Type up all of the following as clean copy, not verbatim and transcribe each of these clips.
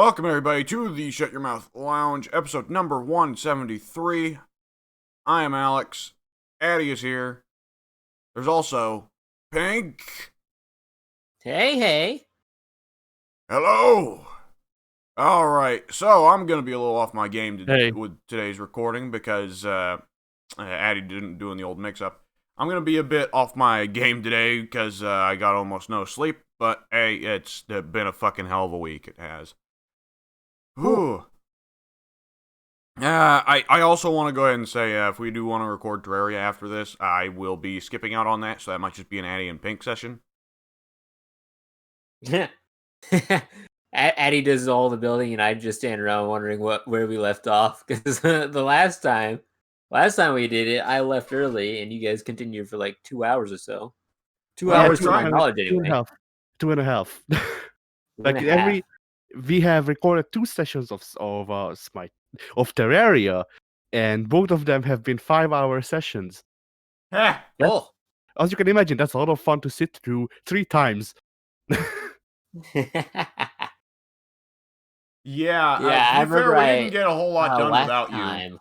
Welcome, everybody, to the Shut Your Mouth Lounge, episode number 173. I am Alex. Addie is here. There's also Pink. Hey. Hello. Alright, so I'm going to be a little off my game Hey. with today's recording because Addie didn't do the old mix-up. I'm going to be a bit off my game today because I got almost no sleep, but hey, it's been a fucking hell of a week. It has. Whew. I also want to go ahead and say, if we do want to record Terraria after this, I will be skipping out on that, so that might just be an Addie and Pink session. Addie does all the building, and I just stand around wondering where we left off. Because the last time we did it, I left early, and you guys continued for like 2 hours or so. 2 hours to my knowledge, anyway. 2.5. Like we have recorded 2 sessions of Terraria, and both of them have been 5-hour sessions. Oh. As you can imagine, that's a lot of fun to sit through 3 times. Yeah, I remember we didn't get a whole lot done without you.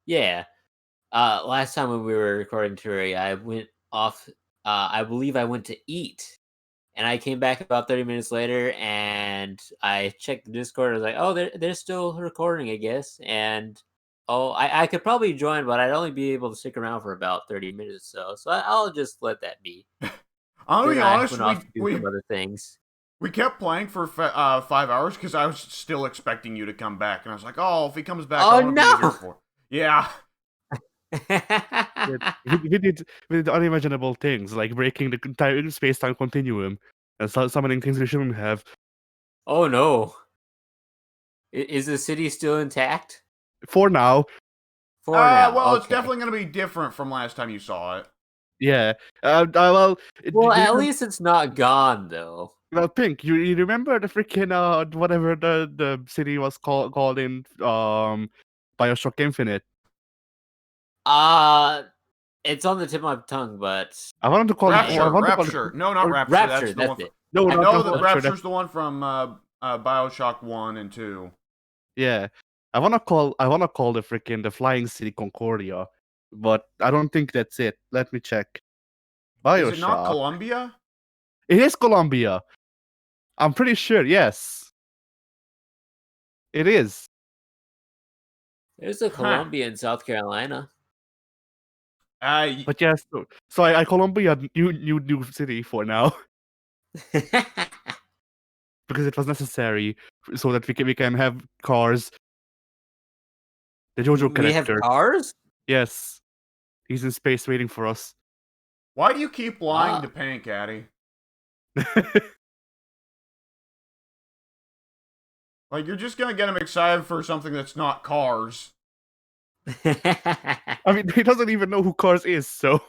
Yeah. Last time when we were recording Terraria, I went off. I believe I went to eat, and I came back about 30 minutes later, and I checked the Discord. I was like, "Oh, they're still recording, I guess." And I could probably join, but I'd only be able to stick around for about 30 minutes. So I'll just let that be. I'll be honest, we some other things. We kept playing for 5 hours because I was still expecting you to come back, and I was like, "Oh, if he comes back, I want to be here for." Yeah. we did unimaginable things like breaking the entire space-time continuum and summoning things we shouldn't have. Oh no! Is the city still intact? For now. Well, okay. It's definitely going to be different from last time you saw it. Yeah. At least it's not gone, though. Well, Pink, you remember the freaking whatever the city was called in BioShock Infinite? It's on the tip of my tongue, but I wanted to call Rapture. No, not Rapture. Rapture. That's the one. It. No, I know that Rapture's the one from BioShock 1 and 2. Yeah, I wanna call the flying city Concordia, but I don't think that's it. Let me check. BioShock. Is it not Columbia? It is Columbia. I'm pretty sure. Yes, it is. There's a Columbia in South Carolina. But yes, so I Columbia new city for now because it was necessary so that we can have cars. The JoJo character. We have cars? Yes, he's in space waiting for us. Why do you keep lying to Pink, Addie? Like, you're just gonna get him excited for something that's not cars. I mean, he doesn't even know who Cars is, so...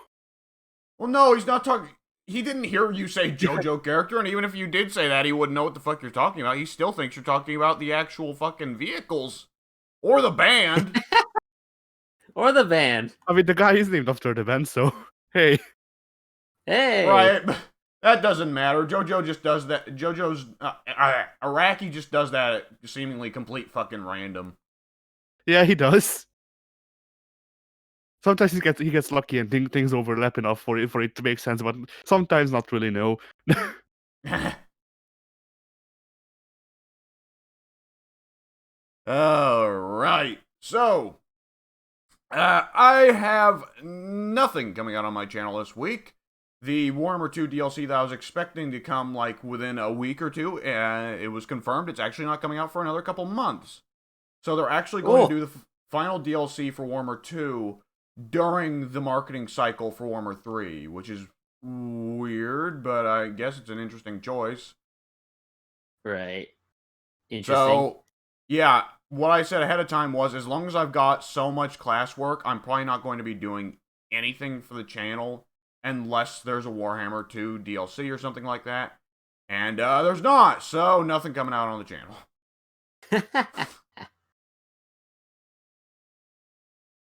Well, no, he's not talking... He didn't hear you say JoJo character, and even if you did say that, he wouldn't know what the fuck you're talking about. He still thinks you're talking about the actual fucking vehicles. Or the band. Or the band. I mean, the guy is named after the band, so... Hey. Right. That doesn't matter. JoJo just does that. JoJo's... Iraqi just does that at seemingly complete fucking random. Yeah, he does. Sometimes he gets lucky and things overlap enough for it to make sense, but sometimes not really, no. Alright. So, I have nothing coming out on my channel this week. The Warhammer 2 DLC that I was expecting to come, like, within a week or two, it was confirmed it's actually not coming out for another couple months. So they're actually going to do the final DLC for Warhammer 2 during the marketing cycle for Warhammer 3, which is weird, but I guess it's an interesting choice. Right. Interesting. So, yeah, what I said ahead of time was, as long as I've got so much class work, I'm probably not going to be doing anything for the channel unless there's a Warhammer 2 DLC or something like that. And there's not, so nothing coming out on the channel.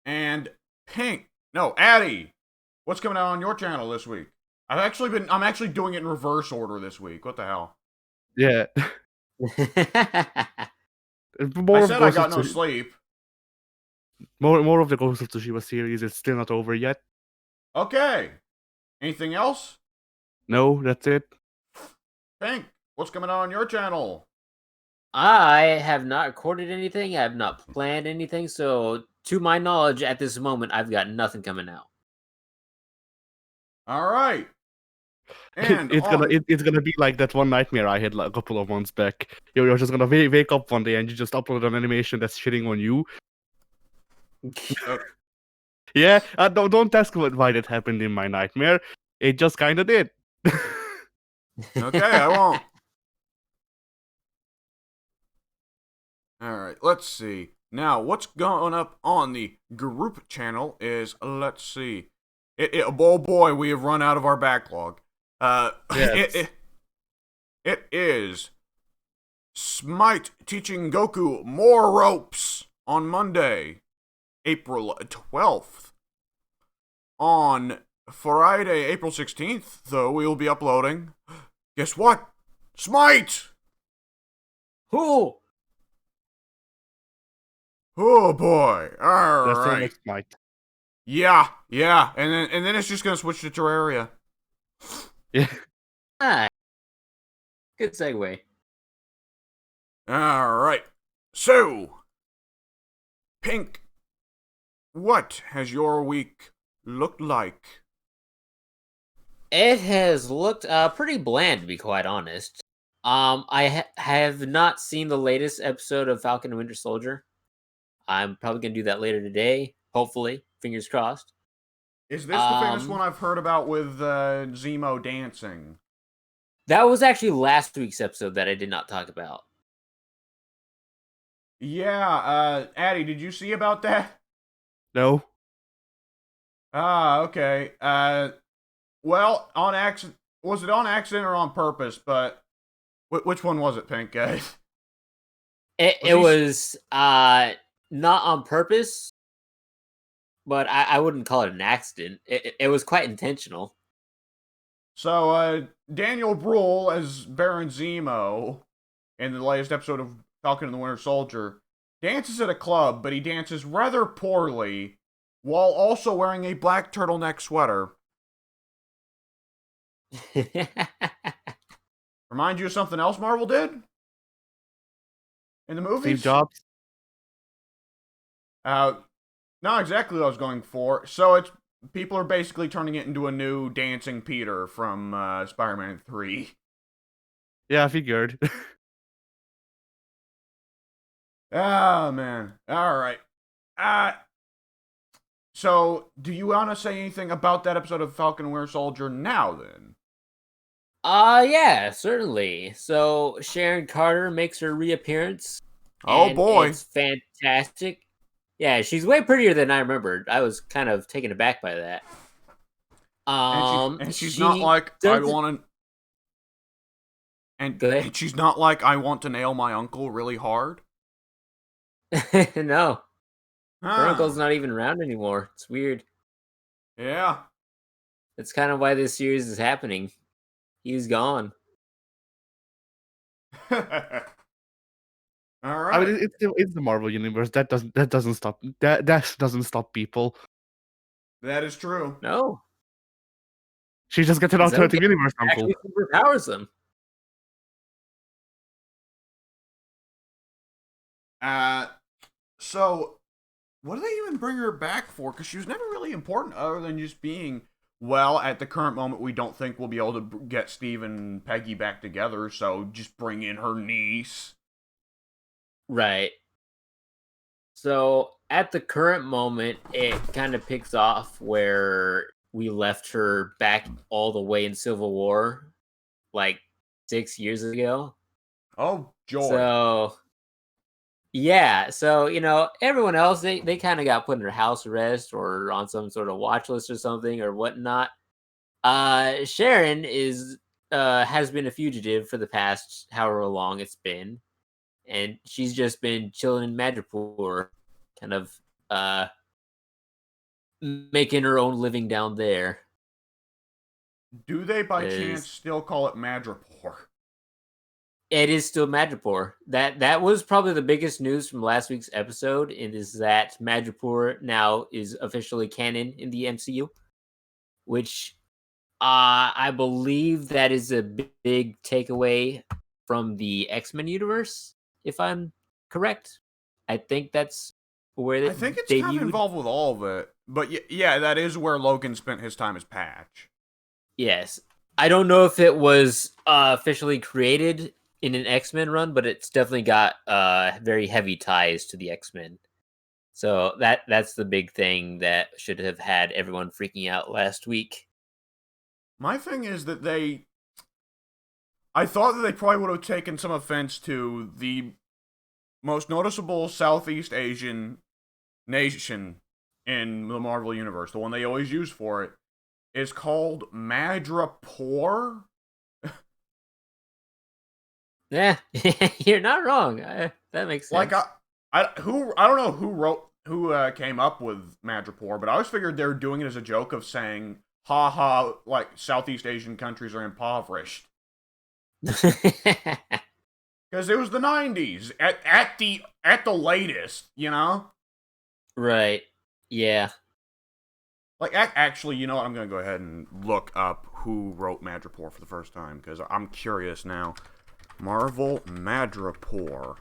And Pink, no, Addie, what's coming out on your channel this week? I'm actually doing it in reverse order this week. What the hell? Yeah. I More of said I Ghost got of no Tsushima. sleep. More of the Ghost of Tsushima series is still not over yet. Okay. Anything else? No, that's it. Pink, what's coming on your channel? I have not recorded anything. I have not planned anything. So, to my knowledge, at this moment, I've got nothing coming out. All right. And It's gonna be like that one nightmare I had like a couple of months back. You're just gonna wake up one day and you just upload an animation that's shitting on you. Yeah, don't ask why that happened in my nightmare. It just kind of did. okay, I won't. All right, let's see. Now, what's going up on the group channel is, let's see. Oh boy, we have run out of our backlog. Yes. It is Smite teaching Goku more ropes on Monday, April 12th. On Friday, April 16th, though, we will be uploading. Guess what? Smite! Who? Oh boy. All That's so right. much Smite. Yeah. And then it's just gonna switch to Terraria. Yeah. Ah, good segue. All right. So, Pink, what has your week looked like? It has looked pretty bland, to be quite honest. I have not seen the latest episode of Falcon and Winter Soldier. I'm probably gonna do that later today. Hopefully, fingers crossed. Is this the famous one I've heard about with Zemo dancing? That was actually last week's episode that I did not talk about. Yeah, Addie, did you see about that? No. Ah, okay. Well, on accident. Was it on accident or on purpose? But which one was it, Pink? It was not on purpose, but I wouldn't call it an accident. It was quite intentional. So, Daniel Bruhl as Baron Zemo in the latest episode of Falcon and the Winter Soldier dances at a club, but he dances rather poorly while also wearing a black turtleneck sweater. Remind you of something else Marvel did in the movies? Steve Jobs. Not exactly what I was going for. So it's people are basically turning it into a new dancing Peter from Spider-Man 3. Yeah, I figured. Oh man. All right. So do you want to say anything about that episode of Falcon and Winter Soldier now then? Yeah, certainly. So Sharon Carter makes her reappearance. Oh And boy. it's fantastic. Yeah, she's way prettier than I remembered. I was kind of taken aback by that. And she's not like I want to. And she's not like I want to nail my uncle really hard. No, her uncle's not even around anymore. It's weird. Yeah. That's kind of why this series is happening. He's gone. All right. I mean, it's the Marvel universe. That doesn't stop people. That is true. No, She just gets an alternative universe uncle. actually superpowers them. So what do they even bring her back for? Because she was never really important other than just being, well, at the current moment, we don't think we'll be able to get Steve and Peggy back together, so just bring in her niece. Right. So at the current moment, it kind of picks off where we left her back all the way in Civil War, like 6 years ago. Oh, joy. So yeah, so everyone else they kind of got put under house arrest or on some sort of watch list or something or whatnot. Sharon is has been a fugitive for the past however long it's been, and she's just been chilling in Madripoor, kind of making her own living down there. Do they by chance still call it Madripoor? It is still Madripoor. That was probably the biggest news from last week's episode, and is that Madripoor now is officially canon in the MCU, which I believe that is a big takeaway from the X-Men universe, if I'm correct. I think that's where I it think it's kind of debuted. involved with all of it. But yeah, that is where Logan spent his time as Patch. Yes. I don't know if it was officially created in an X-Men run, but it's definitely got very heavy ties to the X-Men. So that's the big thing that should have had everyone freaking out last week. My thing is that I thought that they probably would have taken some offense to the most noticeable Southeast Asian nation in the Marvel Universe. The one they always use for it is called Madripoor. Yeah, you're not wrong. That makes sense. Like I don't know who came up with Madripoor, but I always figured they were doing it as a joke of saying, "Ha ha!" Like Southeast Asian countries are impoverished because it was the '90s at the latest, you know. Right. Yeah. Like actually, you know what? I'm gonna go ahead and look up who wrote Madripoor for the first time because I'm curious now. Marvel Madripoor.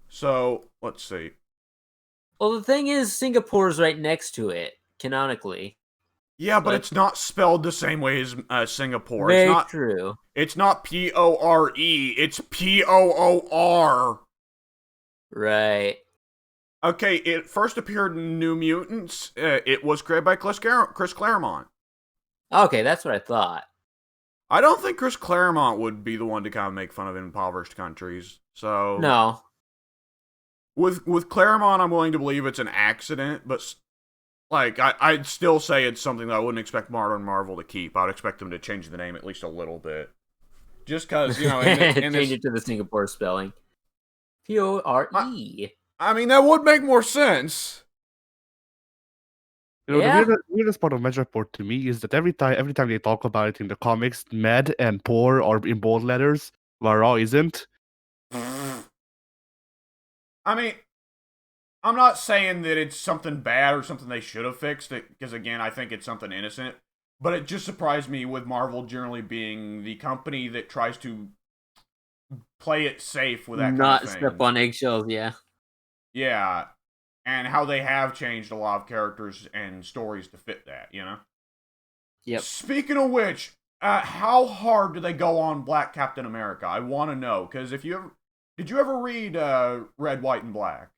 So let's see. Well, the thing is, Singapore's right next to it, canonically. Yeah, but it's not spelled the same way as Singapore. Very true. It's not Pore. It's Poor. Right. Okay, it first appeared in New Mutants. It was created by Chris Claremont. Okay, that's what I thought. I don't think Chris Claremont would be the one to kind of make fun of impoverished countries. So No. with Claremont, I'm willing to believe it's an accident, but like I'd still say it's something that I wouldn't expect Modern Marvel to keep. I'd expect them to change the name at least a little bit, just because in Change this, it to the Singapore spelling. Pore. I mean that would make more sense. You know, Yeah. the weirdest part of Madripoor to me is that every time they talk about it in the comics, Med and Poor are in bold letters, while Raw isn't. I mean, I'm not saying that it's something bad or something they should have fixed, because again, I think it's something innocent. But it just surprised me with Marvel generally being the company that tries to play it safe with that Not kind of thing. step on eggshells, yeah. Yeah, and how they have changed a lot of characters and stories to fit that, you know? Yep. Speaking of which, how hard do they go on Black Captain America? I want to know, because did you ever read Red, White, and Black?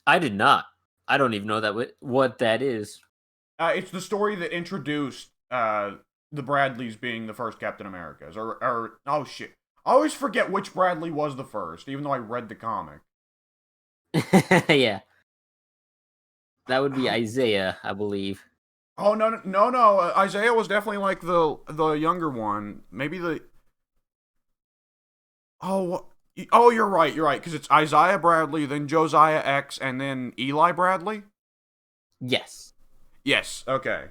I did not. I don't even know what that is. It's the story that introduced the Bradleys being the first Captain Americas. Or oh shit. I always forget which Bradley was the first, even though I read the comic. Yeah. That would be Isaiah, I believe. Oh no. Isaiah was definitely like the younger one. Maybe the. Oh, you're right. Because it's Isaiah Bradley, then Josiah X, and then Eli Bradley. Yes. Yes. Okay.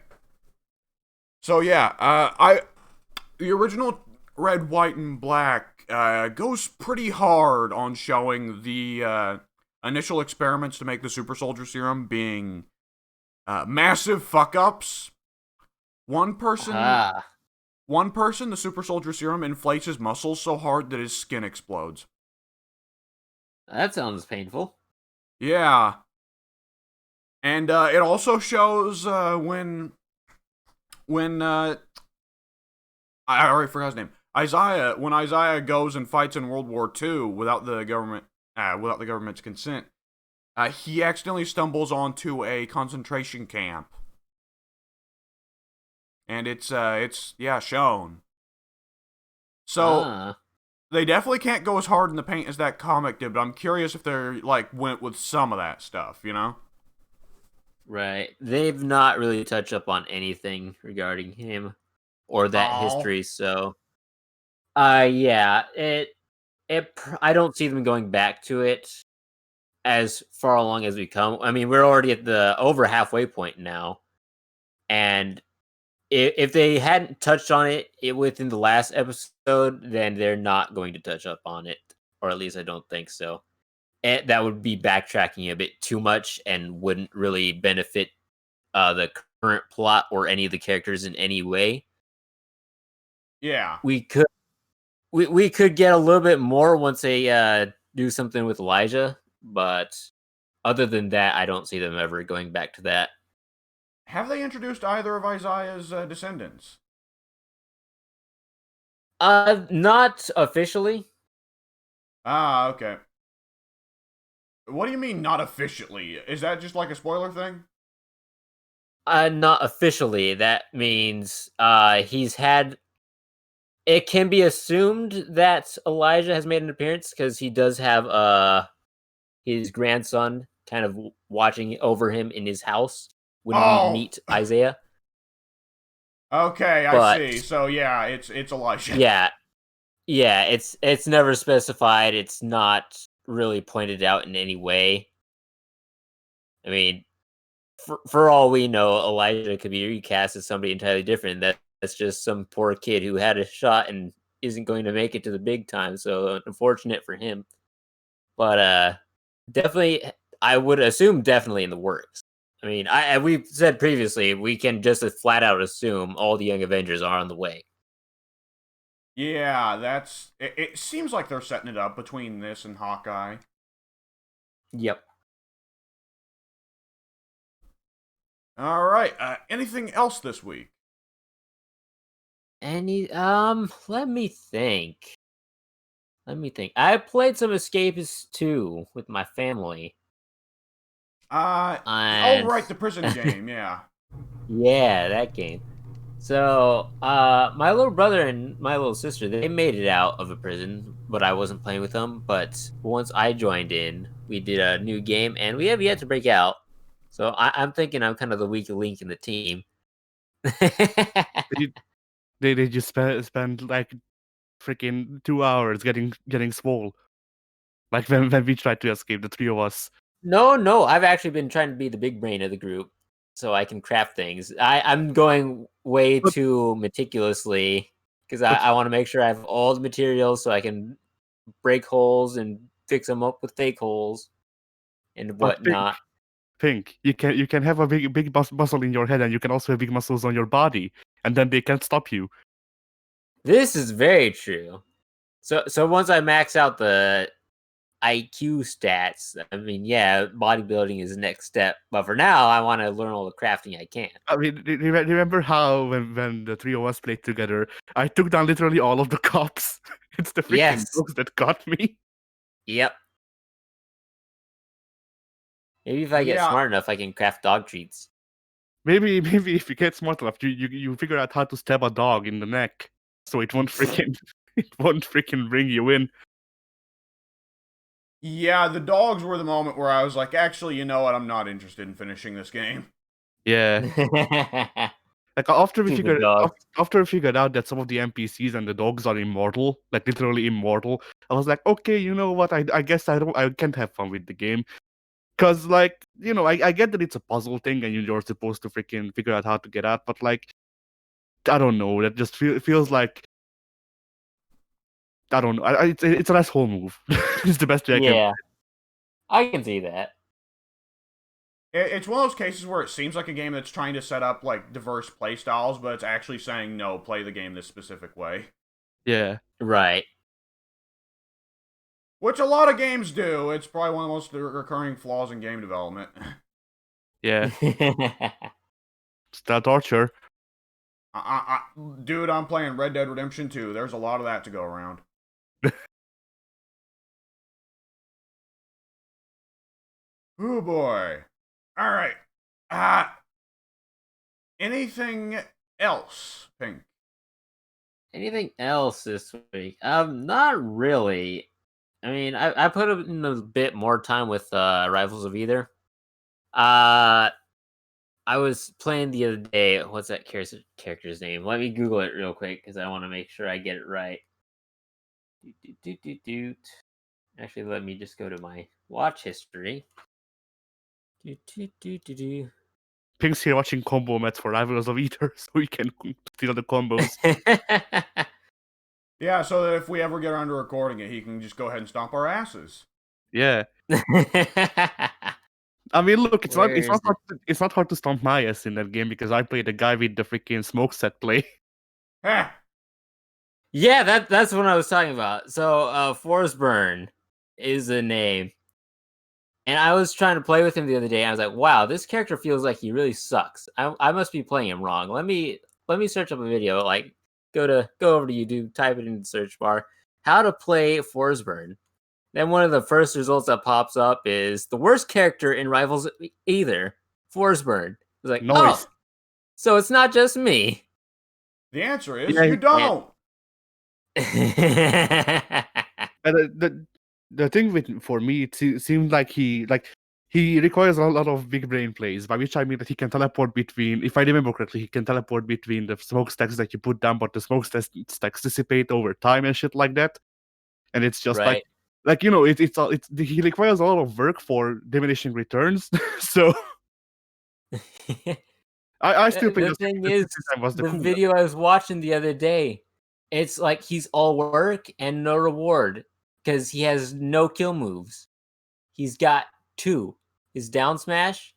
So yeah, the original Red, White, and Black goes pretty hard on showing the initial experiments to make the super soldier serum being massive fuck ups. One person, the super soldier serum inflates his muscles so hard that his skin explodes. That sounds painful. Yeah. And it also shows when I already forgot his name. When Isaiah goes and fights in World War II without the government's consent, he accidentally stumbles onto a concentration camp, and it's shown. So they definitely can't go as hard in the paint as that comic did, but I'm curious if they went with some of that stuff, you know? Right. They've not really touched up on anything regarding him or that history, so yeah, I don't see them going back to it as far along as we come. I mean, we're already at the over halfway point now, and if they hadn't touched on it within the last episode, then they're not going to touch up on it, or at least I don't think so. And that would be backtracking a bit too much and wouldn't really benefit the current plot or any of the characters in any way. Yeah. We could get a little bit more once they do something with Elijah, but other than that, I don't see them ever going back to that. Have they introduced either of Isaiah's descendants? Not officially. Ah, okay. What do you mean not officially? Is that just like a spoiler thing? Not officially. That means he's had. It can be assumed that Elijah has made an appearance because he does have his grandson kind of watching over him in his house when we Oh, meet Isaiah. okay, I But see. So yeah, it's Elijah. yeah, it's never specified. It's not really pointed out in any way. I mean, for all we know, Elijah could be recast as somebody entirely different. That's just some poor kid who had a shot and isn't going to make it to the big time. So unfortunate for him. But definitely, I would assume definitely in the works. I mean, we've said previously we can just flat out assume all the Young Avengers are on the way. Yeah, that's. It seems like they're setting it up between this and Hawkeye. Yep. All right. Anything else this week? Let me think. I played some Escapist 2 with my family. Oh And right, the prison game. Yeah. yeah, that game. So, my little brother and my little sister, they made it out of a prison, but I wasn't playing with them. But once I joined in, we did a new game, and we have yet to break out. So I'm thinking I'm kind of the weak link in the team. They just spend like freaking 2 hours getting swole. Like when we tried to escape, the three of us. No, I've actually been trying to be the big brain of the group, so I can craft things. I'm going way But too meticulously because but I want to make sure I have all the materials so I can break holes and fix them up with fake holes and but whatnot. think you can have a big muscle in your head, and you can also have big muscles on your body, and then they can't stop you. This is very true. So once I max out the IQ stats, I mean, yeah, bodybuilding is the next step. But for now, I want to learn all the crafting I can. I mean, remember how when the three of us played together, I took down literally all of the cops. It's the freaking Yes. dogs that got me. Yep. Maybe if I get Yeah. smart enough, I can craft dog treats. Maybe if you get smart enough, you figure out how to stab a dog in the neck, so it won't freaking it won't freaking bring you in. Yeah, the dogs were the moment where I was like, actually, you know what? I'm not interested in finishing this game. Yeah, like after we Stupid figured dog. after we figured out that some of the NPCs and the dogs are immortal, like literally immortal, I was like, okay, you know what? I guess I can't have fun with the game. Cause like, I get that it's a puzzle thing and you're supposed to freaking figure out how to get out, but like, I don't know, that just feels like, I don't know. It's an asshole move. It's the best way I can. Yeah, I can see that. It's one of those cases where it seems like a game that's trying to set up like diverse play styles, but it's actually saying no, play the game this specific way. Yeah. Right. Which a lot of games do. It's probably one of the most recurring flaws in game development. Yeah. It's that torture. Dude, I'm playing Red Dead Redemption 2. There's a lot of that to go around. Oh boy. Alright. Uh, anything else, Pink? Anything else this week? Not really. I mean, I put in a bit more time with Rivals of Either. I was playing the other day. What's that character's name? Let me Google it real quick because I want to make sure I get it right. Doot. Actually, let me just go to my watch history. thinks he's watching combo mats for Rivals of Ether, so he can steal the combos. Yeah, so that if we ever get around to recording it, he can just go ahead and stomp our asses. Yeah. I mean, look, it's Where not is hard it's not hard to stomp my ass in that game because I played the guy with the freaking smoke set play. Heh. Yeah, that's what I was talking about. So, Forest Burn is the name. And I was trying to play with him the other day, and I was like, wow, this character feels like he really sucks. I must be playing him wrong. Let me search up a video, like go over to YouTube, type it in the search bar, how to play Forest Burn. Then one of the first results that pops up is the worst character in Rivals Either, Forest Burn. It's like, Nice. oh, so it's not just me. The answer is Yeah, you don't. The thing with for me, it seems like he requires a lot of big brain plays, by which I mean that he can teleport between, if I remember correctly, he can teleport between the smokestacks that you put down, but the smokestacks dissipate over time and shit like that. And it's just Right. he requires a lot of work for diminishing returns. So I still think The thing is, time was the the coolest. video I was watching the other day, it's like he's all work and no reward because he has no kill moves. He's got 2, his down smash,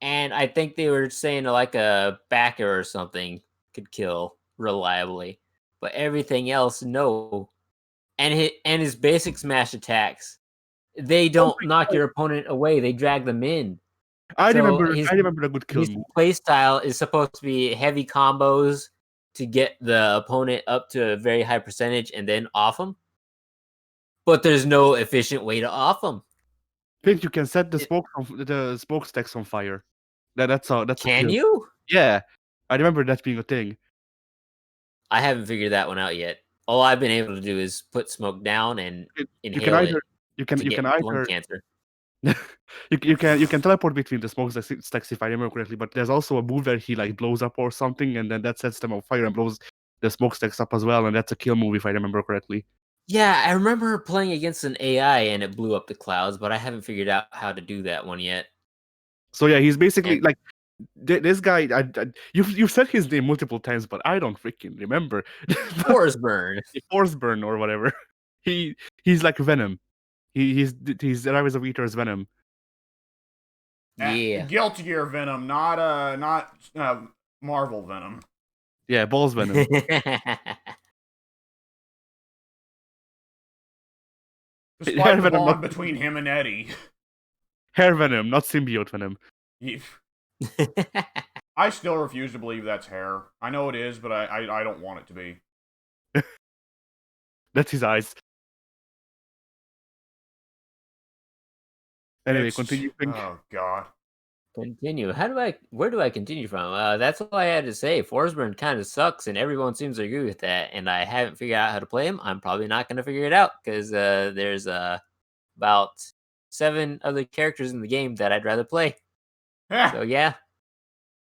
and I think they were saying like a backer or something could kill reliably, but everything else no. And his basic smash attacks, they don't knock your opponent away; they drag them in. I So remember a good kill his move. play style is supposed to be heavy combos to get the opponent up to a very high percentage and then off them. But there's no efficient way to off them. I think you can set the smokestacks on fire. That's a Can kill. you? Yeah, I remember that being a thing. I haven't figured that one out yet. All I've been able to do is put smoke down and You can inhale it either you can to you get can lung either cancer. you can teleport between the smokestacks if I remember correctly, but there's also a move where he like blows up or something, and then that sets them on fire and blows the smokestacks up as well, and that's a kill move if I remember correctly. Yeah, I remember playing against an AI and it blew up the clouds, but I haven't figured out how to do that one yet. So yeah, he's basically And like this guy. You've said his name multiple times, but I don't freaking remember. Forest Burn. Force burn or whatever. He's like Venom. He's Rise of Eater's Venom. Yeah. Guilty Gear Venom, not Marvel Venom. Yeah, Balls Venom. Despite Hair the Venom, bond not between him and Eddie. Hair Venom, not Symbiote Venom. I still refuse to believe that's hair. I know it is, but I don't want it to be. That's his eyes. Anyway, continuing. Oh god. Continue. Where do I continue from? That's all I had to say. Forsburn kind of sucks, and everyone seems to agree with that. And I haven't figured out how to play him. I'm probably not going to figure it out because there's about 7 other characters in the game that I'd rather play. So yeah,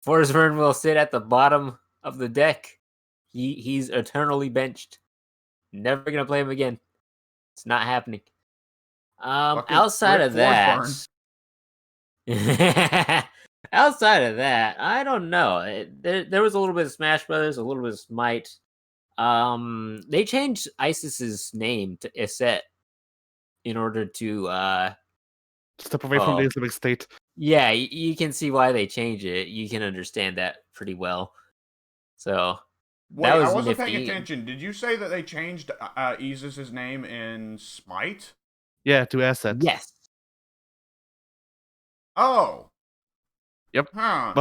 Forsburn will sit at the bottom of the deck. He's eternally benched. Never going to play him again. It's not happening. Outside of that. Outside of that, I don't know. There was a little bit of Smash Brothers, a little bit of Smite. They changed Isis's name to Iset in order to Step away from the Islamic State. Yeah, you can see why they changed it. You can understand that pretty well. So wait, that was I wasn't nifty. paying attention. Did you say that they changed Isis's name in Smite? Yeah, to Asset. Yes. Oh. Yep. Huh.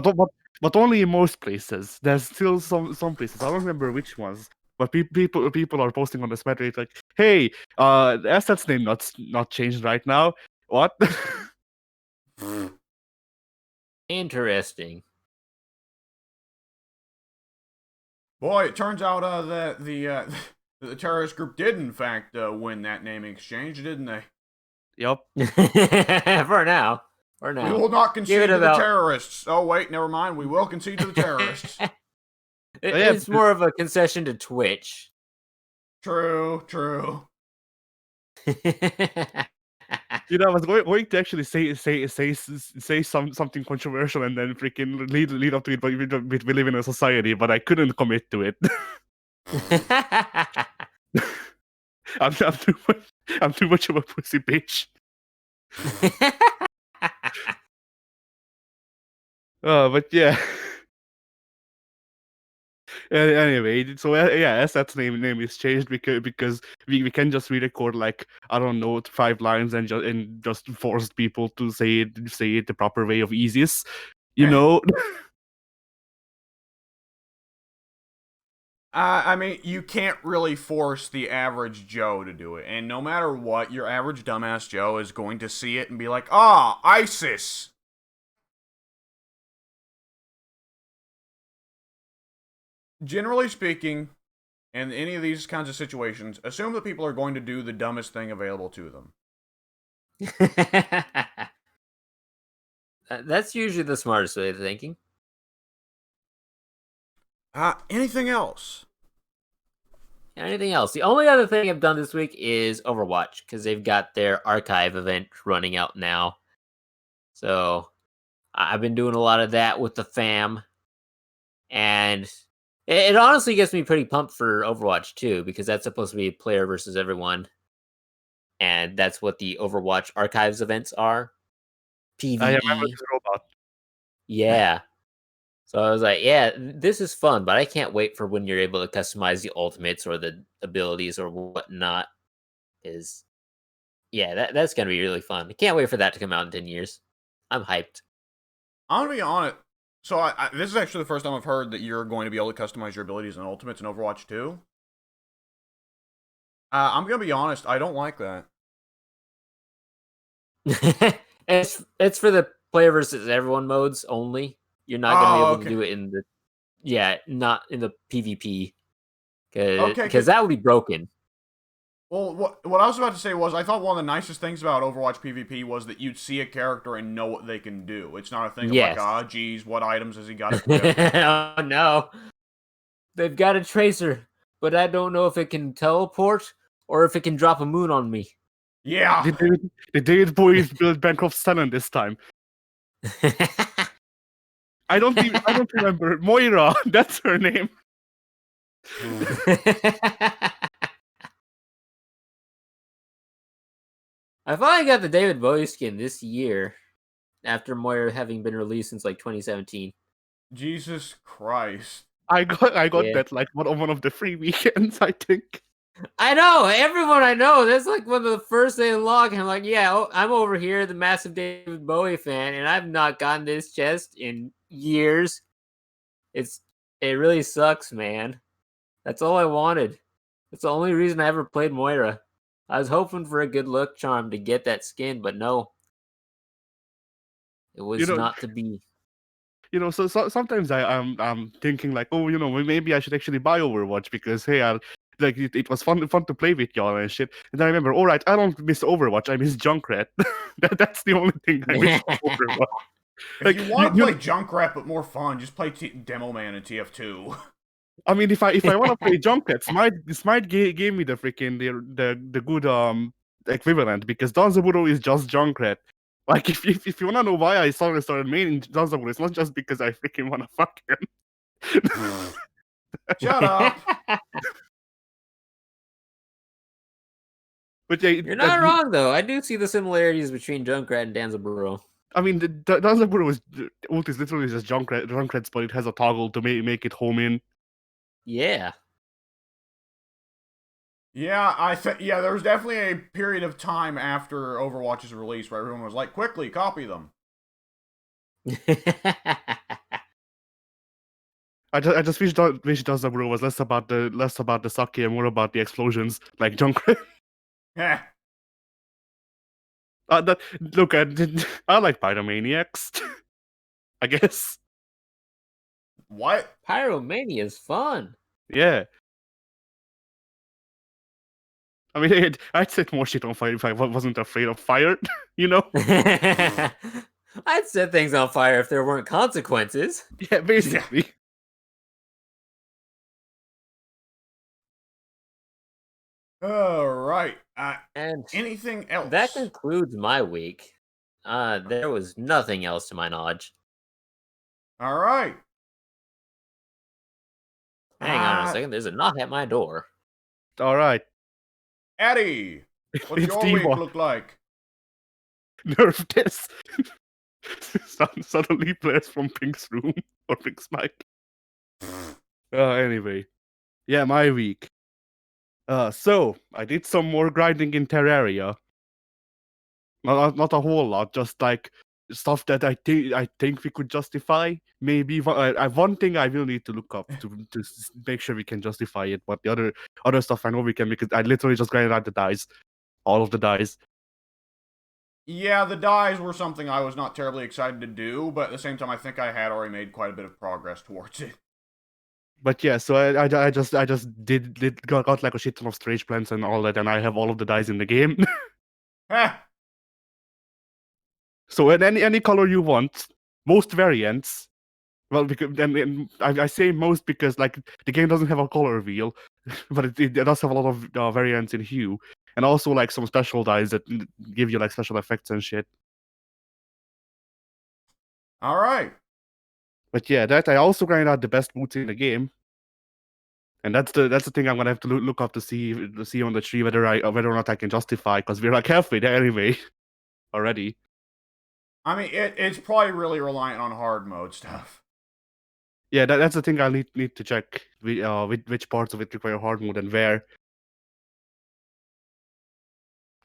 But only in most places. There's still some places. I don't remember which ones. But people are posting on the Smite rate like, hey, the Asset's name not changed right now. What? Interesting. Boy, it turns out that the terrorist group did in fact win that naming exchange, didn't they? Yep. For now. We will not concede to the terrorists. Oh wait, never mind. We will concede to the terrorists. It's more of a concession to Twitch. True. I was going to actually say something controversial and then freaking lead up to it, but we live in a society, but I couldn't commit to it. I'm too much of a pussy bitch. But yeah. Anyway, so yeah, SAT's name is changed because we can just re-record like, I don't know, 5 lines and just force people to say it the proper way of easiest, you know. I mean, you can't really force the average Joe to do it, and no matter what, your average dumbass Joe is going to see it and be like, "Ah, ISIS." Generally speaking, in any of these kinds of situations, assume that people are going to do the dumbest thing available to them. That's usually the smartest way of thinking. Anything else? Anything else? The only other thing I've done this week is Overwatch, because they've got their archive event running out now. So I've been doing a lot of that with the fam. And it honestly gets me pretty pumped for Overwatch too, because that's supposed to be player versus everyone. And that's what the Overwatch archives events are. I remember PvE. this robot. Yeah. So I was like, yeah, this is fun, but I can't wait for when you're able to customize the ultimates or the abilities or whatnot. Is yeah, that's gonna be really fun. I can't wait for that to come out in 10 years. I'm hyped. I'm gonna be honest. So this is actually the first time I've heard that you're going to be able to customize your abilities and ultimates in Overwatch 2. I'm gonna be honest. I don't like that. It's for the player versus everyone modes only. You're not gonna be able to Okay. do it in the not in the PvP Okay. because that would be broken. Well, what I was about to say was I thought one of the nicest things about Overwatch PvP was that you'd see a character and know what they can do. It's not a thing of like, Yes. geez, what items has he got equipped? Oh no. They've got a tracer, but I don't know if it can teleport or if it can drop a moon on me. Yeah. The David Bowie build Bancroft's talent this time. I don't remember. Moira, that's her name. I finally got the David Bowie skin this year, after Moira having been released since like 2017. Jesus Christ. I got Yeah. that like one of the free weekends, I think. I know everyone I know. That's like one of the first they unlock, and I'm like, yeah, I'm over here, the massive David Bowie fan, and I've not gotten this chest in years. It really sucks, man. That's all I wanted. That's the only reason I ever played Moira. I was hoping for a good luck charm to get that skin, but no, it was You know, not to be. so sometimes I'm thinking like, oh, maybe I should actually buy Overwatch because hey, like it was fun to play with y'all and shit. And then I remember, all right, I don't miss Overwatch, I miss Junkrat. That's the only thing I miss from Overwatch. If you want to play Junkrat but more fun, just play Demo Man in TF2. I mean, if I want to play Junkrat, Smite gave me the freaking the good equivalent because Danzaburo is just Junkrat. Like if you wanna know why I started maining Danzaburo, it's not just because I freaking wanna fuck him. Shut up. But yeah, You're not wrong though. I do see the similarities between Junkrat and Danzaburo. I mean, the Danzaburo ult is literally just Junkrat's, but it has a toggle to make it home in. Yeah. Yeah, there was definitely a period of time after Overwatch's release where everyone was like, quickly, copy them. I just wish Danzaburo was less about the sake and more about the explosions, like Junkrat. Heh. Look, I like Pyromaniacs. I guess. What? Pyromania is fun. Yeah. I mean, I'd set more shit on fire if I wasn't afraid of fire, you know? I'd set things on fire if there weren't consequences. Yeah, basically. All right. And Anything else? that concludes my week. There was nothing else to my knowledge. All right. Hang on a second. There's a knock at my door. All right. Eddie, what's It's your week Diva. look like? Nerf this. Suddenly players from Pink's room or Pink's mic. Anyway. Yeah, my week. So I did some more grinding in Terraria. Not a whole lot, just like stuff that I think we could justify. Maybe one thing I will need to look up to make sure we can justify it. But the other stuff I know we can, because I literally just grinded out the dice, all of the dice. Yeah, the dies were something I was not terribly excited to do, but at the same time, I think I had already made quite a bit of progress towards it. But yeah, so I just got like a shit ton of stage plans and all that, and I have all of the dice in the game. Heh. So in any color you want, most variants. Well, because and I say most because like the game doesn't have a color reveal, but it does have a lot of variants in hue, and also like some special dice that give you like special effects and shit. All right. But yeah, that I also grind out the best boots in the game, and that's the thing I'm gonna have to look up to see on the tree whether or not I can justify, because we're like halfway there anyway already. I mean, it's probably really reliant on hard mode stuff. Yeah, that's the thing I need to check which parts of it require hard mode and where.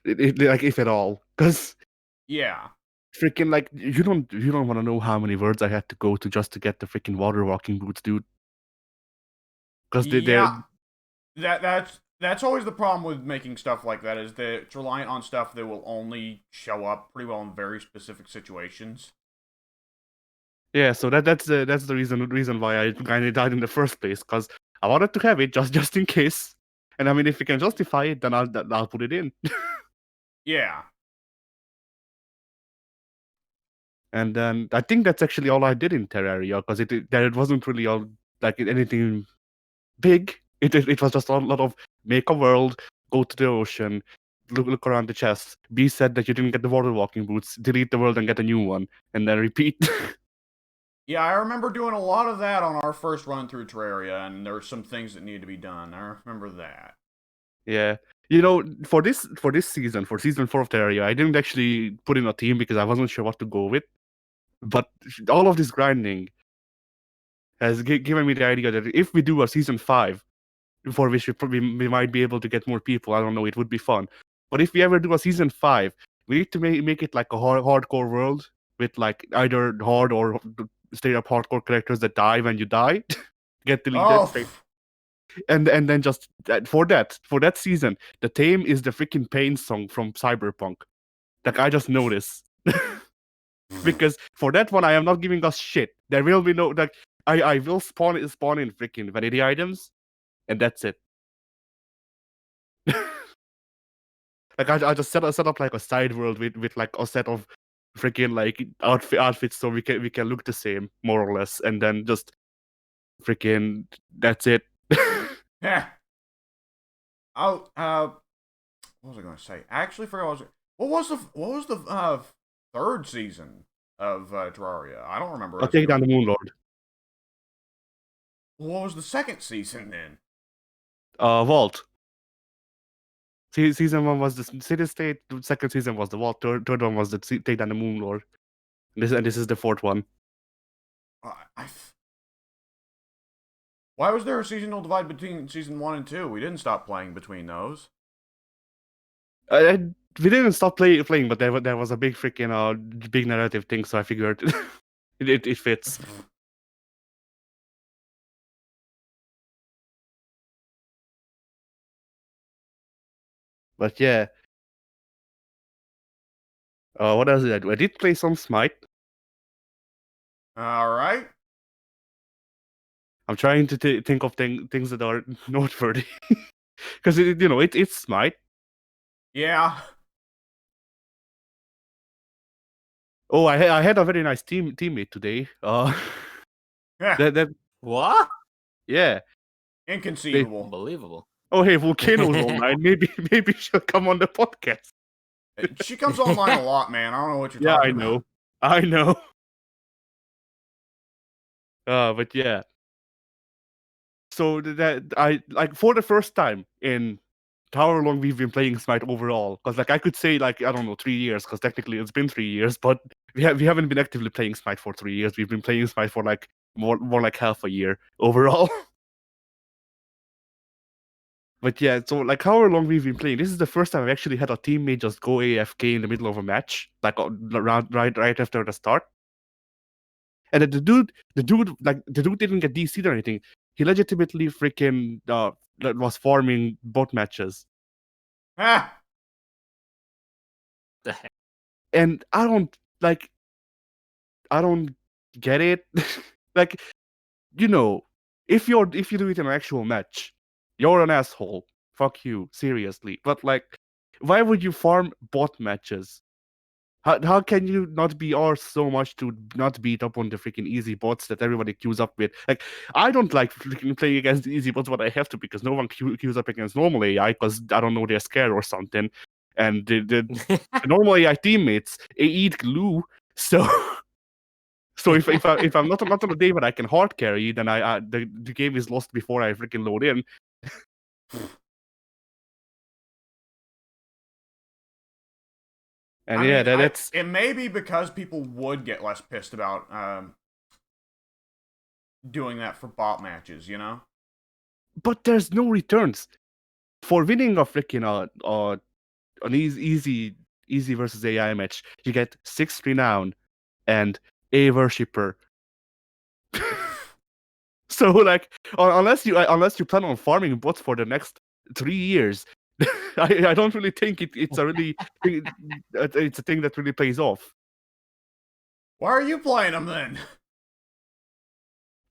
Like if at all, because Yeah. freaking like you don't want to know how many words I had to go to just to get the freaking water walking boots, dude. Because they're Yeah. That's always the problem with making stuff like that, is that it's reliant on stuff that will only show up pretty well in very specific situations. yeah. So that's the reason why I kind of died in the first place, because I wanted to have it just in case. And I mean, if we can justify it, then I'll put it in. Yeah. And then I think that's actually all I did in Terraria, because it wasn't really all like anything big. It was just a lot of make a world, go to the ocean, look around the chest, be said that you didn't get the water walking boots, delete the world and get a new one, and then repeat. Yeah, I remember doing a lot of that on our first run through Terraria, and there were some things that needed to be done. I remember that. Yeah. For this season, for season 4 of Terraria, I didn't actually put in a team because I wasn't sure what to go with. But all of this grinding has given me the idea that if we do a season 5, for which we might be able to get more people, I don't know, it would be fun. But if we ever do a season 5, we need to make it like a hardcore world with like either hard or straight up hardcore characters that die when you die, get deleted. Oh, And then just for that season, the theme is the freaking pain song from Cyberpunk. Like I just noticed. Because for that one, I am not giving us shit. There will be no like I will spawn in freaking vanity items, and that's it. Like I just set up like a side world with like a set of freaking like outfits, so we can look the same more or less, and then just freaking that's it. yeah. Oh, what was I going to say? I actually forgot what was the third season of Terraria? I don't remember. I'll take down the Moon Lord. What was the second season then? Vault. Season 1 was the city state. The second season was the Vault. Third one was the take down the Moon Lord. This is the fourth one. Why was there a seasonal divide between season 1 and 2? We didn't stop playing between those. We didn't stop playing, but there was a big freaking big narrative thing, so I figured it fits. But yeah. What else did I do? I did play some Smite. All right. I'm trying to think of things that are noteworthy, because it's Smite. Yeah. Oh, I had a very nice teammate today. Yeah. That What? yeah. Inconceivable. Unbelievable. Oh, hey, Volcano's online. Maybe she'll come on the podcast. She comes online a lot, man. I don't know what you're Yeah, talking I know. about. I know. But yeah. So that I like for the first time in however long we've been playing Smite overall, because like I could say like I don't know 3 years, because technically it's been 3 years, but we haven't been actively playing Smite for 3 years. We've been playing Smite for like more like half a year overall. But yeah, so like however long we've been playing, this is the first time I've actually had a teammate just go AFK in the middle of a match, like around right after the start. And the dude didn't get DC'd or anything. He legitimately freaking was farming bot matches. Ah! The heck? And I don't get it. Like, if you do it in an actual match, you're an asshole. Fuck you, seriously. But like, why would you farm bot matches? How can you not be ours so much to not beat up on the freaking easy bots that everybody queues up with? Like, I don't like freaking playing against the easy bots, but I have to because no one queues up against normal AI because I don't know, they're scared or something. And the normal AI teammates they eat glue, so if I'm not on a day where I can hard carry, then the game is lost before I freaking load in. And I yeah, mean, that's it may be because people would get less pissed about doing that for bot matches, you know? but there's no returns for winning a freaking an easy versus AI match. You get 6 renown and a worshipper. So like, unless you plan on farming bots for the next 3 years, I don't really think it's a thing that really pays off. Why are you playing them then?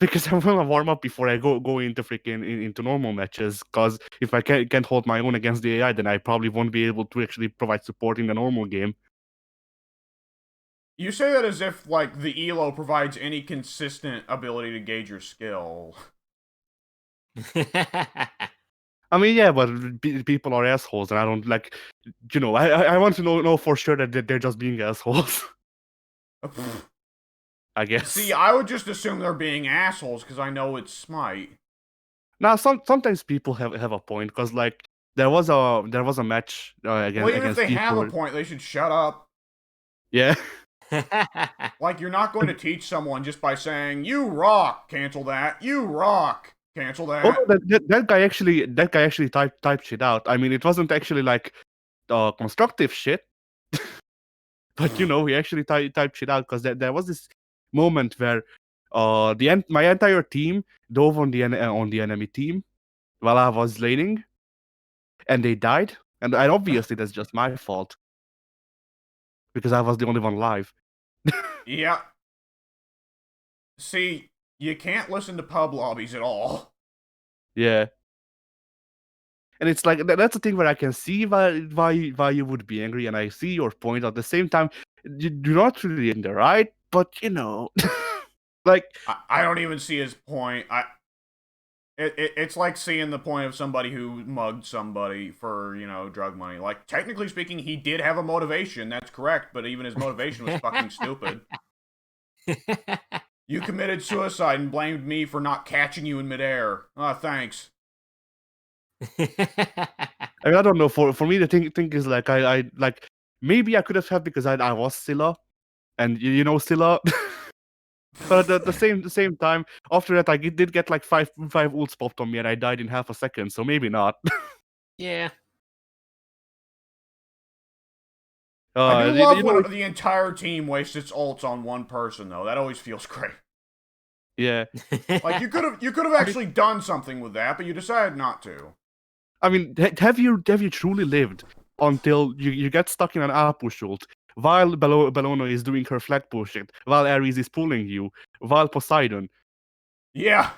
Because I want to warm up before I go into freaking into normal matches. Because if I can't hold my own against the AI, then I probably won't be able to actually provide support in the normal game. You say that as if, like, the ELO provides any consistent ability to gauge your skill. I mean, yeah, but people are assholes, and I don't like. I want to know for sure that they're just being assholes. I guess. See, I would just assume they're being assholes because I know it's Smite. Now, sometimes people have a point because like there was a match against Well, even if they people. have a point, they should shut up. Yeah. Like, you're not going to teach someone just by saying, "You rock, cancel that. You rock, cancel that." Although that guy actually typed shit out. I mean, it wasn't actually like constructive shit, but he actually typed shit out because there was this moment where my entire team dove on the enemy team while I was laning, and they died, and obviously that's just my fault because I was the only one live. Yeah. See, you can't listen to pub lobbies at all. Yeah. And it's like that's a thing where I can see why you would be angry, and I see your point. At the same time, you're not really in the right, but like I don't even see his point. It's like seeing the point of somebody who mugged somebody for, drug money. Like, technically speaking, he did have a motivation, that's correct, but even his motivation was fucking stupid. You committed suicide and blamed me for not catching you in midair. Thanks. I mean, I don't know. For me, the thing is like I like maybe I could have had because I was Scylla, and you know Scylla. But at the same time, after that, I did get like five ults popped on me, and I died in half a second. So maybe not. Yeah. I do love when the entire team wastes its ults on one person, though. That always feels great. Yeah. Like, you could have actually done something with that, but you decided not to. I mean, have you truly lived until you get stuck in an ambush ult while Bellona is doing her flag pushing, while Ares is pulling you, while Poseidon? Yeah.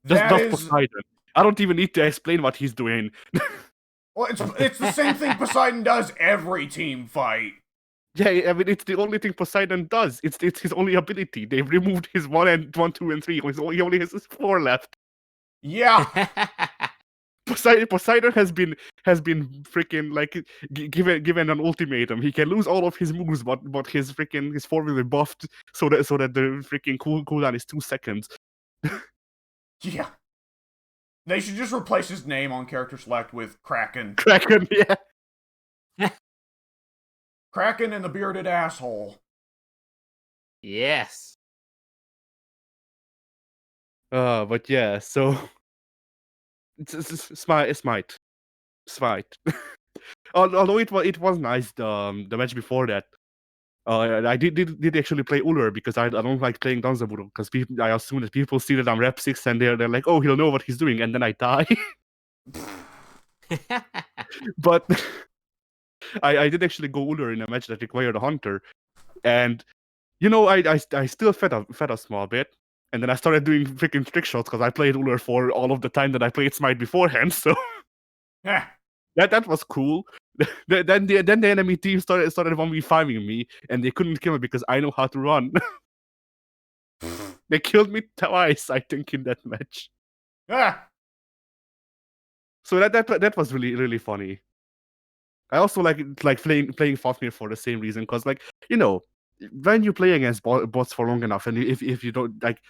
Just Poseidon. I don't even need to explain what he's doing. Well, it's the same thing Poseidon does every team fight. Yeah, I mean it's the only thing Poseidon does. It's his only ability. They've removed his 1, 2, and 3. He only has his 4 left. Yeah. Poseidon has been freaking like given an ultimatum. He can lose all of his moves, but his form will be buffed so that the freaking cooldown is 2 seconds. Yeah. They should just replace his name on character select with Kraken. Kraken, yeah. Kraken and the bearded asshole. Yes. But yeah, so Smite. Although it was nice the match before that. I did actually play Uller because I don't like playing Danzaburo because I assume that people see that I'm rep 6 and they're like, oh, he'll know what he's doing, and then I die. But I did actually go Uller in a match that required a hunter, and I still fed a small bit, and then I started doing freaking trick shots because I played Uller for all of the time that I played Smite beforehand, so Yeah. that was cool. Then the enemy team started 1v5ing me, and they couldn't kill me because I know how to run. They killed me twice, I think, in that match. Yeah. So that was really really funny. I also like playing Fafnir for the same reason, because when you play against bots for long enough, and if you don't like,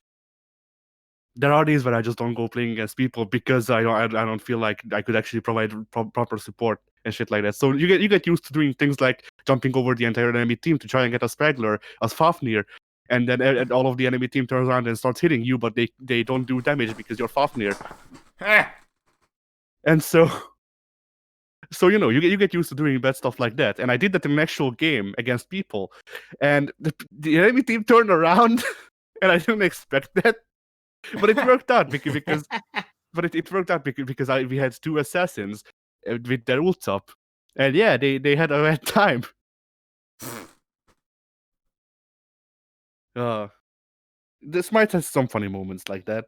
there are days where I just don't go playing against people because I don't feel like I could actually provide proper support and shit like that. So you get used to doing things like jumping over the entire enemy team to try and get a straggler as Fafnir, and then all of the enemy team turns around and starts hitting you, but they don't do damage because you're Fafnir. And so you get used to doing bad stuff like that. And I did that in an actual game against people, and the enemy team turned around, and I didn't expect that, but it worked out because it worked out because we had 2 assassins with their ults up, and yeah, they had a bad time. The Smite has some funny moments like that.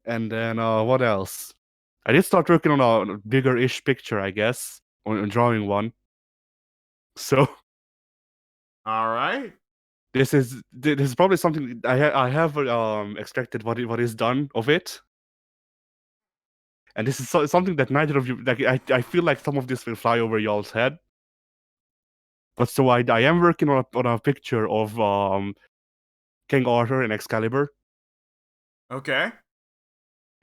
And then what else? I did start working on a bigger-ish picture, I guess, on drawing one. So All right. this is probably something I have extracted what is done of it, and this is something that neither of you like. I feel like some of this will fly over y'all's head, but so I am working on a picture of King Arthur and Excalibur, Okay.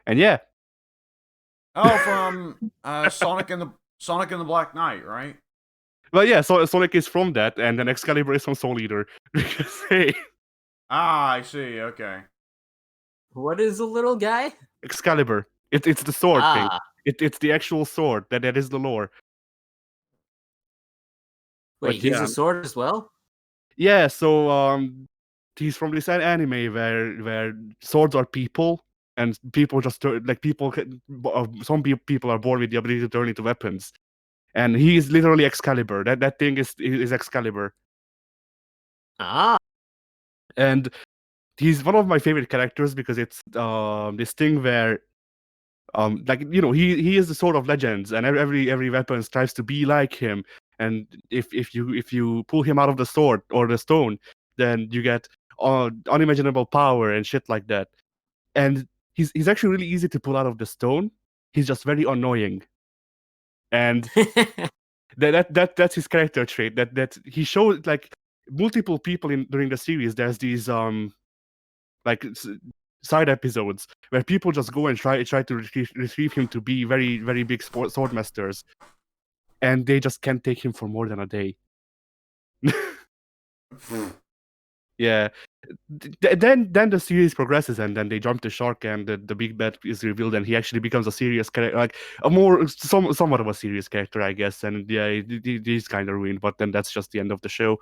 and yeah, Oh, from Sonic and the Black Knight, right? well, yeah. So Sonic is from that, and then Excalibur is from Soul Eater. Because hey, Ah, I see. Okay. What is the little guy? Excalibur, it's the sword thing. Ah, It's the actual sword that is the lore. wait, But he's yeah, a sword as well? yeah. So he's from this anime where swords are people, and people just some people are born with the ability to turn into weapons, and he is literally Excalibur. That thing is Excalibur, Ah, and he's one of my favorite characters because it's this thing where he is the sword of legends, and every weapon strives to be like him, and if you pull him out of the sword or the stone, then you get unimaginable power and shit like that. And he's actually really easy to pull out of the stone. He's just very annoying, and that's his character trait, that he showed like multiple people during the series. There's these like side episodes where people just go and try to retrieve him to be very very big sword masters, and they just can't take him for more than a day. Yeah. Then the series progresses, and then they jump the shark, and the big bad is revealed, and he actually becomes a serious character, like a more somewhat of a serious character, I guess. And yeah, he's kind of ruined, but then that's just the end of the show.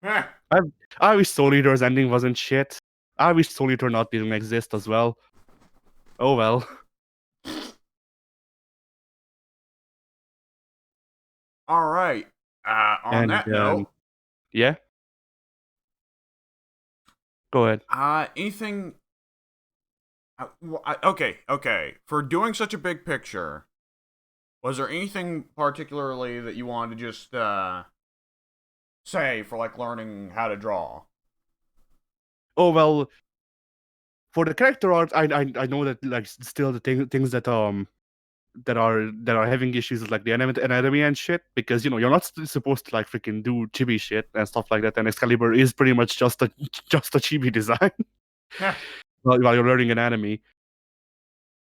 I wish Soul Eater's ending wasn't shit. I wish Soul Eater not didn't exist as well. Oh well. All right. On And that note, yeah, go ahead. anything? Okay. For doing such a big picture, was there anything particularly that you wanted to just say for like learning how to draw? Oh well, for the character art, I know that like still the things that are having issues with like the anatomy and shit, because you're not supposed to like freaking do chibi shit and stuff like that, and Excalibur is pretty much just a chibi design while you're learning anatomy.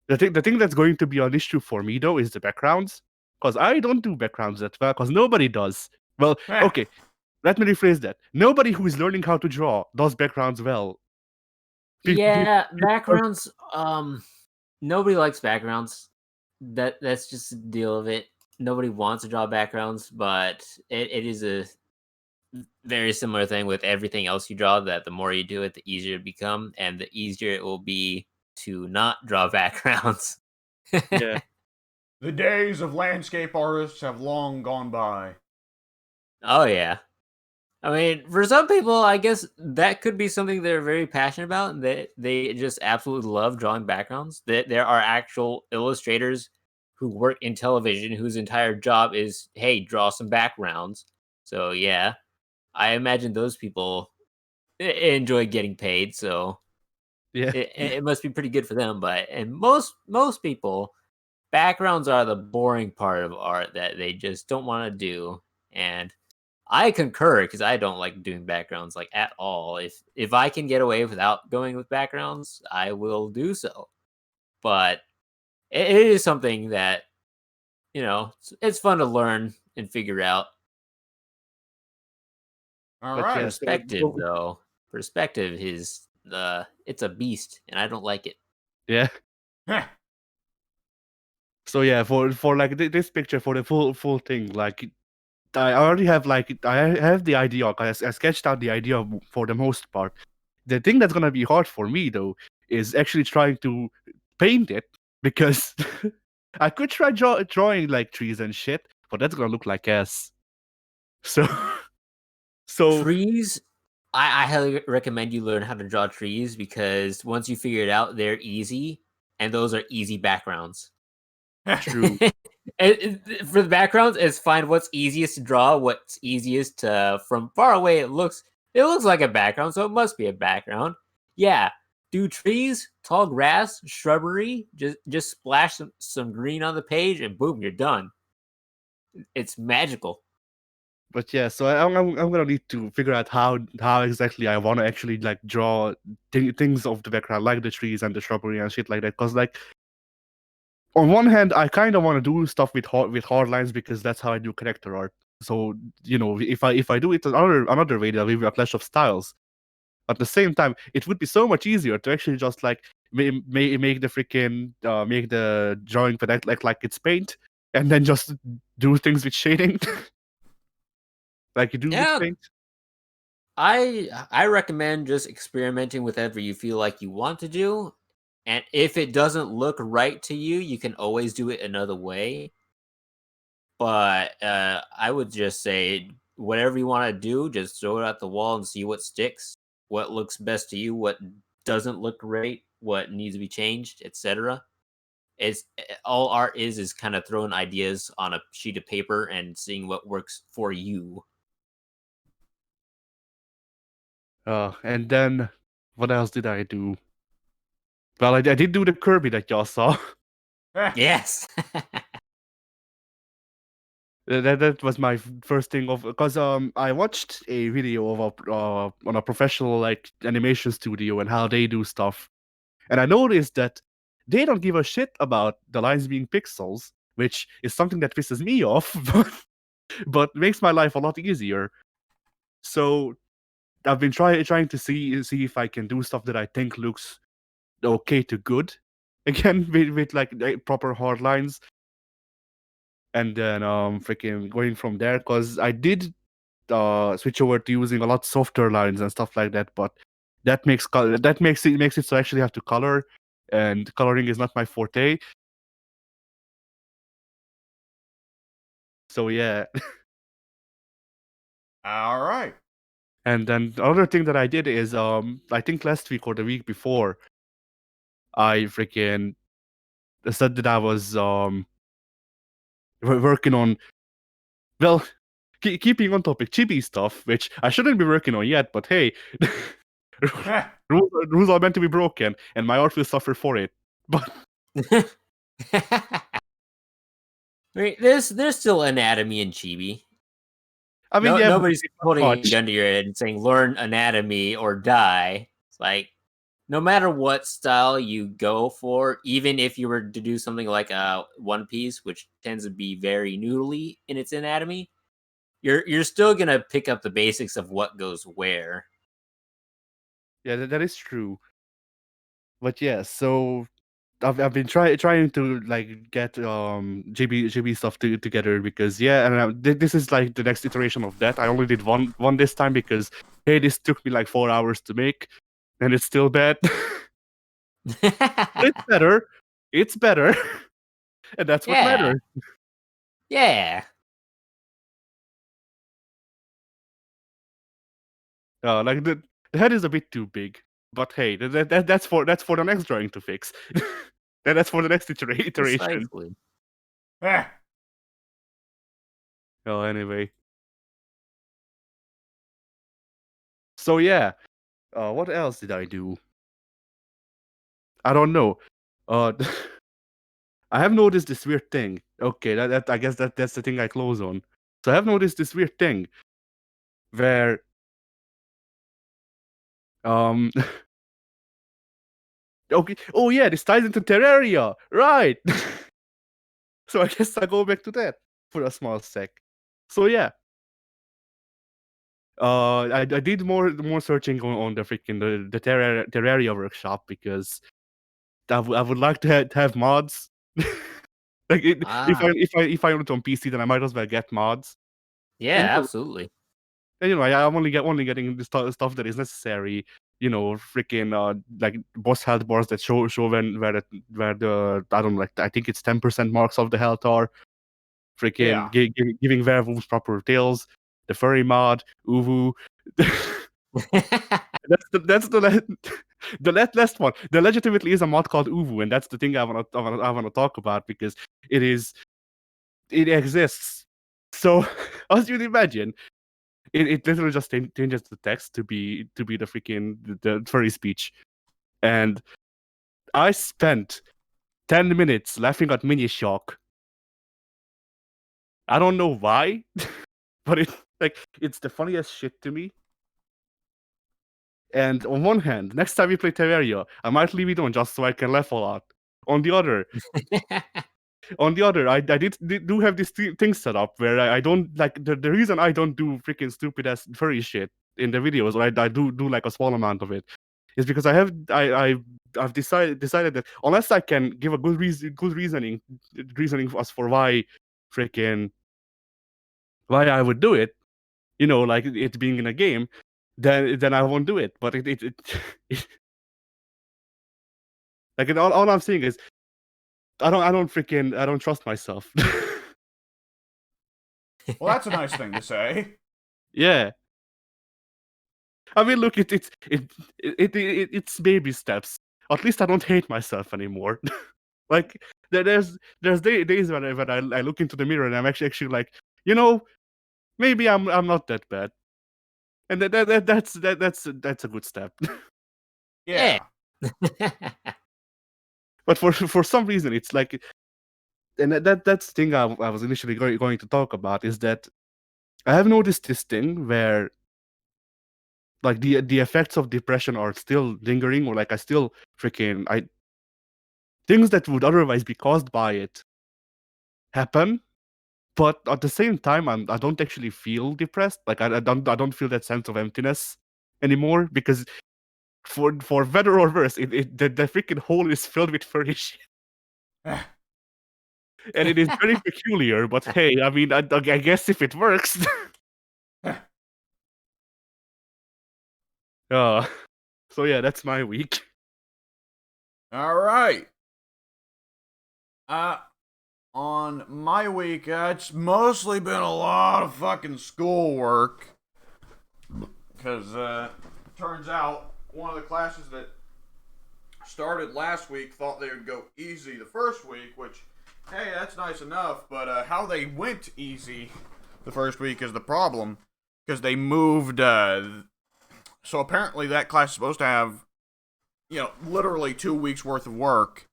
The thing that's going to be an issue for me though is the backgrounds, because I don't do backgrounds that well, because nobody does. Well, okay, let me rephrase that. Nobody who is learning how to draw does backgrounds well. Yeah, backgrounds. Nobody likes backgrounds. That's just the deal of it. Nobody wants to draw backgrounds, but it is a very similar thing with everything else you draw. That the more you do it, the easier it become, and the easier it will be to not draw backgrounds. Yeah. The days of landscape artists have long gone by. Oh yeah. I mean, for some people, I guess that could be something they're very passionate about, and that they just absolutely love drawing backgrounds. That there are actual illustrators who work in television whose entire job is, hey, draw some backgrounds. So yeah, I imagine those people enjoy getting paid. So Yeah. it must be pretty good for them. But and most people, backgrounds are the boring part of art that they just don't want to do. And I concur because I don't like doing backgrounds like at all. If I can get away without going with backgrounds, I will do so. But it is something that it's fun to learn and figure out. All But right. yeah, Perspective, though, perspective is it's a beast, and I don't like it. yeah. So yeah, for like this picture, for the full thing, like I already have like I have the idea. I sketched out the idea for the most part. The thing that's gonna be hard for me though is actually trying to paint it, because I could try drawing like trees and shit, but that's gonna look like ass. So so Trees, I highly recommend you learn how to draw trees because once you figure it out, they're easy, and those are easy backgrounds. true. For the backgrounds, it's find what's easiest to draw, what's easiest to from far away. It looks like a background, so it must be a background. Yeah, do trees, tall grass, shrubbery. Just splash some green on the page, and boom, you're done. It's magical. But yeah, so I'm gonna need to figure out how exactly I want to actually like draw things of the background, like the trees and the shrubbery and shit like that. Because like on one hand, I kind of want to do stuff with hard lines because that's how I do character art. So if I do it another way, that will be a clash of styles. At the same time, it would be so much easier to actually just like make the freaking make the drawing but act like it's paint, and then just do things with shading, like you do with Yeah, paint. I recommend just experimenting with whatever you feel like you want to do, and if it doesn't look right to you, you can always do it another way. But I would just say whatever you want to do, just throw it at the wall and see what sticks, what looks best to you, what doesn't look great, what needs to be changed, etc. It's all art is kind of throwing ideas on a sheet of paper and seeing what works for you. And then what else did I do? Well, I did do the Kirby that y'all saw. Yes. That was my first thing of, because I watched a video of on a professional like animation studio and how they do stuff, and I noticed that they don't give a shit about the lines being pixels, which is something that pisses me off, but makes my life a lot easier. So I've been trying to see if I can do stuff that I think looks okay to good, again with like proper hard lines, and then freaking going from there, because I did switch over to using a lot softer lines and stuff like that, but that makes it so I actually have to color, and coloring is not my forte. So yeah. All right. And then the other thing that I did is I think last week or the week before, I freaking said that I was working on, well, keeping on topic, chibi stuff, which I shouldn't be working on yet, but hey. rules are meant to be broken, and my art will suffer for it. But Wait, there's still anatomy in chibi. I mean, No, yeah, nobody's but putting a much. gun to your head and saying learn anatomy or die. It's like no matter what style you go for, even if you were to do something like a One Piece, which tends to be very noodly in its anatomy, you're still gonna pick up the basics of what goes where. Yeah, that is true. But yeah, so I've been trying to like get JB stuff together because yeah, and this is like the next iteration of that. I only did one this time because hey, this took me like 4 hours to make, and it's still bad. But it's better. It's better, and that's what Yeah. matters. Yeah. Like the head is a bit too big, but hey, that's for the next drawing to fix. And that's for the next iteration. Precisely. Oh, anyway. So yeah, what else did I do? I don't know. Uh, I have noticed this weird thing. Okay, that I guess that's the thing I close on. So I have noticed this weird thing where um okay, oh yeah, this ties into Terraria, right? So I guess I go back to that for a small sec. So yeah, I did more searching on the freaking the Terraria workshop because I would like to have mods. Like Ah. if I own it on PC, then I might as well get mods. And Yeah, absolutely. I'm only getting the stuff that is necessary. Freaking like boss health bars that show where the I don't know, like I think it's 10% marks of the health are. Freaking Yeah. giving werewolves proper tails. The furry mod, Uwu. That's the last one. There legitimately is a mod called Uwu, and that's the thing I wanna talk about because it exists. So as you'd imagine, it literally just changes the text to be the freaking the furry speech, and I spent 10 minutes laughing at Mini Shock. I don't know why, but it's the funniest shit to me. And on one hand, next time we play Terraria, I might leave it on just so I can laugh a lot. On the other, I do have this thing set up where I don't like the reason I don't do freaking stupid ass furry shit in the videos, or I do like a small amount of it, is because I've decided that unless I can give a good reasoning as for why freaking why I would do it, like it being in a game, then I won't do it. But it like all I'm saying is I don't trust myself. Well, that's a nice thing to say. Yeah. I mean, look, it's baby steps. At least I don't hate myself anymore. Like there's days when I look into the mirror and I'm actually like, maybe I'm not that bad, and that's a good step. Yeah. Yeah. But for some reason, it's like, and that's the thing I was initially going to talk about is that I have noticed this thing where like the effects of depression are still lingering, or like I still freaking I things that would otherwise be caused by it happen, but at the same time I don't actually feel depressed. Like I don't feel that sense of emptiness anymore because for better or worse, the freaking hole is filled with furry shit. And it is very peculiar, but hey, I mean, I guess if it works. uh, so yeah, that's my week. All right. On my week, it's mostly been a lot of fucking schoolwork. Because, turns out one of the classes that started last week thought they would go easy the first week, which, hey, that's nice enough, but how they went easy the first week is the problem. Because they moved So apparently that class is supposed to have, literally 2 weeks worth of work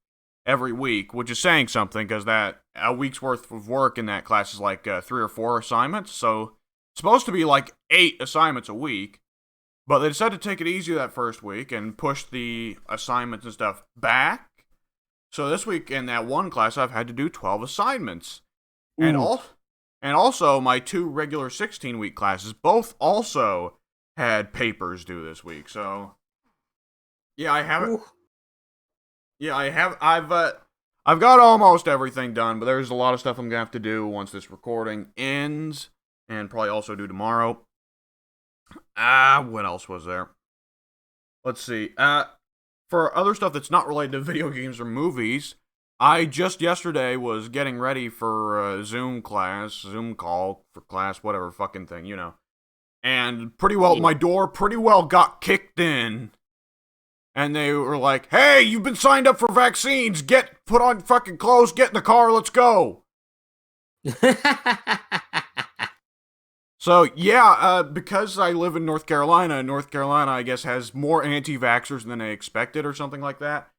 every week, which is saying something because that a week's worth of work in that class is like 3 or 4 assignments. So it's supposed to be like 8 assignments a week, but they decided to take it easy that first week and push the assignments and stuff back. So this week in that one class, I've had to do 12 assignments, and also my 2 regular 16-week classes both also had papers due this week. So yeah, I haven't. Ooh. Yeah, I have. I've got almost everything done, but there's a lot of stuff I'm gonna have to do once this recording ends, and probably also do tomorrow. What else was there? Let's see. For other stuff that's not related to video games or movies, I just yesterday was getting ready for a Zoom call for class, whatever fucking thing, And my door pretty well got kicked in. And they were like, "Hey, you've been signed up for vaccines. Put on fucking clothes, get in the car, let's go." So, yeah, because I live in North Carolina, I guess, has more anti-vaxxers than they expected or something like that.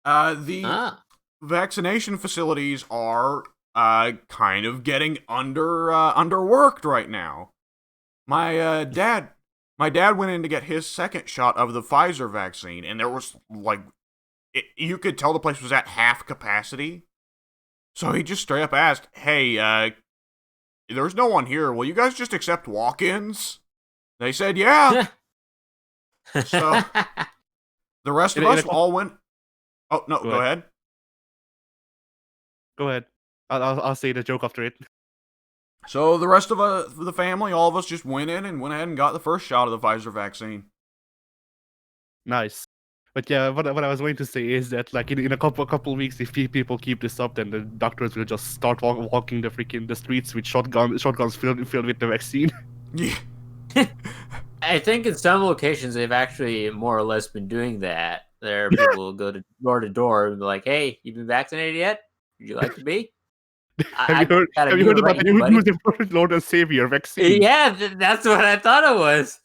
The vaccination facilities are kind of getting underworked right now. My dad went in to get his second shot of the Pfizer vaccine, and there was, you could tell the place was at half capacity. So he just straight up asked, "Hey, there's no one here. Will you guys just accept walk-ins?" They said, "Yeah." So the rest of us all went. Oh no, go ahead. Go ahead. I'll say the joke after it. So the rest of the family, all of us, just went ahead and got the first shot of the Pfizer vaccine. Nice. But yeah, what I was going to say is that, like, in a couple weeks, if people keep this up, then the doctors will just start walking the streets with shotguns filled with the vaccine. Yeah. I think in some locations they've actually more or less been doing that. There are people who go to door and be like, "Hey, you been vaccinated yet? Would you like to be?" Have you heard about the new Lord and Savior vaccine? Yeah, that's what I thought it was.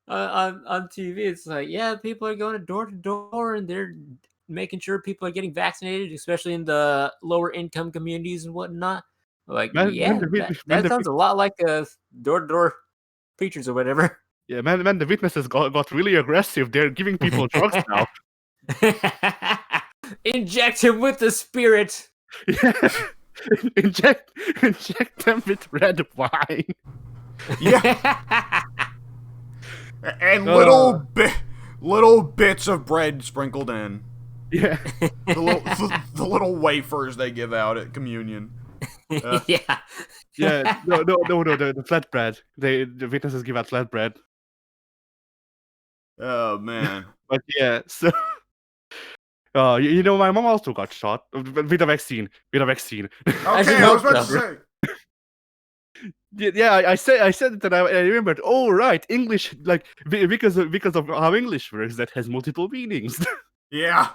on TV, it's like, yeah, people are going to door and they're making sure people are getting vaccinated, especially in the lower income communities and whatnot. Like, that sounds a lot like door-to-door preachers or whatever. Yeah, man, the witnesses got really aggressive. They're giving people drugs now. Inject him with the spirit. Yeah. inject them with red wine. Yeah. And little bits of bread sprinkled in. Yeah. The little wafers they give out at communion. Yeah. Yeah. No. The flatbread. The witnesses give out flatbread. Oh man. But yeah, so. My mom also got shot with a vaccine. Okay, I was about to say. Yeah, I said that I remembered. Oh, right, English, like because of how English works, that has multiple meanings. Yeah.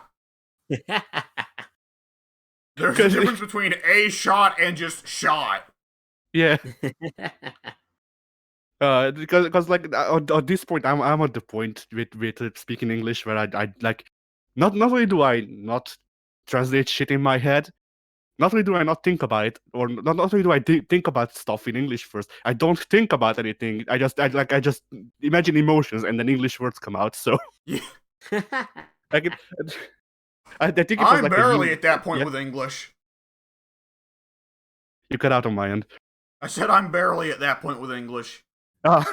There's a difference between a shot and just shot. Yeah. Because like at this point, I'm at the point with speaking English where I like, not only do I not translate shit in my head. Not only do I not think about it, or not only do I think about stuff in English first, I don't think about anything. I just imagine emotions, and then English words come out. So, yeah. I think it was I'm like barely at that point with English. You cut out on my end. I said I'm barely at that point with English. Yeah.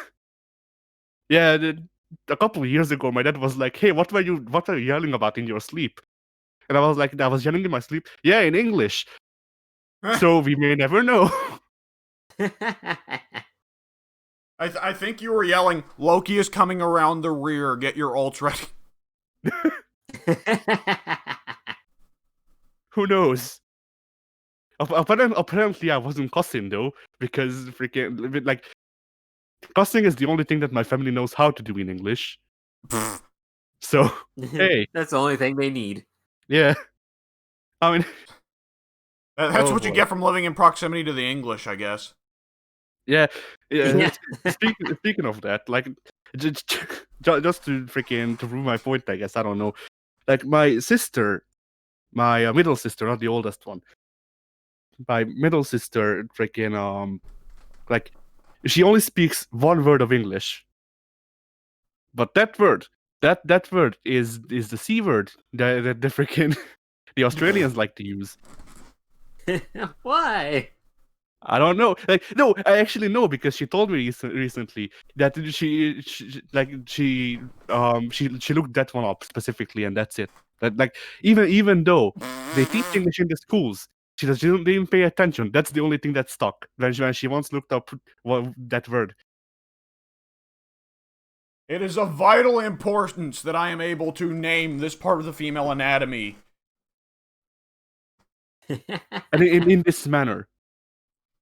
A couple of years ago, my dad was like, "Hey, what are you yelling about in your sleep?" And I was like, "I was yelling in my sleep." Yeah, in English. So we may never know. I think you were yelling, "Loki is coming around the rear. Get your ults ready." Who knows? Apparently, I wasn't cussing though, because freaking like cussing is the only thing that my family knows how to do in English. So hey, that's the only thing they need. Yeah, I mean, that's what you get from living in proximity to the English, I guess. Yeah. Speaking of that, like just to freaking to prove my point, I guess. I don't know. Like my sister, my middle sister, not the oldest one. My middle sister, freaking like she only speaks one word of English, but that word is the C word that the freaking the Australians like to use. Why? I don't know. Like, no, I actually know because she told me recently that she looked that one up specifically, and that's it. That like even though they teach English in the schools, she didn't even pay attention. That's the only thing that stuck when she once looked up that word. It is of vital importance that I am able to name this part of the female anatomy. And in this manner.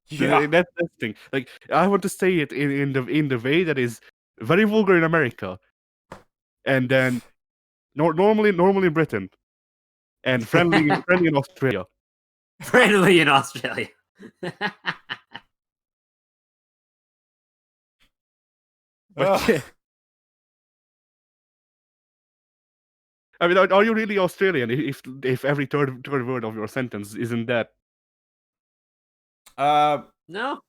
Yeah. That's the thing. Like I want to say it in the way that is very vulgar in America, and then normally in Britain, and friendly in Australia. Friendly in Australia. But yeah, I mean, are you really Australian if every third word of your sentence isn't that? No.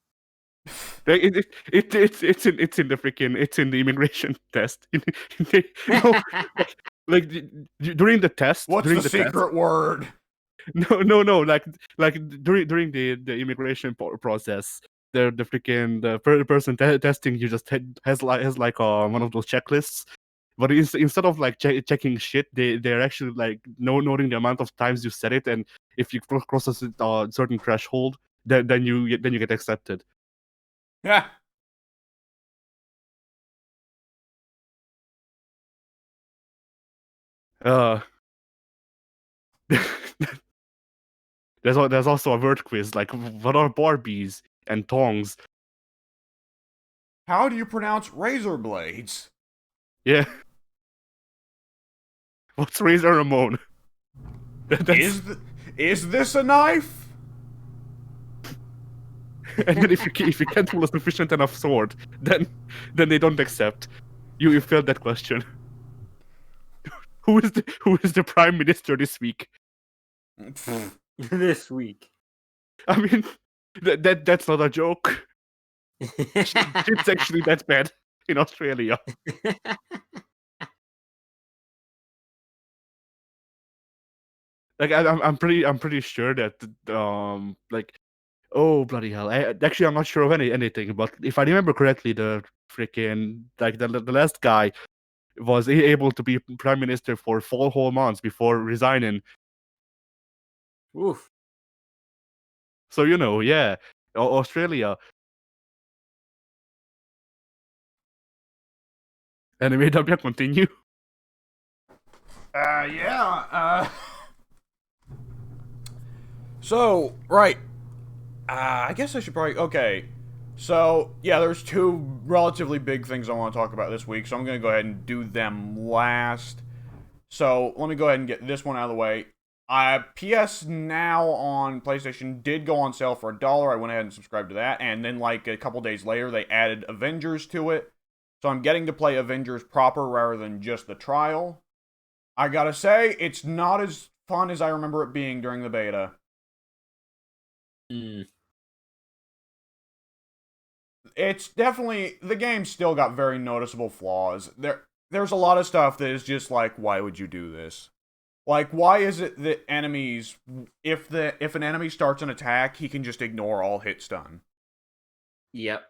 It's in the freaking the immigration test. No, like during the test. What's During the the test. secret word? No. Like during the immigration process, the freaking person testing you just has like one of those checklists. But instead of like checking shit, they're actually like noting the amount of times you said it, and if you cross a certain threshold, then you get accepted. Yeah. Uh, there's also a word quiz like what are Barbies and tongs? How do you pronounce razor blades? Yeah. What's Razor Ramon? Is this a knife? And then if you can't pull a sufficient enough sword, then they don't accept. You failed that question. Who is the prime minister this week? This week. I mean, that's not a joke. It's actually that bad in Australia. Like I'm pretty sure that like oh bloody hell! Actually I'm not sure of anything, but if I remember correctly, the freaking like the last guy was able to be prime minister for 4 whole months before resigning. Oof. So yeah, Australia. Anyway, W continue. Yeah. So, right. I guess I should probably. Okay. So, yeah, there's two relatively big things I want to talk about this week, so I'm going to go ahead and do them last. So, let me go ahead and get this one out of the way. PS Now on PlayStation did go on sale for $1. I went ahead and subscribed to that, and then, like, a couple days later, they added Avengers to it. So, I'm getting to play Avengers proper rather than just the trial. I gotta say, it's not as fun as I remember it being during the beta. Mm. It's definitely, the game still got very noticeable flaws. There's a lot of stuff that is just like, why would you do this? Like, why is it that enemies, if an enemy starts an attack, he can just ignore all hit stun? Yep.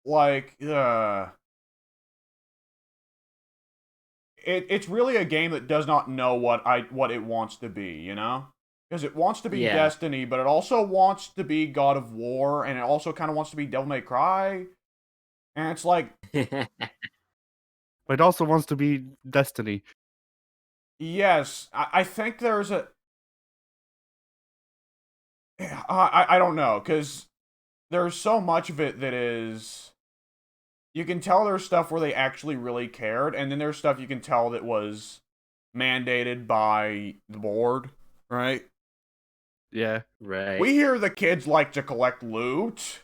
Like, it's really a game that does not know what it wants to be, you know? Because it wants to be Yeah. Destiny, but it also wants to be God of War, and it also kind of wants to be Devil May Cry. And it's like, But it also wants to be Destiny. yes, I think there's a... I don't know, because there's so much of it that is... You can tell there's stuff where they actually really cared, and then there's stuff you can tell that was mandated by the board, right? Yeah. Right. We hear the kids like to collect loot.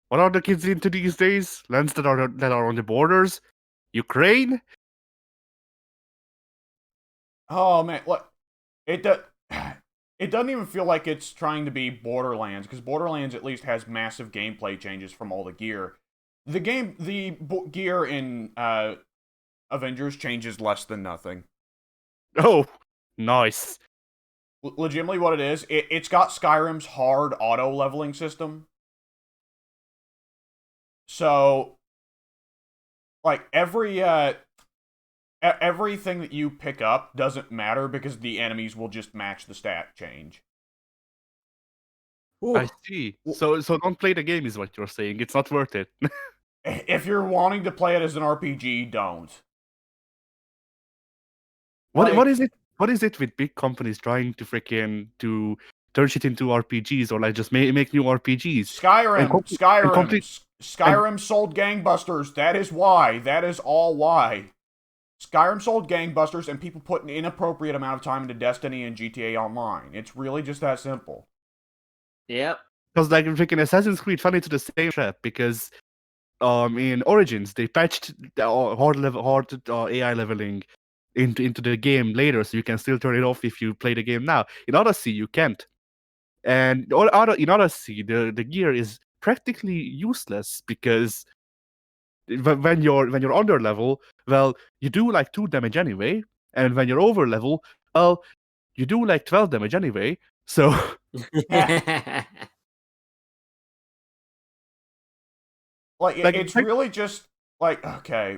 What are the kids into these days? Lands that are on the borders? Ukraine? Oh man, look, it does. It doesn't even feel like it's trying to be Borderlands, because Borderlands at least has massive gameplay changes from all the gear. The gear in Avengers changes less than nothing. Oh, nice. Legitimately, what it is, it's got Skyrim's hard auto leveling system. So, like everything that you pick up doesn't matter because the enemies will just match the stat change. Ooh. I see. So don't play the game is what you're saying. It's not worth it. If you're wanting to play it as an RPG, don't. What is it? What is it with big companies trying to freaking to turn shit into RPGs or like just make new RPGs? Skyrim sold gangbusters. That is why. That is all why. Skyrim sold gangbusters, and people put an inappropriate amount of time into Destiny and GTA Online. It's really just that simple. Yep. Because like freaking Assassin's Creed fell into the same trap because in Origins they patched the hard AI leveling into the game later, so you can still turn it off if you play the game now. In Odyssey, you can't. And in Odyssey, the gear is practically useless because when you're under level, well, you do like 2 damage anyway, and when you're over level, well, you do like 12 damage anyway. So like it's really just like, okay,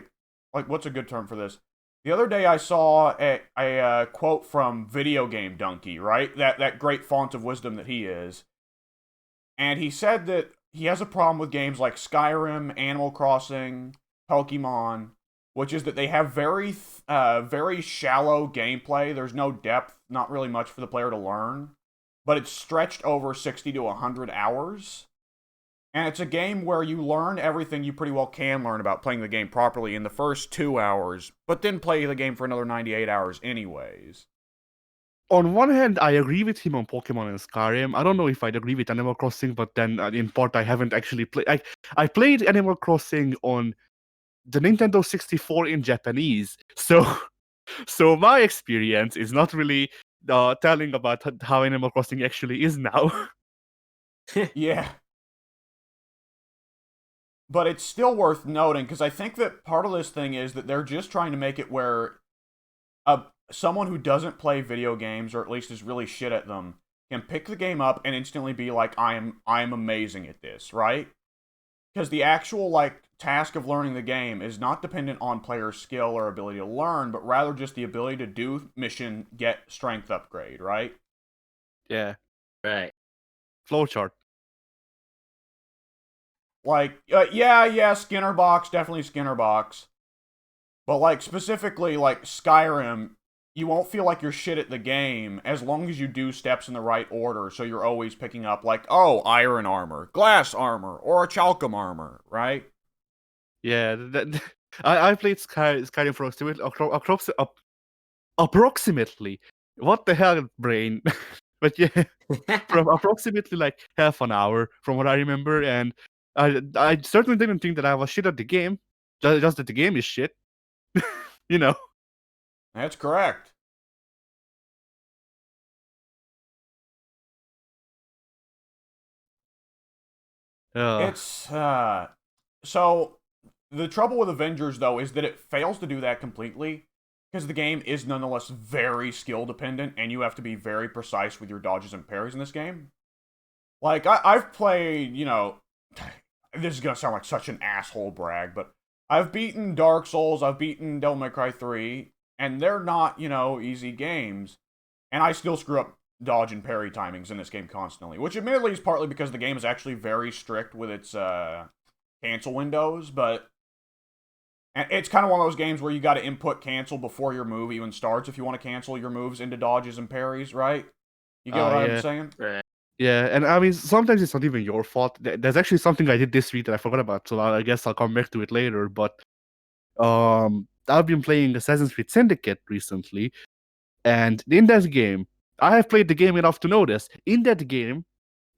like what's a good term for this? The other day I saw a quote from Video Game Donkey, right? That great font of wisdom that he is. And he said that he has a problem with games like Skyrim, Animal Crossing, Pokemon, which is that they have very shallow gameplay. There's no depth, not really much for the player to learn, but it's stretched over 60 to 100 hours. And it's a game where you learn everything you pretty well can learn about playing the game properly in the first 2 hours, but then play the game for another 98 hours anyways. On one hand, I agree with him on Pokemon and Skyrim. I don't know if I'd agree with Animal Crossing, but then in part I haven't actually played. I played Animal Crossing on the Nintendo 64 in Japanese, so my experience is not really telling about how Animal Crossing actually is now. Yeah. But it's still worth noting, because I think that part of this thing is that they're just trying to make it where someone who doesn't play video games, or at least is really shit at them, can pick the game up and instantly be like, I am amazing at this, right? Because the actual like task of learning the game is not dependent on player skill or ability to learn, but rather just the ability to do mission, get strength upgrade, right? Yeah. Right. Flowchart. Like, yeah, Skinner box, definitely Skinner box. But like specifically like Skyrim, you won't feel like you're shit at the game as long as you do steps in the right order, so you're always picking up like, oh, iron armor, glass armor, or a chalcum armor, right? Yeah, I played Skyrim for approximately. What the hell, brain? But yeah, from approximately like half an hour, from what I remember, and I certainly didn't think that I was shit at the game. Just that the game is shit. You know. That's correct. It's so the trouble with Avengers though is that it fails to do that completely, because the game is nonetheless very skill dependent, and you have to be very precise with your dodges and parries in this game. Like I've played, this is gonna sound like such an asshole brag, but I've beaten Dark Souls, I've beaten Devil May Cry 3, and they're not, easy games. And I still screw up dodge and parry timings in this game constantly, which admittedly is partly because the game is actually very strict with its cancel windows, but it's kind of one of those games where you got to input cancel before your move even starts if you want to cancel your moves into dodges and parries, right? You get what I'm saying? Right. Yeah, and I mean, sometimes it's not even your fault. There's actually something I did this week that I forgot about, so I guess I'll come back to it later. But I've been playing Assassin's Creed Syndicate recently, and in that game, I have played the game enough to know this. In that game,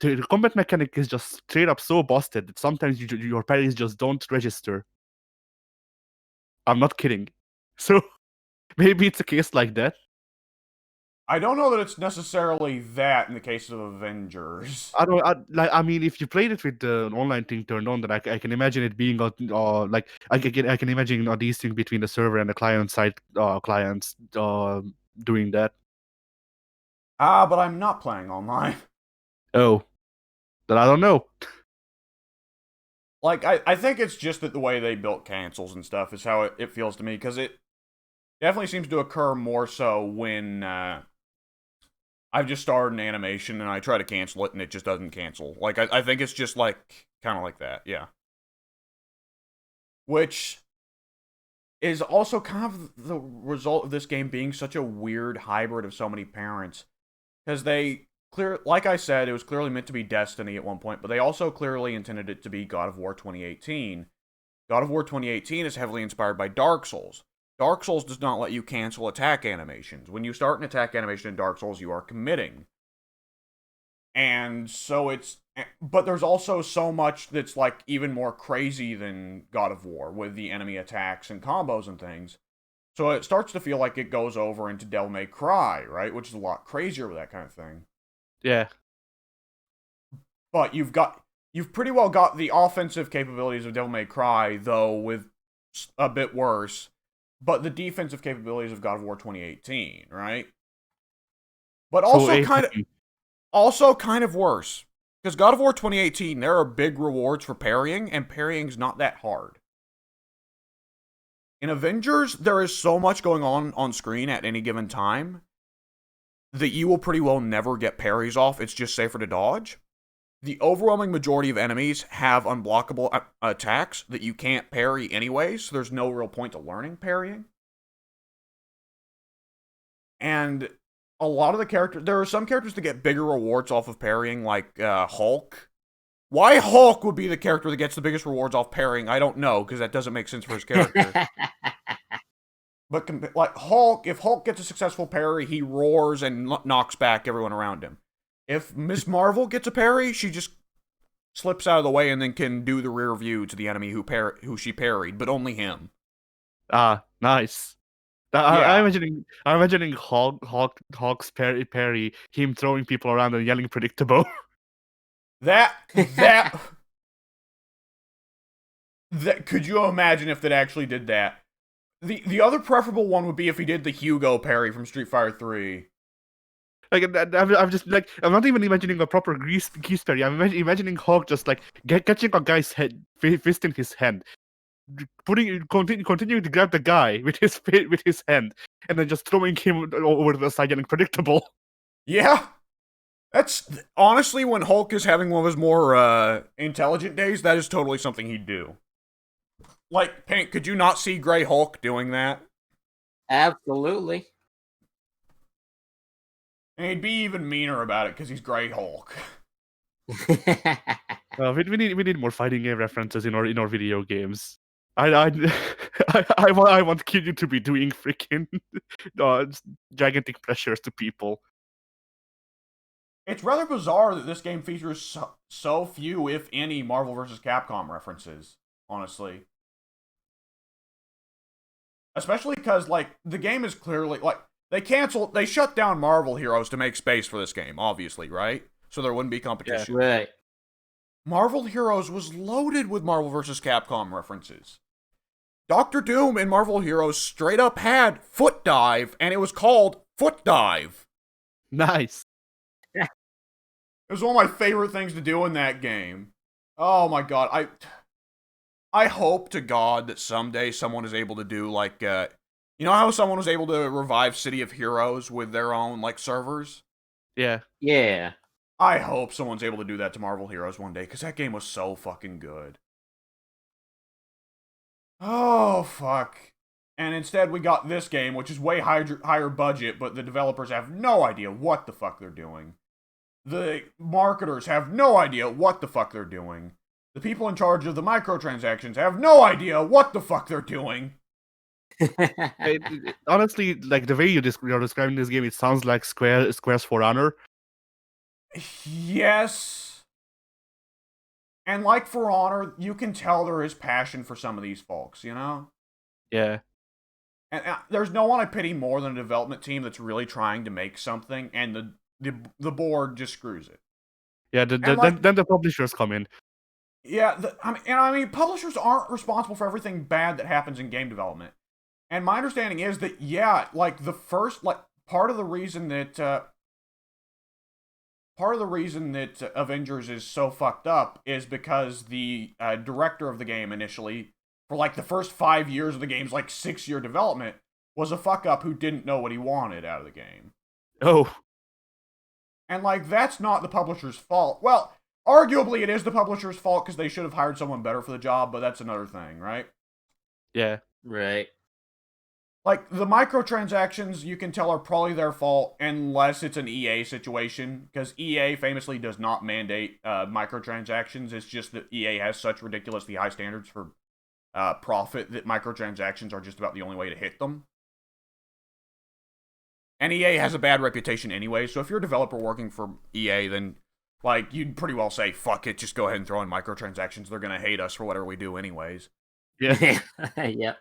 the combat mechanic is just straight up so busted that sometimes your parries just don't register. I'm not kidding. So maybe it's a case like that. I don't know that it's necessarily that in the case of Avengers. I mean, if you played it with the online thing turned on, then I can imagine it being like I can imagine a thing between the server and the client side clients doing that. But I'm not playing online. Oh, then I don't know. Like, I think it's just that the way they built cancels and stuff is how it feels to me, because it definitely seems to occur more so when I've just started an animation and I try to cancel it and it just doesn't cancel. Like, I think it's just like, kind of like that, yeah. Which is also kind of the result of this game being such a weird hybrid of so many parents. Because like I said, it was clearly meant to be Destiny at one point, but they also clearly intended it to be God of War 2018. God of War 2018 is heavily inspired by Dark Souls. Dark Souls does not let you cancel attack animations. When you start an attack animation in Dark Souls, you are committing. And so but there's also so much that's like even more crazy than God of War with the enemy attacks and combos and things. So it starts to feel like it goes over into Devil May Cry, right? Which is a lot crazier with that kind of thing. Yeah. But you've pretty well got the offensive capabilities of Devil May Cry, though with a bit worse, but the defensive capabilities of God of War 2018, right? But also kind of worse. Because God of War 2018, there are big rewards for parrying, and parrying's not that hard. In Avengers, there is so much going on screen at any given time that you will pretty well never get parries off. It's just safer to dodge. The overwhelming majority of enemies have unblockable attacks that you can't parry anyway, so there's no real point to learning parrying. And a lot of the characters, there are some characters that get bigger rewards off of parrying, like Hulk. Why Hulk would be the character that gets the biggest rewards off parrying, I don't know, because that doesn't make sense for his character. But like Hulk, if Hulk gets a successful parry, he roars and knocks back everyone around him. If Miss Marvel gets a parry, she just slips out of the way and then can do the rear view to the enemy who she parried, but only him. Ah, nice. Yeah. I'm imagining Hulk's parry, him throwing people around and yelling predictable. That could you imagine if that actually did that? The other preferable one would be if he did the Hugo parry from Street Fighter 3. Like I'm just like I'm not even imagining a proper grease parry. I'm imagining Hulk just like catching a guy's head, fist in his hand, continuing to grab the guy with his hand, and then just throwing him over the side, yelling predictable. Yeah. That's honestly, when Hulk is having one of his more intelligent days, that is totally something he'd do. Like, Pink, could you not see Grey Hulk doing that? Absolutely. And he'd be even meaner about it because he's Grey Hulk. We need more fighting game references in our video games. I want Kiryu to be doing freaking gigantic pressures to people. It's rather bizarre that this game features so few, if any, Marvel vs. Capcom references, honestly. Especially because, like, the game is clearly, like, they shut down Marvel Heroes to make space for this game, obviously, right? So there wouldn't be competition. Yeah, right. Marvel Heroes was loaded with Marvel vs. Capcom references. Dr. Doom in Marvel Heroes straight up had Foot Dive, and it was called Foot Dive. Nice. It was one of my favorite things to do in that game. Oh my god, I hope to God that someday someone is able to do, like, you know how someone was able to revive City of Heroes with their own, like, servers? Yeah. Yeah. I hope someone's able to do that to Marvel Heroes one day, because that game was so fucking good. Oh, fuck. And instead we got this game, which is way higher budget, but the developers have no idea what the fuck they're doing. The marketers have no idea what the fuck they're doing. The people in charge of the microtransactions have no idea what the fuck they're doing. Honestly, like the way you're describing this game, it sounds like Square's For Honor. Yes. And like For Honor, you can tell there is passion for some of these folks, you know? Yeah. And there's no one I pity more than a development team that's really trying to make something, and the board just screws it. Yeah, And like, then the publishers come in. yeah, I mean, publishers aren't responsible for everything bad that happens in game development. And my understanding is that, yeah, like the first, like part of the reason that Avengers is so fucked up is because the director of the game initially, for like the first 5 years of the game's like 6-year development, was a fuck up who didn't know what he wanted out of the game. Oh. And like that's not the publisher's fault. Well, arguably it is the publisher's fault because they should have hired someone better for the job, but that's another thing, right? Yeah. Right. Like the microtransactions, you can tell are probably their fault unless it's an EA situation, because EA famously does not mandate microtransactions. It's just that EA has such ridiculously high standards for profit that microtransactions are just about the only way to hit them. And EA has a bad reputation anyway, so if you're a developer working for EA, then like you'd pretty well say, fuck it, just go ahead and throw in microtransactions. They're gonna hate us for whatever we do anyways. Yeah. Yep.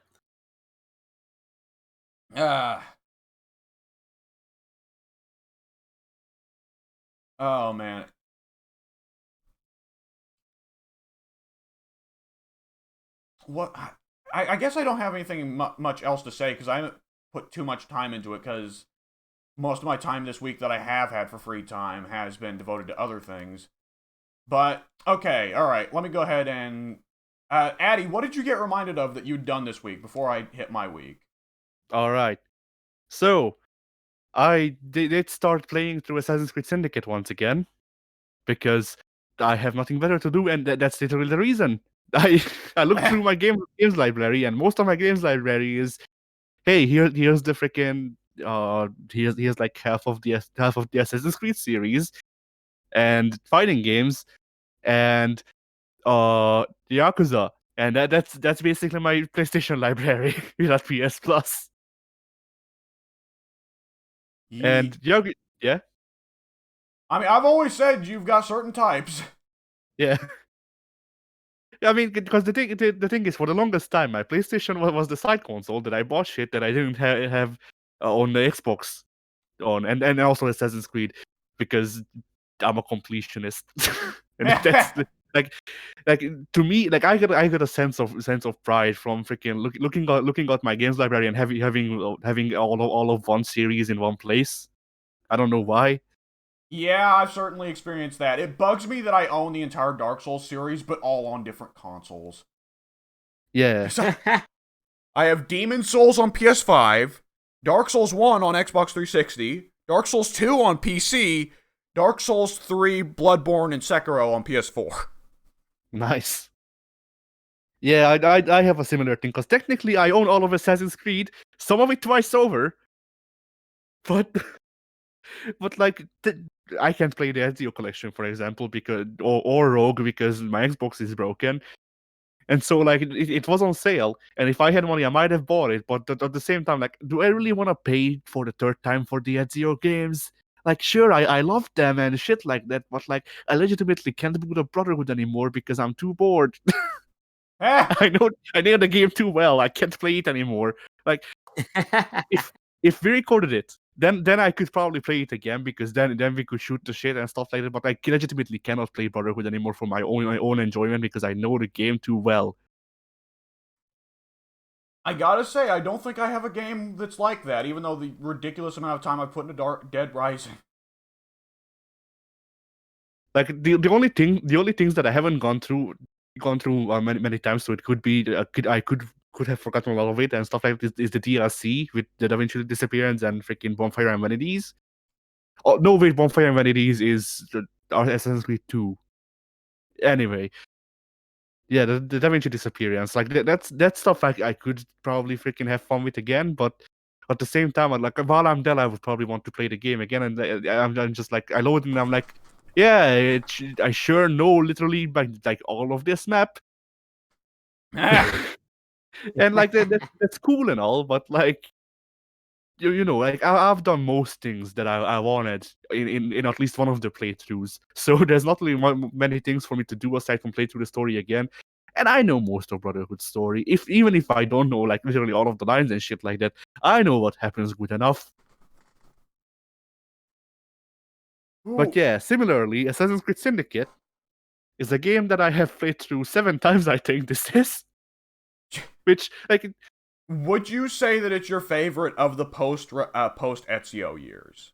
Oh man. What? I guess I don't have anything much else to say because I haven't put too much time into it because most of my time this week that I have had for free time has been devoted to other things. But okay, all right. Let me go ahead and Addy, what did you get reminded of that you'd done this week before I hit my week? All right. So, I did start playing through Assassin's Creed Syndicate once again because I have nothing better to do, and that's literally the reason. I looked through my games library, and most of my games library is, hey, here's the freaking here's like half of the Assassin's Creed series and fighting games and Yakuza, and that's basically my PlayStation library without PS Plus. And yeah. I mean, I've always said you've got certain types. Yeah. I mean, because the thing is, for the longest time, my PlayStation was the side console that I bought shit that I didn't have on the Xbox and also Assassin's Creed because I'm a completionist, and that's like to me, like I got a sense of pride from freaking looking at my games library and having all of one series in one place. I don't know why. Yeah, I've certainly experienced that. It bugs me that I own the entire Dark Souls series, but all on different consoles. Yeah. I have Demon Souls on PS5, Dark Souls 1 on Xbox 360, Dark Souls 2 on PC, Dark Souls 3, Bloodborne, and Sekiro on PS4. Nice. Yeah, I have a similar thing, because technically I own all of Assassin's Creed, some of it twice over, but like I can't play the Ezio collection, for example, because or Rogue because my Xbox is broken, and so like it was on sale, and if I had money, I might have bought it. But at the same time, like, do I really want to pay for the third time for the Ezio games? Like, sure, I love them and shit like that, but like I legitimately can't do the Brotherhood anymore because I'm too bored. I know the game too well. I can't play it anymore. Like, if we recorded it, then I could probably play it again because then we could shoot the shit and stuff like that. But I legitimately cannot play Brotherhood anymore for my own enjoyment because I know the game too well. I gotta say, I don't think I have a game that's like that, even though the ridiculous amount of time I put into Dead Rising. Like the only things that I haven't gone through many times, so it could be I could have forgotten a lot of it and stuff like this, is the DLC with the Da Vinci Disappearance and freaking Bonfire and Vanities. Oh no, wait, Bonfire and Vanities is Assassin's Creed 2. Anyway, yeah, the Da Vinci Disappearance, like that's stuff I could probably freaking have fun with again, but at the same time, like while I'm there, I would probably want to play the game again, and I'm just like I load it and I'm like, yeah, I sure know literally like all of this map. And like that's cool and all, but like you know, like I've done most things that I wanted in at least one of the playthroughs. So there's not really many things for me to do aside from play through the story again. And I know most of Brotherhood's story. Even if I don't know like literally all of the lines and shit like that, I know what happens good enough. But Ooh. yeah, similarly, Assassin's Creed Syndicate is a game that I have played through 7 times. I think this is, which like Would you say that it's your favorite of the post Ezio years?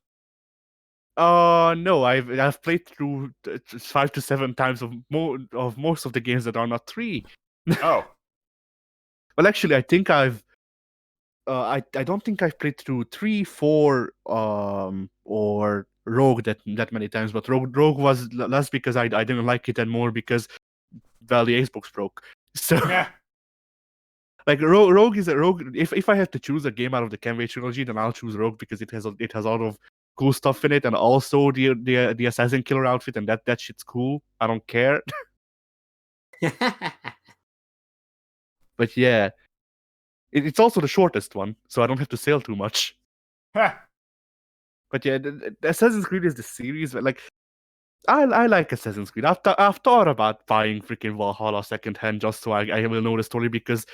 no, I've played through 5 to 7 times of most of the games that are not 3. Oh. Well, actually, I think I don't think I've played through 3, 4, or Rogue that many times. But Rogue was less because I didn't like it, and more because well the Xbox broke. So Yeah. like Rogue is a Rogue. If I have to choose a game out of the Kenway trilogy, then I'll choose Rogue because it has a lot of cool stuff in it, and also the assassin killer outfit, and that shit's cool. I don't care. But yeah, it's also the shortest one, so I don't have to sail too much. Ha. But yeah, the Assassin's Creed is the series. But like, I like Assassin's Creed. I've thought about buying freaking Valhalla secondhand just so I will know the story because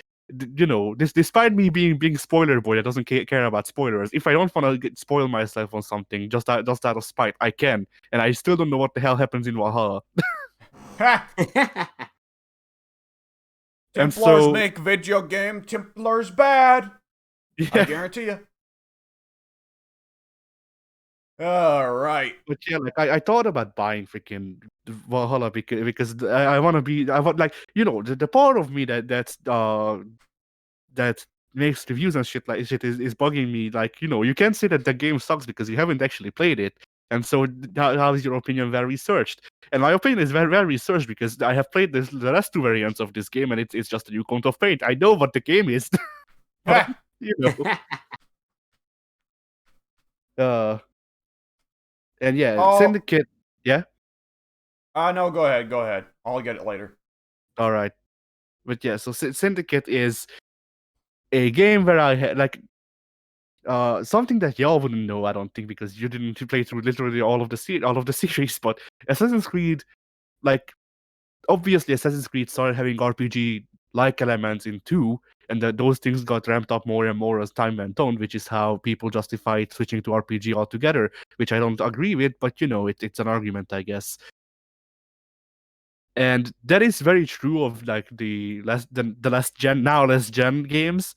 you know despite me being spoiler boy that doesn't care about spoilers. If I don't want to spoil myself on something just out of spite, I can, and I still don't know what the hell happens in Valhalla. Ha. And Templars so make video game Templars bad. I yeah. guarantee you. All right. But yeah, like I thought about buying freaking Valhalla because I want to be I want like you know the part of me that makes reviews and shit like shit is bugging me. Like you know you can't say that the game sucks because you haven't actually played it, and so how is your opinion well researched? And my opinion is very well researched because I have played the last 2 variants of this game, and it's just a new coat of paint. I know what the game is, but Ha. you know, uh, and yeah, Oh. Syndicate, yeah, No. Go ahead. Go ahead. I'll get it later. all right. But yeah, so Syndicate is a game where I had like something that y'all wouldn't know, I don't think, because you didn't play through literally all of the series. But Assassin's Creed, like obviously, Assassin's Creed started having RPG like elements in 2, and that those things got ramped up more and more as time went on, which is how people justified switching to RPG altogether, which I don't agree with, but you know, it's an argument, I guess. And that is very true of like the last gen now less gen games.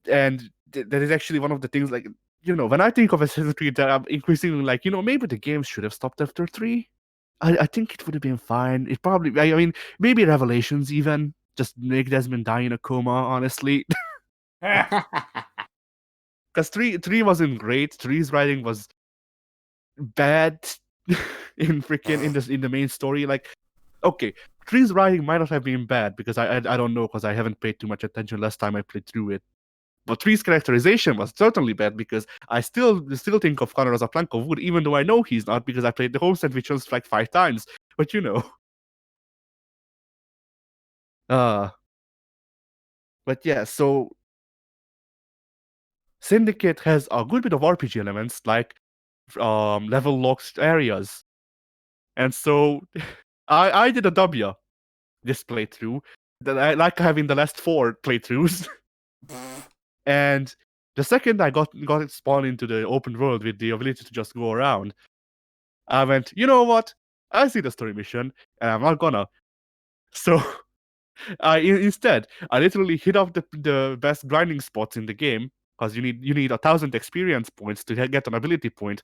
And that is actually one of the things like you know when I think of Assassin's Creed that I'm increasingly like you know maybe the game should have stopped after 3. I think it would have been fine. It probably I mean maybe Revelations even just make Desmond die in a coma honestly Ha. because three wasn't great. Three's writing was bad in freaking in the main story like okay three's writing might not have been bad because I don't know because I haven't paid too much attention last time I played through it. But Tree's characterization was certainly bad because I still think of Connor as a plank of wood, even though I know he's not because I played the home sandwiches like 5 times. But you know, uh, but yeah. So Syndicate has a good bit of RPG elements like level locked areas, and so I did a W this playthrough that I like having the last 4 playthroughs. And the second I got it spawned into the open world with the ability to just go around, I went, you know what? I see the story mission, and I'm not gonna. So instead, I literally hit up the best grinding spots in the game because you need 1,000 experience points to get an ability point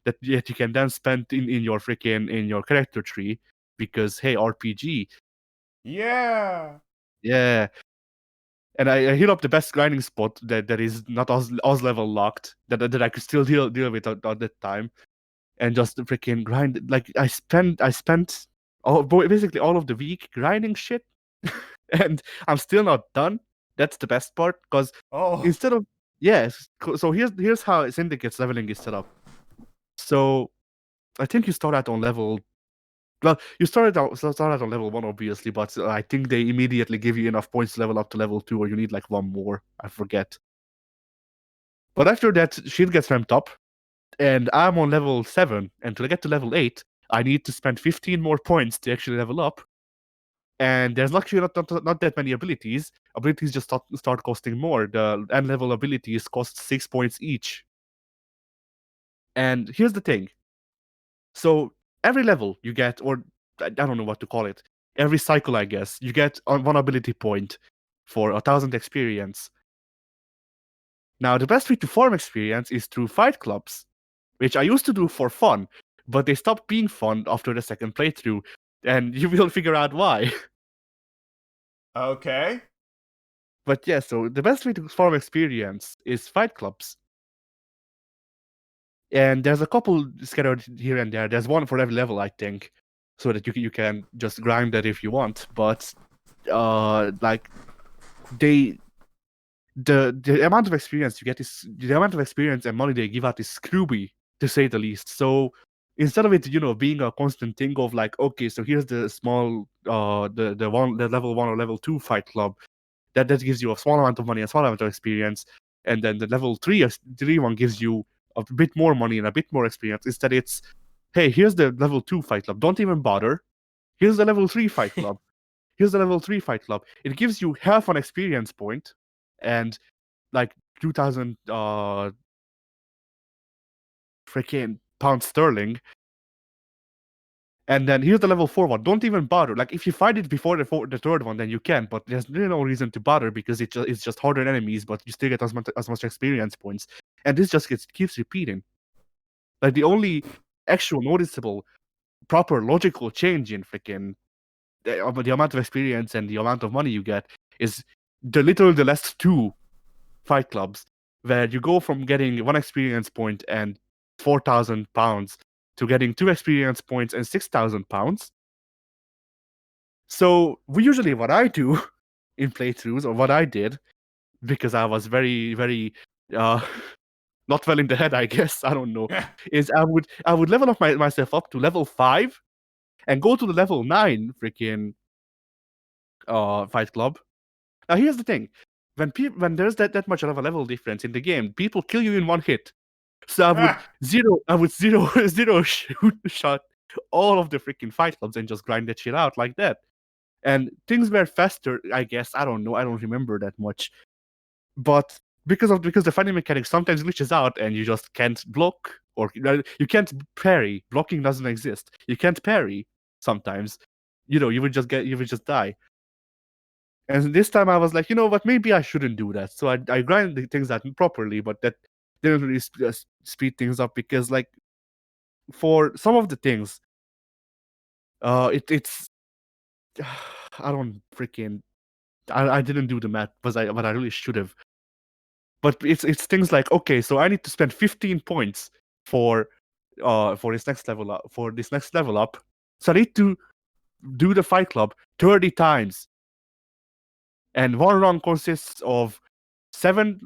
that you can then spend in your freaking in your character tree. Because hey, RPG, Yeah. yeah. And I hit up the best grinding spot that is not Oz level locked that I could still deal with at that time. And just freaking grind. Like I spent basically all of the week grinding shit, and I'm still not done. That's the best part because Oh. instead of yes, so here's how Syndicate's leveling is set up. So I think you start out on level. Well, you start out on level 1, obviously, but I think they immediately give you enough points to level up to level 2, or you need like one more. I forget. But after that, shield gets ramped up, and I'm on level 7, and to get to level 8, I need to spend 15 more points to actually level up. And there's actually not that many abilities. Abilities just start costing more. The end level abilities cost 6 points each. And here's the thing. So every level you get, or I don't know what to call it, every cycle, I guess, you get one ability point for 1,000 experience. Now, the best way to farm experience is through fight clubs, which I used to do for fun, but they stopped being fun after the second playthrough, and you will figure out why. Okay. But yeah, so the best way to farm experience is fight clubs. And there's a couple scattered here and there. There's one for every level, I think, so that you can just grind that if you want. But like the amount of experience you get is the amount of experience and money they give out is screwy, to say the least. So instead of it, being a constant thing of like, okay, so here's the small the level 1 or level 2 fight club that gives you a small amount of money, a small amount of experience, and then the level 3 one gives you a bit more money and a bit more experience. Instead, it's, hey, here's the level 2 fight club. Don't even bother. Here's the level 3 fight club. Here's the level 3 fight club. It gives you half an experience point and like 2,000 freaking pounds sterling. And then here's the level 4 one. Don't even bother. Like, if you fight it before the third one, then you can. But there's really no reason to bother because it's just harder enemies, but you still get as much experience points. And this just keeps repeating. Like, the only actual noticeable, proper, logical change in freaking the amount of experience and the amount of money you get is the last 2 fight clubs, where you go from getting 1 experience point and 4,000 pounds to getting 2 experience points and 6,000 pounds. So usually what I do in playthroughs, or what I did, because I was very, very not well in the head, I guess, I don't know, is I would level up myself up to level 5 and go to the level 9 freaking fight club. Now here's the thing. When there's that much of a level difference in the game, people kill you in one hit. So I would zero shot all of the freaking fight clubs and just grind that shit out like that. And things were faster, I guess. I don't know. I don't remember that much. But because the fighting mechanic sometimes glitches out and you just can't block, or you can't parry. Blocking doesn't exist. You can't parry sometimes. You would just die. And this time I was like, you know what, maybe I shouldn't do that. So I grinded things out properly, but that didn't really speed things up because, like, for some of the things, it's I don't freaking I didn't do the math, but I really should have. But it's things like, okay, so I need to spend 15 points for this next level up. So I need to do the fight club 30 times. And one run consists of 5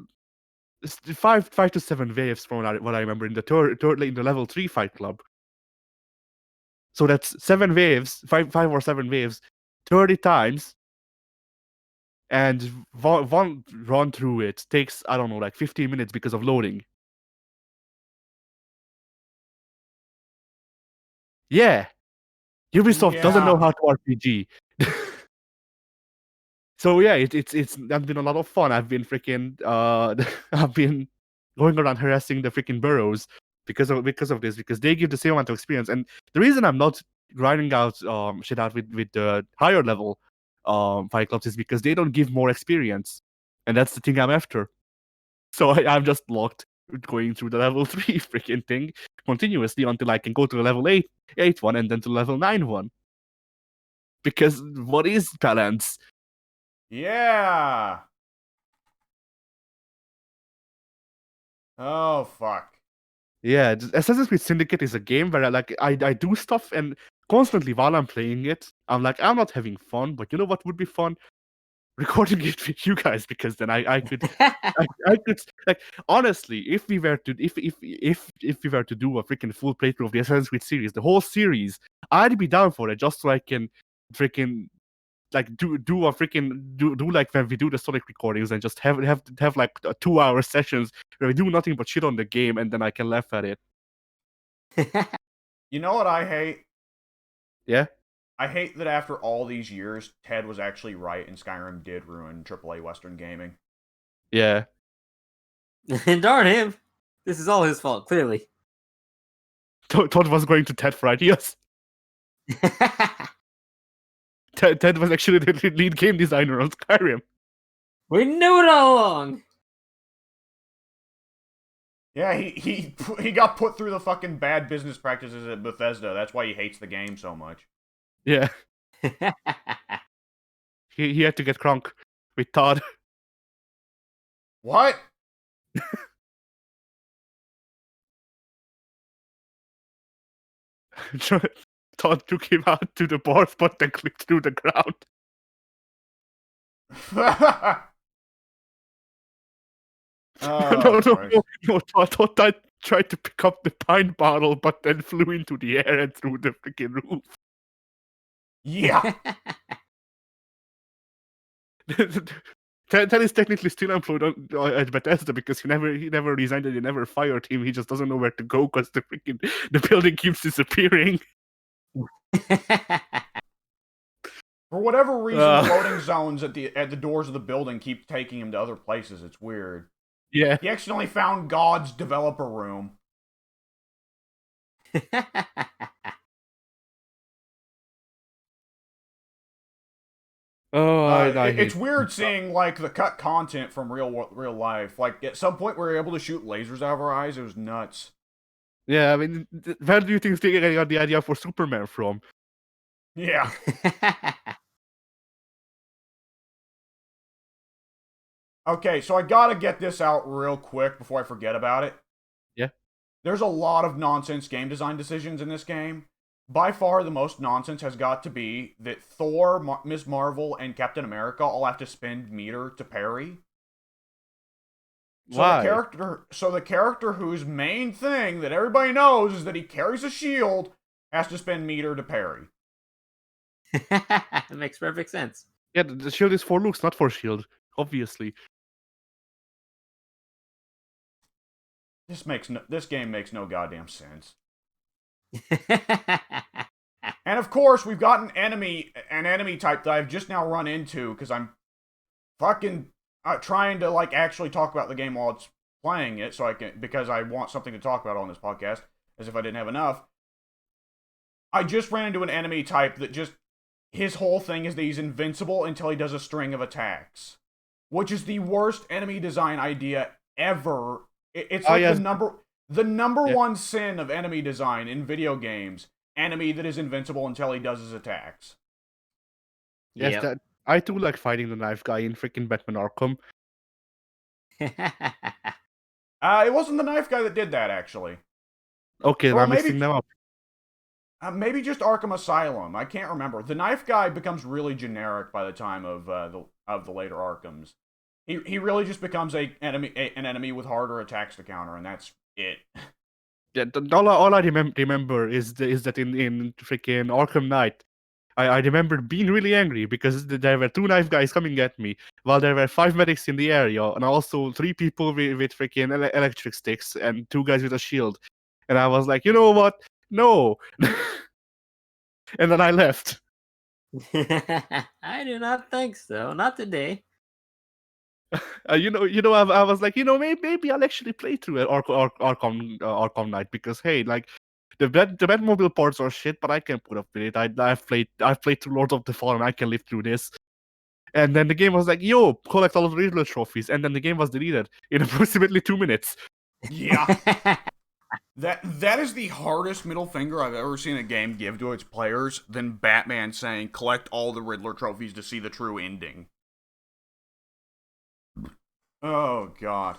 to 7 waves from what I remember in the level 3 fight club. So that's 7 waves, 5 or 7 waves, 30 times. And one run through it takes, I don't know, like 15 minutes because of loading. Yeah. Ubisoft doesn't know how to RPG. So yeah, that's been a lot of fun. I've been freaking I've been going around harassing the freaking burrows because of this, because they give the same amount of experience. And the reason I'm not grinding out shit out with the higher level fight clubs is because they don't give more experience. And that's the thing I'm after. So I'm just locked going through the level 3 freaking thing continuously until I can go to the level 8 one and then to level 9 one. Because what is balance? Yeah. Oh, fuck. Yeah, Assassin's Creed Syndicate is a game where I do stuff, and constantly while I'm playing it, I'm like, I'm not having fun, but you know what would be fun? Recording it with you guys, because then I could I could, like, honestly, if we were to if we were to do a freaking full playthrough of the Assassin's Creed series, the whole series, I'd be down for it, just so I can freaking like do a freaking do like when we do the Sonic recordings and just have like 2-hour sessions where we do nothing but shit on the game, and then I can laugh at it. You know what I hate? Yeah. I hate that after all these years, Ted was actually right and Skyrim did ruin AAA Western gaming. Yeah. And darn him, this is all his fault, clearly. Todd was going to Ted for ideas. Ted was actually the lead game designer on Skyrim. We knew it all along. Yeah, he got put through the fucking bad business practices at Bethesda. That's why he hates the game so much. Yeah. He had to get crunk with Todd. What? Todd took him out to the bar spot and clipped through the ground. Oh, no. Todd tried to pick up the pine bottle, but then flew into the air and through the freaking roof. Yeah. Ted is technically still employed at Bethesda because he never resigned and they never fired him. He just doesn't know where to go because the building keeps disappearing. For whatever reason, the loading zones at the doors of the building keep taking him to other places. It's weird. Yeah. He accidentally found God's developer room. It's weird seeing like the cut content from real life. Like at some point, we were able to shoot lasers out of our eyes. It was nuts. Yeah, I mean, where do you think they got the idea for Superman from? Yeah. Okay, so I gotta get this out real quick before I forget about it. Yeah. There's a lot of nonsense game design decisions in this game. By far, the most nonsense has got to be that Thor, Ms. Marvel, and Captain America all have to spend meter to parry. Why? So the character whose main thing that everybody knows is that he carries a shield has to spend meter to parry. It makes perfect sense. Yeah, the shield is for looks, not for shield, obviously. This game makes no goddamn sense. And of course, we've got an enemy type that I've just now run into because I'm fucking trying to like actually talk about the game while it's playing it, because I want something to talk about on this podcast, as if I didn't have enough. I just ran into an enemy type that just his whole thing is that he's invincible until he does a string of attacks, which is the worst enemy design idea ever. It's like the number one sin of enemy design in video games. Enemy that is invincible until he does his attacks. Yes, I too like fighting the knife guy in freaking Batman Arkham. It wasn't the knife guy that did that, actually. Okay, I'm mixing them up. Maybe just Arkham Asylum. I can't remember. The knife guy becomes really generic by the time of the later Arkhams. He really just becomes an enemy with harder attacks to counter, and that's it. Yeah, all I remember is that in freaking Arkham Knight, I remember being really angry because there were 2 knife guys coming at me while there were 5 medics in the area and also 3 people with freaking electric sticks and 2 guys with a shield. And I was like, you know what? No. And then I left. I do not think so. Not today. I was like, maybe I'll actually play through Arkham Knight because hey, like the Batmobile parts are shit, but I can put up with it. I've played through Lord of the Fallen, I can live through this. And then the game was like, yo, collect all of the Riddler trophies, and then the game was deleted in approximately 2 minutes. Yeah. That is the hardest middle finger I've ever seen a game give to its players than Batman saying, collect all the Riddler trophies to see the true ending. Oh, God.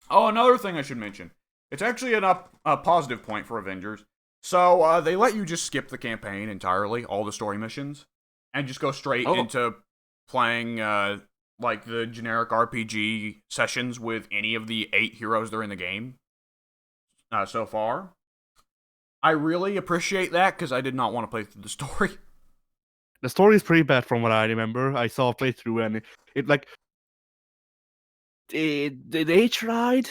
Oh, another thing I should mention. It's actually a positive point for Avengers. So, they let you just skip the campaign entirely, all the story missions, and just go straight into playing, like, the generic RPG sessions with any of the 8 heroes that are in the game so far. I really appreciate that, because I did not want to play through the story. The story is pretty bad from what I remember. I saw a playthrough and it like they tried.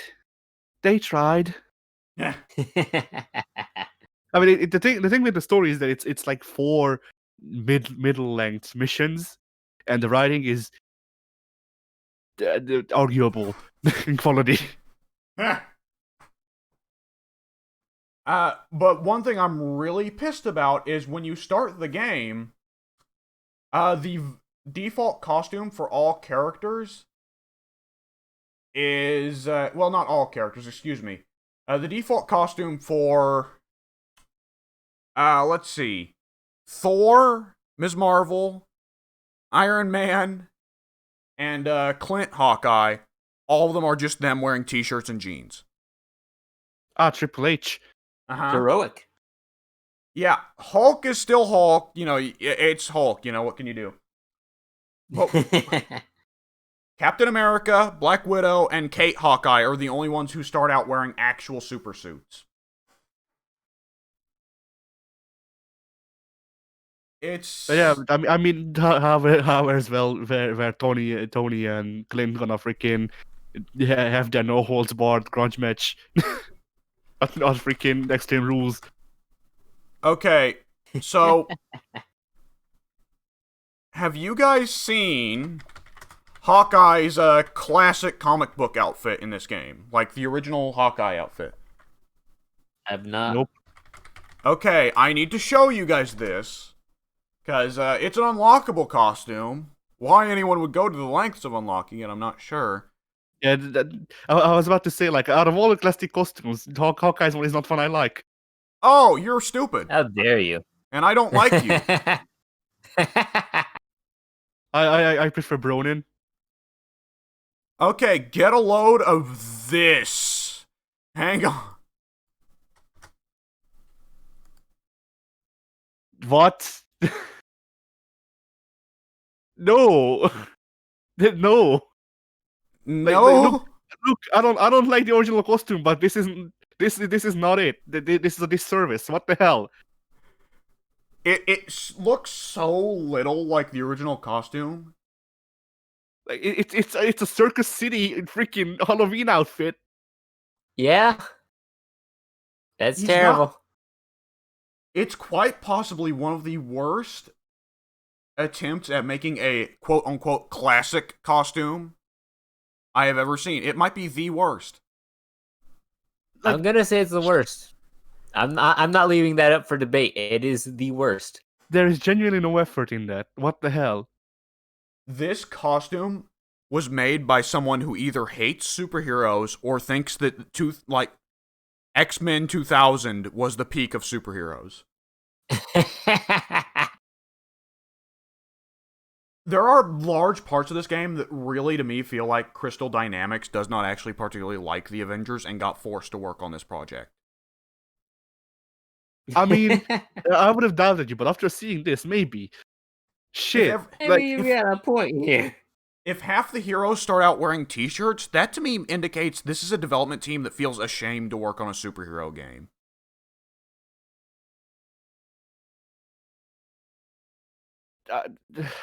They tried. Yeah. I mean, the thing with the story is that it's like 4 middle length missions, and the writing is arguable in quality. But one thing I'm really pissed about is when you start the game, the default costume for all characters is, well, not all characters, excuse me. The default costume for, let's see, Thor, Ms. Marvel, Iron Man, and Clint Hawkeye, all of them are just them wearing t-shirts and jeans. Triple H. Uh-huh. Heroic. Yeah, Hulk is still Hulk. You know, it's Hulk. You know, what can you do? But Captain America, Black Widow, and Kate Hawkeye are the only ones who start out wearing actual super suits. It's... Yeah, I mean, how as well where Tony and Clint gonna freaking have their no holds barred grudge match, not freaking Extreme Rules. Okay, so have you guys seen Hawkeye's classic comic book outfit in this game? Like the original Hawkeye outfit? I've not. Nope. Okay, I need to show you guys this, because it's an unlockable costume. Why anyone would go to the lengths of unlocking it, I'm not sure. Yeah, I was about to say, like, out of all the classic costumes, Hawkeye's one is not one I like. Oh, you're stupid. How dare you? And I don't like you. I prefer Bronin. Okay, get a load of this. Hang on. What? No. No. No. Look, I don't like the original costume, but this is not it. This is a disservice. What the hell? It looks so little like the original costume. Like it's a Circus City freaking Halloween outfit. Yeah. That's He's terrible. not- It's quite possibly one of the worst attempts at making a quote-unquote classic costume I have ever seen. It might be the worst. I'm gonna say it's the worst. I'm not leaving that up for debate. It is the worst. There is genuinely no effort in that. What the hell? This costume was made by someone who either hates superheroes or thinks that X-Men 2000 was the peak of superheroes. There are large parts of this game that really, to me, feel like Crystal Dynamics does not actually particularly like the Avengers and got forced to work on this project. I mean, I would have doubted you, but after seeing this, maybe. Shit. Maybe you got a point here. If half the heroes start out wearing t-shirts, that to me indicates this is a development team that feels ashamed to work on a superhero game.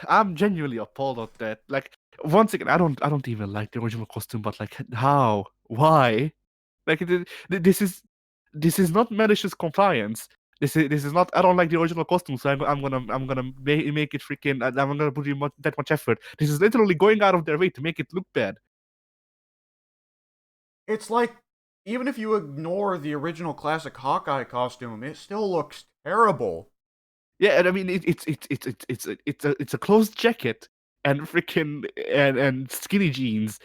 I'm genuinely appalled at that. Like, once again, I don't even like the original costume, but like, how? Why? Like, this is not malicious compliance. This is not. I don't like the original costume, so I'm gonna make it freaking. I'm gonna put in that much effort. This is literally going out of their way to make it look bad. It's like, even if you ignore the original classic Hawkeye costume, it still looks terrible. Yeah, and I mean it's a closed jacket and freaking and skinny jeans.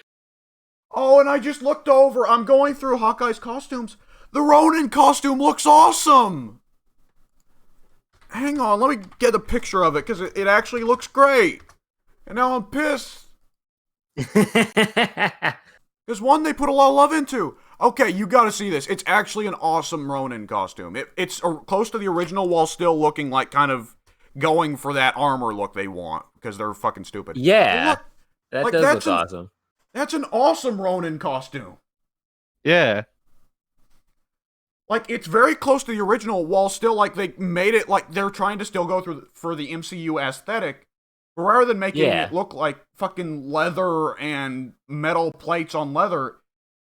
Oh, and I just looked over. I'm going through Hawkeye's costumes. The Ronin costume looks awesome! Hang on, let me get a picture of it, because it actually looks great. And now I'm pissed. Because one, they put a lot of love into. Okay, you gotta see this. It's actually an awesome Ronin costume. It's close to the original while still looking like kind of going for that armor look they want, because they're fucking stupid. Yeah, look, that like, does look awesome. That's an awesome Ronin costume. Yeah. like it's very close to the original, while still like they made it like they're trying to still go through for the MCU aesthetic, but rather than making Yeah. it look like fucking leather and metal plates on leather,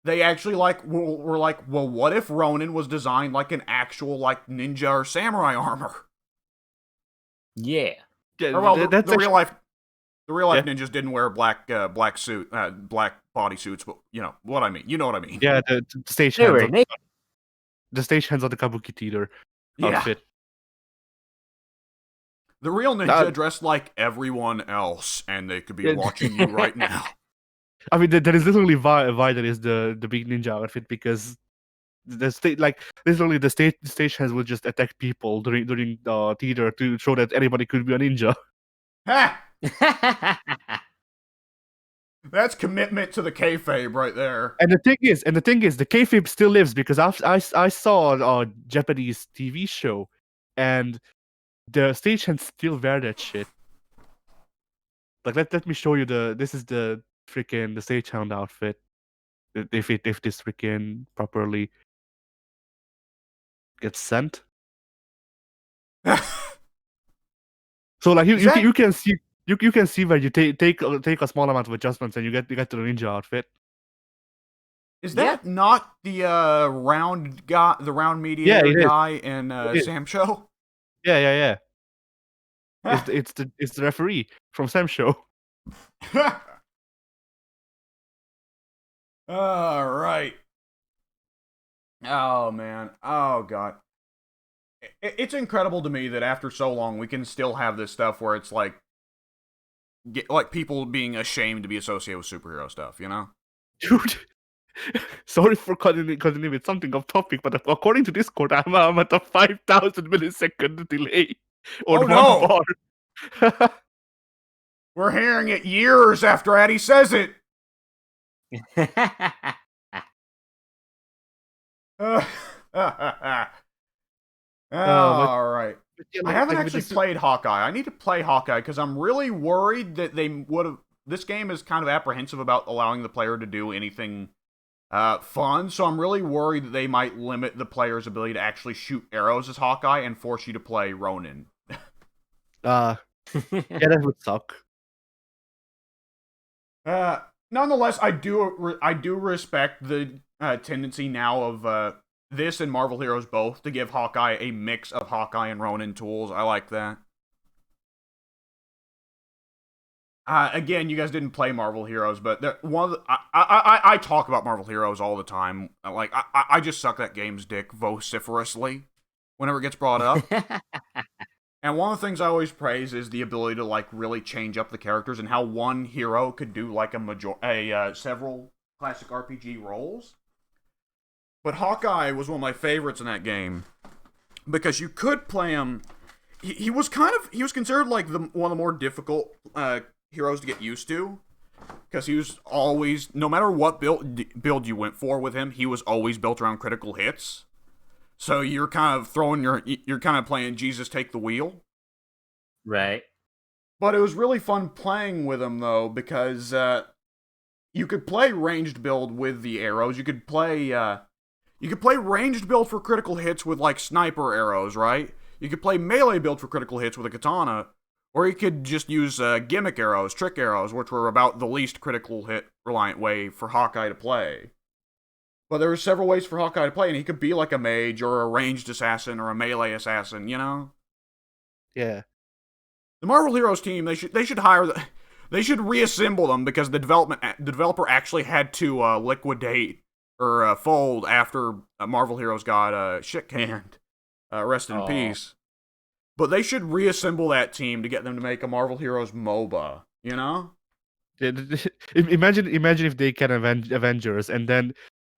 they actually like were like, well, what if Ronin was designed like an actual like ninja or samurai armor? Yeah. Or well, Yeah, that's the real life Yeah. ninjas didn't wear black suit, black bodysuits, but you know what I mean. You know what I mean? yeah, the stage They hands were on naked. the stage hands on the Kabuki theater Yeah. outfit. The real ninja dressed like everyone else, and they could be watching you right now. I mean, there is literally why there is the big ninja outfit, because the state like literally the stage hands would just attack people during theater to show that anybody could be a ninja. Ha! That's commitment to the kayfabe right there. And the thing is, the kayfabe still lives, because I saw a Japanese TV show, and the stagehands still wear that shit. Like, let me show you this is the stagehand outfit. If this freaking properly gets sent. So like you can see you can see where you take a small amount of adjustments and you get to the ninja outfit. Is that not the round guy, the round mediator guy in Sam Show? Yeah. It's the referee from Sam Show. All right. Oh man. Oh god. It's incredible to me that after so long we can still have this stuff where it's like people being ashamed to be associated with superhero stuff, you know? Dude. Sorry for cutting with something off topic, but according to Discord, I'm at a 5,000 millisecond delay on one bar. We're hearing it years after Addy says it. All right. I haven't actually played Hawkeye. I need to play Hawkeye because I'm really worried that they would have. This game is kind of apprehensive about allowing the player to do anything fun, so I'm really worried that they might limit the player's ability to actually shoot arrows as Hawkeye and force you to play Ronin. Yeah, that would suck. Nonetheless, I do respect the tendency now of this and Marvel Heroes both to give Hawkeye a mix of Hawkeye and Ronin tools. I like that. Again, you guys didn't play Marvel Heroes, but I talk about Marvel Heroes all the time. Like I just suck that game's dick vociferously whenever it gets brought up. And one of the things I always praise is the ability to like really change up the characters and how one hero could do like several classic RPG roles. But Hawkeye was one of my favorites in that game because you could play him. He was considered like one of the more difficult heroes to get used to because he was always, no matter what build you went for with him, he was always built around critical hits. So you're kind of playing Jesus take the wheel. Right. But it was really fun playing with him though because you could play ranged build with the arrows. You could play ranged build for critical hits with like sniper arrows, right? You could play melee build for critical hits with a katana, or you could just use gimmick arrows, trick arrows, which were about the least critical hit reliant way for Hawkeye to play. But there were several ways for Hawkeye to play, and he could be like a mage or a ranged assassin or a melee assassin, you know? Yeah. The Marvel Heroes team, they should reassemble them because the developer actually had to liquidate or fold after Marvel Heroes got shit canned. Rest in peace. But they should reassemble that team to get them to make a Marvel Heroes MOBA, you know? Imagine if they can Avengers and then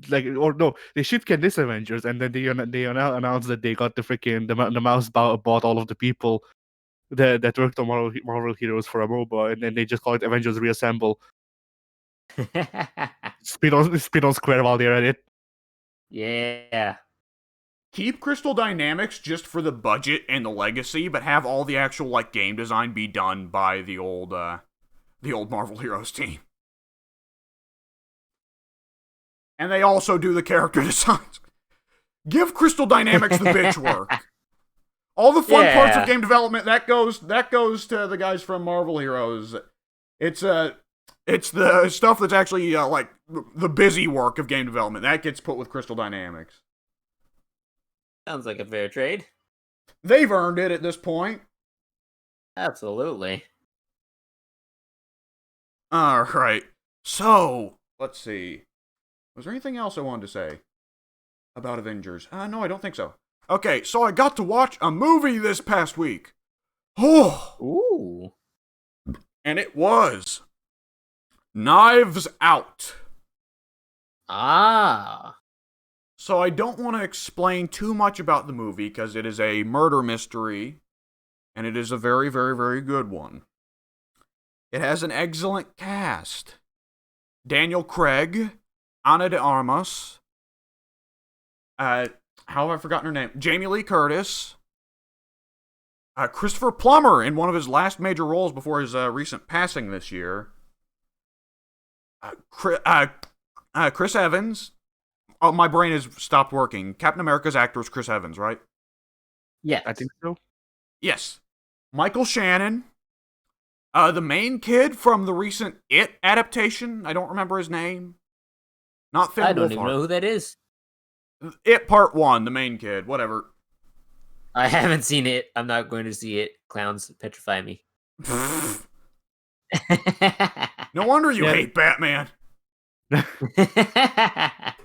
they should get this Avengers and then they announce that they got the mouse bought all of the people that worked on Marvel Heroes for a MOBA, and then they just call it Avengers Reassemble. Spin on Square while they're at it. Yeah. Keep Crystal Dynamics just for the budget and the legacy, but have all the actual like game design be done by the old Marvel Heroes team. And they also do the character designs. Give Crystal Dynamics the bitch work. All the fun parts of game development, that goes to the guys from Marvel Heroes. It's the stuff that's actually like the busy work of game development that gets put with Crystal Dynamics. Sounds like a fair trade. They've earned it at this point. Absolutely. All right. So, let's see. Was there anything else I wanted to say about Avengers? No, I don't think so. Okay, so I got to watch a movie this past week. Oh. Ooh. And it was Knives Out. Ah. So I don't want to explain too much about the movie because it is a murder mystery, and it is a very, very, very good one. It has an excellent cast. Daniel Craig, Ana de Armas, how have I forgotten her name? Jamie Lee Curtis, Christopher Plummer in one of his last major roles before his recent passing this year. Chris Evans. Oh, my brain has stopped working. Captain America's actor is Chris Evans, right? Yeah, I think so. Yes. Michael Shannon. The main kid from the recent It adaptation. I don't remember his name. Not Finn I don't Wolfhard. even know who that is. It Part 1, the main kid. Whatever. I haven't seen it. I'm not going to see it. Clowns petrify me. No wonder you hate Batman.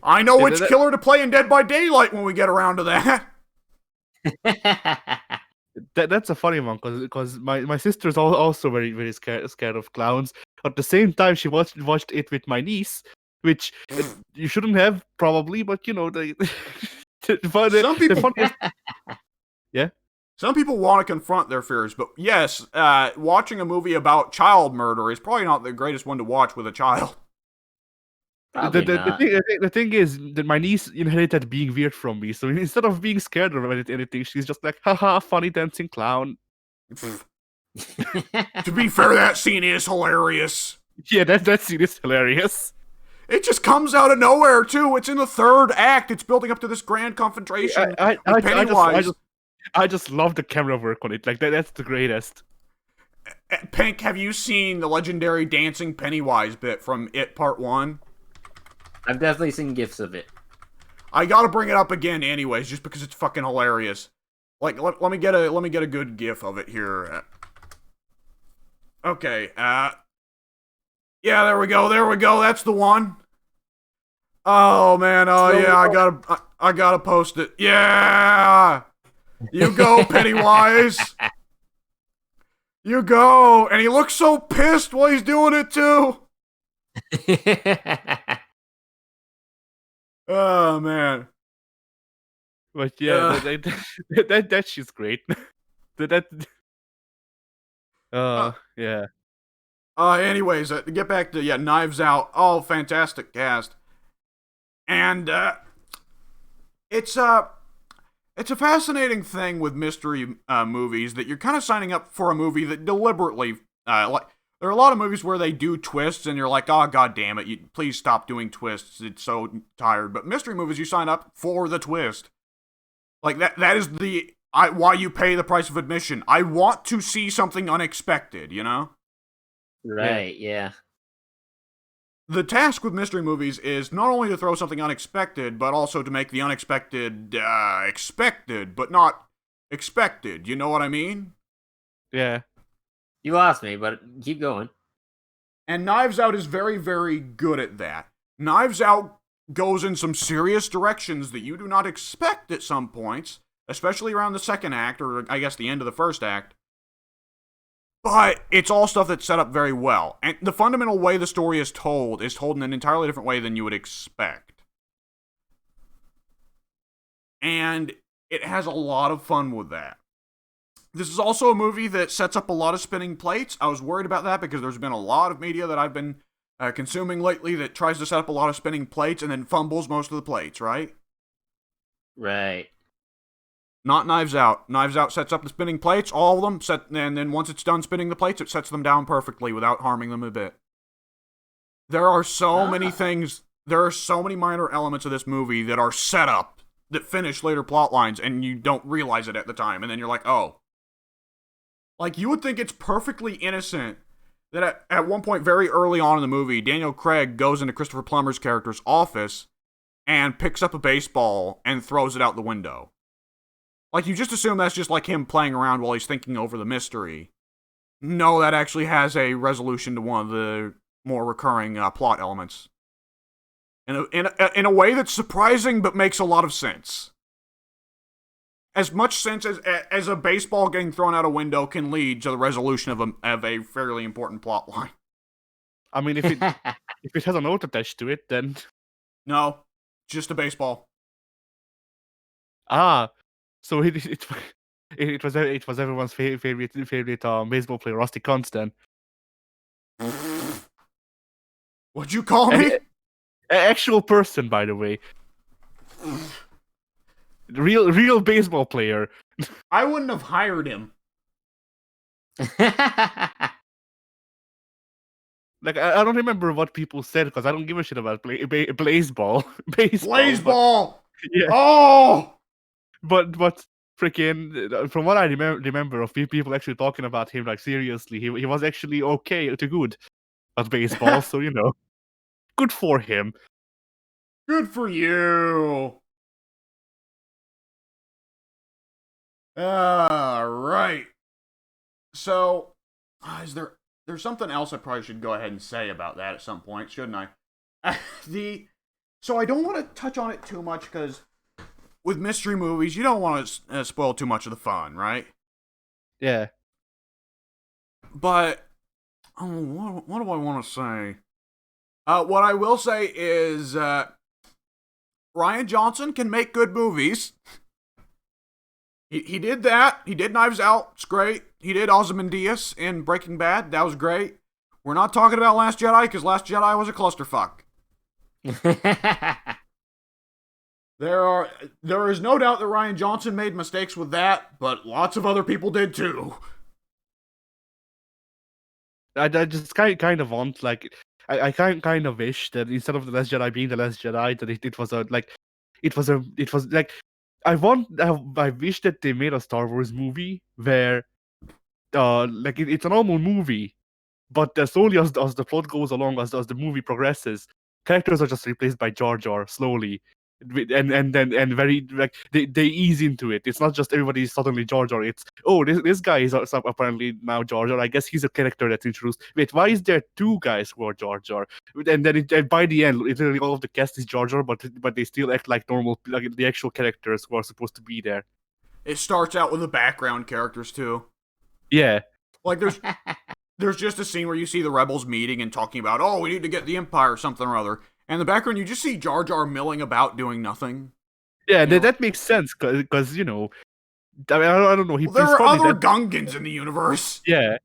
I I know which killer to play in Dead by Daylight when we get around to that. That's a funny one because my sister's also very very scared of clowns. At the same time, she watched it with my niece, which you shouldn't have probably, but you know Some people, funniest, yeah. Some people want to confront their fears, but yes, watching a movie about child murder is probably not the greatest one to watch with a child. The thing is that my niece inherited being weird from me, so instead of being scared of anything, she's just like, haha, funny dancing clown. To be fair, that scene is hilarious. Yeah, that scene is hilarious. It just comes out of nowhere, too. It's in the third act. It's building up to this grand confrontation with Pennywise. I just love the camera work on it. Like, that's the greatest. Pink, have you seen the legendary dancing Pennywise bit from It Part 1? I've definitely seen gifs of it. I gotta bring it up again anyways, just because it's fucking hilarious. Like, let me get a good gif of it here. Okay, yeah, there we go, that's the one. Oh, man, oh, yeah, I gotta post it. Yeah! You go, Pennywise! You go! And he looks so pissed while he's doing it, too! Oh, man. But yeah, that she's great. Yeah. Anyways, to get back to, Knives Out. Oh, fantastic cast. And, it's a fascinating thing with mystery movies that you're kind of signing up for a movie that deliberately, like, there are a lot of movies where they do twists and you're like, oh, god damn it, please stop doing twists, it's so tired. But mystery movies, you sign up for the twist. Like, that is why you pay the price of admission. I want to see something unexpected, you know? Right, yeah. The task with mystery movies is not only to throw something unexpected, but also to make the unexpected expected, but not expected. You know what I mean? Yeah. You lost me, but keep going. And Knives Out is very, very good at that. Knives Out goes in some serious directions that you do not expect at some points, especially around the second act, or I guess the end of the first act. But it's all stuff that's set up very well. And the fundamental way the story is told in an entirely different way than you would expect. And it has a lot of fun with that. This is also a movie that sets up a lot of spinning plates. I was worried about that because there's been a lot of media that I've been consuming lately that tries to set up a lot of spinning plates and then fumbles most of the plates, right? Right. Not Knives Out. Knives Out sets up the spinning plates, all of them, and then once it's done spinning the plates, it sets them down perfectly without harming them a bit. There are so many things, there are so many minor elements of this movie that are set up that finish later plot lines, and you don't realize it at the time, and then you're like, oh. Like, you would think it's perfectly innocent that at one point very early on in the movie, Daniel Craig goes into Christopher Plummer's character's office and picks up a baseball and throws it out the window. Like, you just assume that's just like him playing around while he's thinking over the mystery. No, that actually has a resolution to one of the more recurring plot elements. In a way that's surprising but makes a lot of sense. As much sense as a baseball getting thrown out a window can lead to the resolution of a fairly important plot line. I mean, if it has a note attached to it, then No, just a baseball. So it was everyone's favorite baseball player, Rusty Kuntz, then. What'd you call me? Actual person, by the way. Real baseball player. I wouldn't have hired him. Like, I don't remember what people said because I don't give a shit about baseball. Baseball! Yeah. Oh! But freaking, from what I remember of people actually talking about him, like, seriously, he was actually okay to good at baseball, so, you know, good for him. Good for you. Right. So, there's something else I probably should go ahead and say about that at some point, shouldn't I? So I don't want to touch on it too much because with mystery movies, you don't want to spoil too much of the fun, right? Yeah. But what do I want to say? What I will say is Rian Johnson can make good movies. He did that. He did Knives Out. It's great. He did Ozymandias in Breaking Bad. That was great. We're not talking about Last Jedi because Last Jedi was a clusterfuck. There is no doubt that Rian Johnson made mistakes with that, but lots of other people did too. I just kind of want, like, I kind of wish that instead of The Last Jedi being The Last Jedi, that it was like I wish that they made a Star Wars movie where like it's a normal movie, but slowly as the plot goes along, as the movie progresses, characters are just replaced by Jar Jar slowly. And very, like, they ease into it. It's not just everybody suddenly Jar Jar. It's, oh, this guy is apparently now Jar Jar. I guess he's a character that's introduced. Wait, why is there two guys who are Jar Jar? And then and by the end, literally all of the cast is Jar Jar, but they still act like normal, like the actual characters who are supposed to be there. It starts out with the background characters too. Yeah. Like there's just a scene where you see the rebels meeting and talking about, oh, we need to get the Empire or something or other. And in the background, you just see Jar Jar milling about doing nothing. Yeah, that makes sense, because, you know, I mean, I don't know. There are other Gungans in the universe. Yeah.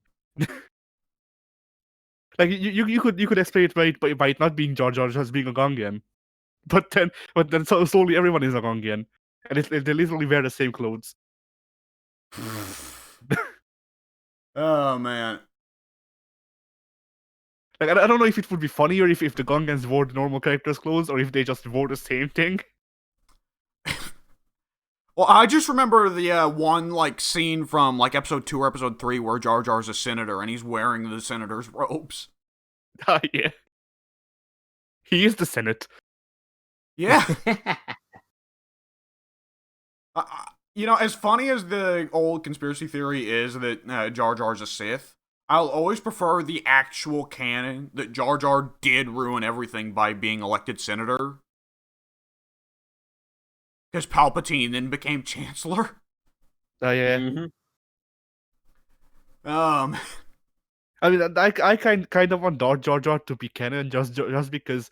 Like, you could explain it by it not being Jar Jar, just being a Gungan. But then slowly everyone is a Gungan. And they literally wear the same clothes. Oh, man. Like, I don't know if it would be funnier if the Gungans wore the normal characters' clothes, or if they just wore the same thing. Well, I just remember the one, like, scene from, like, episode 2 or episode 3 where Jar Jar's a senator and he's wearing the senator's robes. Yeah. He is the Senate. Yeah. You know, as funny as the old conspiracy theory is that Jar Jar's a Sith, I'll always prefer the actual canon that Jar Jar did ruin everything by being elected senator. Because Palpatine then became Chancellor. Oh, yeah. Mm-hmm. I mean, I kind of want Jar Jar to be canon just because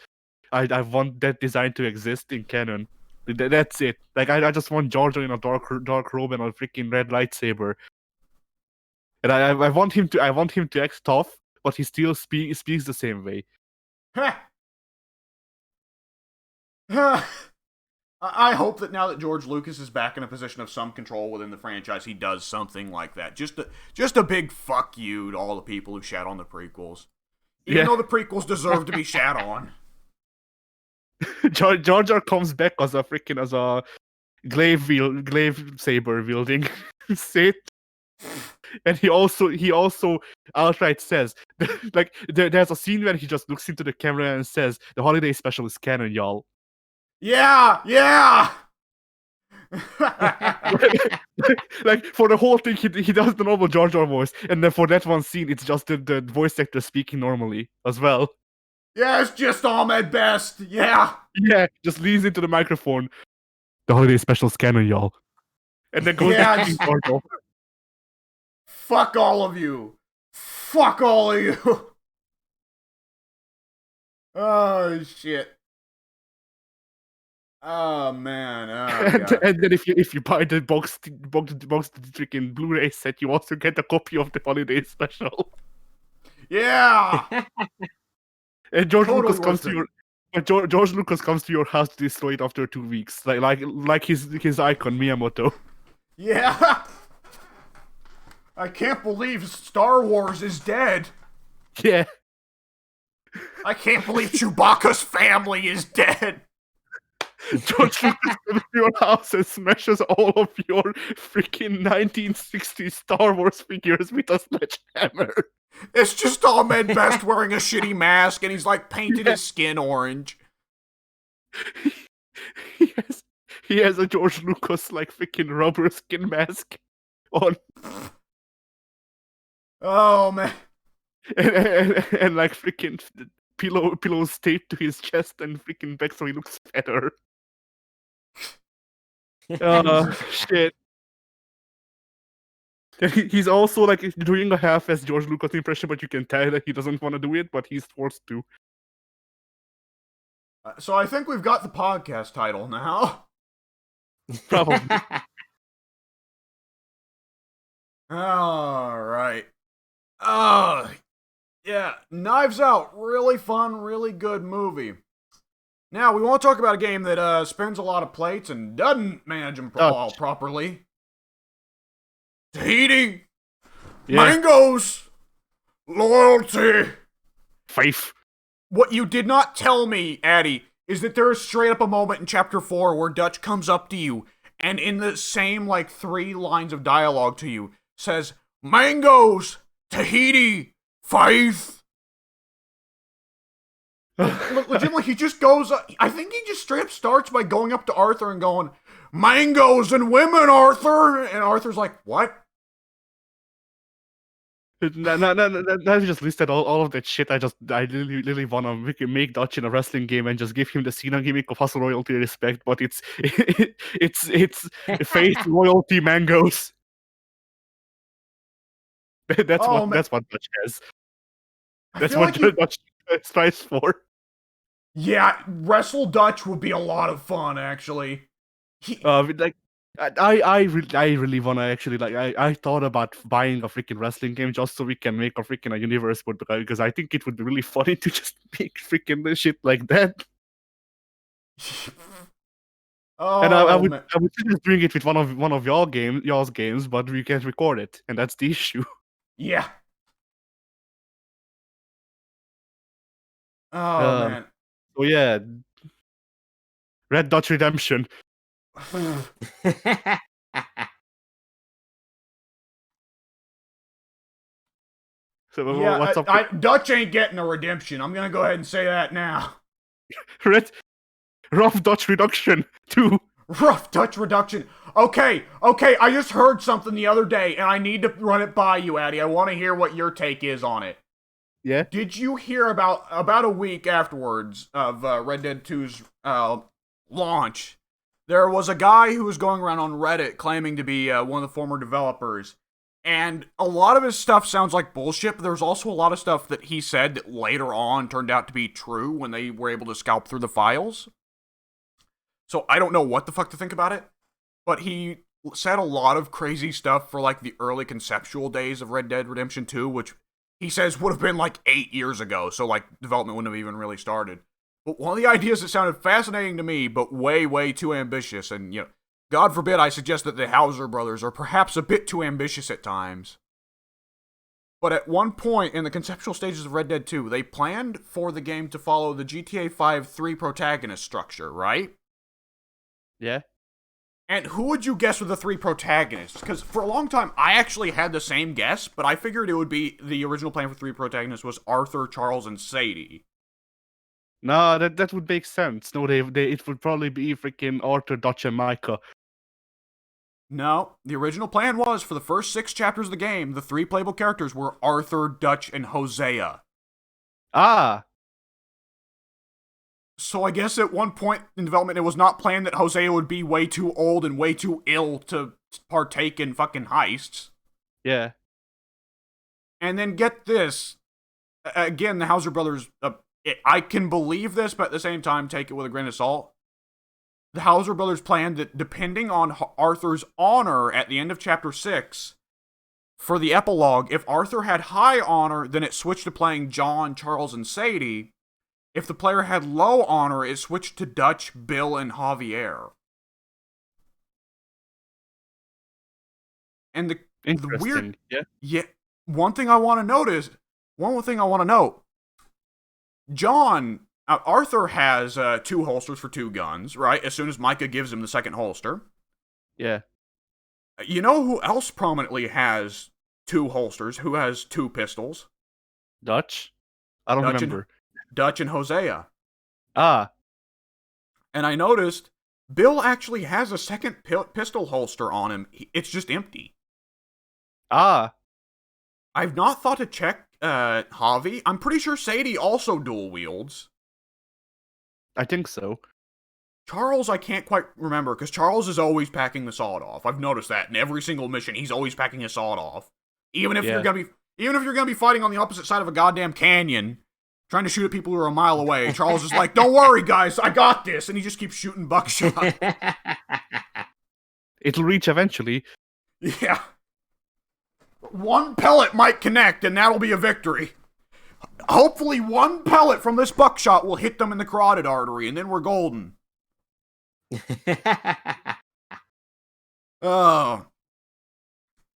I want that design to exist in canon. That's it. Like, I just want Jar Jar in a dark robe and a freaking red lightsaber. And I want him to act tough, but he still speaks the same way. I hope that now that George Lucas is back in a position of some control within the franchise, he does something like that. Just a big fuck you to all the people who shat on the prequels. Even though the prequels deserve to be shat on. Jar Jar comes back as a glaive saber wielding Sith. And he also outright says, like, there's a scene where he just looks into the camera and says, "The holiday special is canon, y'all." Yeah. Like, for the whole thing, he does the normal Jar Jar voice, and then for that one scene, it's just the voice actor speaking normally as well. Yeah, it's just Ahmed Best. Yeah. Yeah, just leans into the microphone. "The holiday special is canon, y'all," and then goes Yeah, to King Jar Jar. Fuck all of you. Fuck all of you. Oh shit. Oh man. Oh god. And then if you buy the box freaking Blu-ray set, you also get a copy of the holiday special. Yeah. And George Totally Lucas comes worth to it. George Lucas comes to your house to destroy it after 2 weeks, like his icon Miyamoto. Yeah. I can't believe Star Wars is dead. Yeah. I can't believe Chewbacca's family is dead. George Lucas comes to your house and smashes all of your freaking 1960s Star Wars figures with a sledgehammer. It's just Ahmed Best wearing a shitty mask and he's like painted his skin orange. He has a George Lucas like freaking rubber skin mask on. Oh man. And like freaking pillows taped to his chest and freaking back so he looks better. Shit. He's also like doing a half-ass George Lucas impression, but you can tell that he doesn't want to do it, but he's forced to. So I think we've got the podcast title now. Probably. All right. Yeah, Knives Out, really fun, really good movie. Now, we want to talk about a game that spins a lot of plates and doesn't manage them all properly. Tahiti! Yeah. Mangoes! Loyalty! Faith. What you did not tell me, Addy, is that there is straight up a moment in Chapter 4 where Dutch comes up to you and in the same, 3 lines of dialogue to you, says, Mangoes! Tahiti! Faith! Legitimately, he just goes, I think he just straight up starts by going up to Arthur and going, Mangoes and women, Arthur! And Arthur's like, what? Now you just listed all of that shit. I really wanna make Dutch in a wrestling game and just give him the Cena gimmick of hustle, royalty, respect, but it's faith, loyalty, mangoes. That's what Dutch has. That's what Dutch strives for. Yeah, Wrestle Dutch would be a lot of fun, actually. I really wanna actually I thought about buying a freaking wrestling game just so we can make a universe, but because I think it would be really funny to just make freaking shit like that. And I would just bring it with one of y'all's games, but we can't record it, and that's the issue. Yeah. Oh man. So yeah, Red Dutch Redemption. So yeah, what's up? Dutch ain't getting a redemption. I'm gonna go ahead and say that now. Rough Dutch Reduction 2. Rough Dutch Reduction. Okay, I just heard something the other day, and I need to run it by you, Addy. I want to hear what your take is on it. Yeah? Did you hear about a week afterwards of Red Dead 2's launch? There was a guy who was going around on Reddit claiming to be one of the former developers. And a lot of his stuff sounds like bullshit, but there's also a lot of stuff that he said that later on turned out to be true when they were able to scalp through the files. So I don't know what the fuck to think about it, but he said a lot of crazy stuff for the early conceptual days of Red Dead Redemption 2, which he says would have been 8 years ago, so development wouldn't have even really started. But one of the ideas that sounded fascinating to me, but way, way too ambitious, and God forbid I suggest that the Hauser brothers are perhaps a bit too ambitious at times. But at one point in the conceptual stages of Red Dead 2, they planned for the game to follow the GTA 5 3 protagonist structure, right? Yeah. And who would you guess were the three protagonists? Because for a long time, I actually had the same guess, but I figured it would be the original plan for three protagonists was Arthur, Charles, and Sadie. No, that would make sense. No, it would probably be freaking Arthur, Dutch, and Micah. No, the original plan was for the first 6 chapters of the game, the three playable characters were Arthur, Dutch, and Hosea. Ah, So I guess at one point in development, it was not planned that Hosea would be way too old and way too ill to partake in fucking heists. yeah. And then get this. Again, the Hauser brothers, I can believe this, but at the same time, take it with a grain of salt. The Hauser brothers planned that depending on Arthur's honor at the end of chapter 6, for the epilogue, if Arthur had high honor, then it switched to playing John, Charles, and Sadie. If the player had low honor, it switched to Dutch, Bill, and Javier. And the weird, yeah. One thing I want to note, John, Arthur has 2 holsters for 2 guns, right? As soon as Micah gives him the second holster. Yeah. You know who else prominently has 2 holsters? Who has 2 pistols? Dutch? I don't remember. Dutch and Hosea. Ah. And I noticed Bill actually has a second pistol holster on him. It's just empty. Ah. I've not thought to check Javi. I'm pretty sure Sadie also dual wields. I think so. Charles, I can't quite remember, because Charles is always packing the sawed off. I've noticed that in every single mission, he's always packing his sawed off. Even if you're gonna be fighting on the opposite side of a goddamn canyon, trying to shoot at people who are a mile away, Charles is like, "Don't worry, guys, I got this," and he just keeps shooting buckshot. It'll reach eventually. Yeah. One pellet might connect, and that'll be a victory. Hopefully, one pellet from this buckshot will hit them in the carotid artery, and then we're golden. Oh.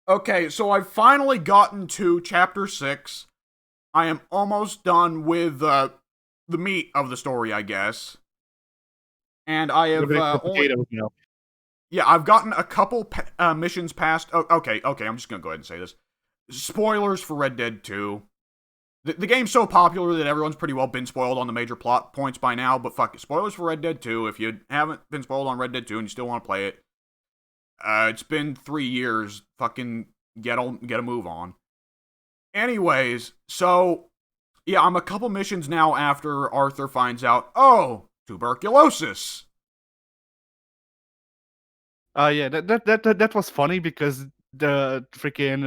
Okay, so I've finally gotten to chapter 6. I am almost done with the meat of the story, I guess. And I have I've gotten a couple missions past. Oh, okay, I'm just gonna go ahead and say this. Spoilers for Red Dead 2. The game's so popular that everyone's pretty well been spoiled on the major plot points by now, but fuck it. Spoilers for Red Dead 2. If you haven't been spoiled on Red Dead 2 and you still want to play it, it's been 3 years. Fucking get a move on. Anyways, so, yeah, I'm a couple missions now after Arthur finds out, oh, tuberculosis. Yeah, that was funny because the freaking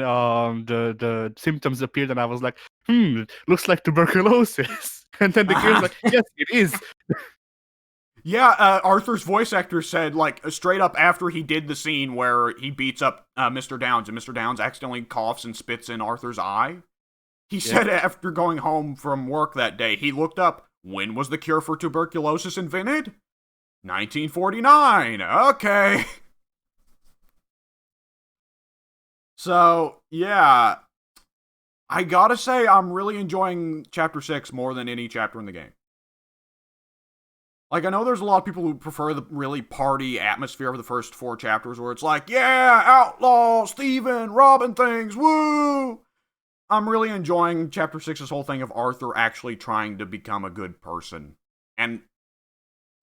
the symptoms appeared and I was like, looks like tuberculosis. And then the game's like, yes, it is. Yeah, Arthur's voice actor said, like, straight up after he did the scene where he beats up Mr. Downs, and Mr. Downs accidentally coughs and spits in Arthur's eye. He said after going home from work that day, he looked up, when was the cure for tuberculosis invented? 1949. Okay. So, yeah. I gotta say, I'm really enjoying Chapter 6 more than any chapter in the game. Like, I know there's a lot of people who prefer the really party atmosphere of the first 4 chapters, where it's like, yeah, outlaw, Steven, robbing things, woo! I'm really enjoying Chapter 6's whole thing of Arthur actually trying to become a good person. And,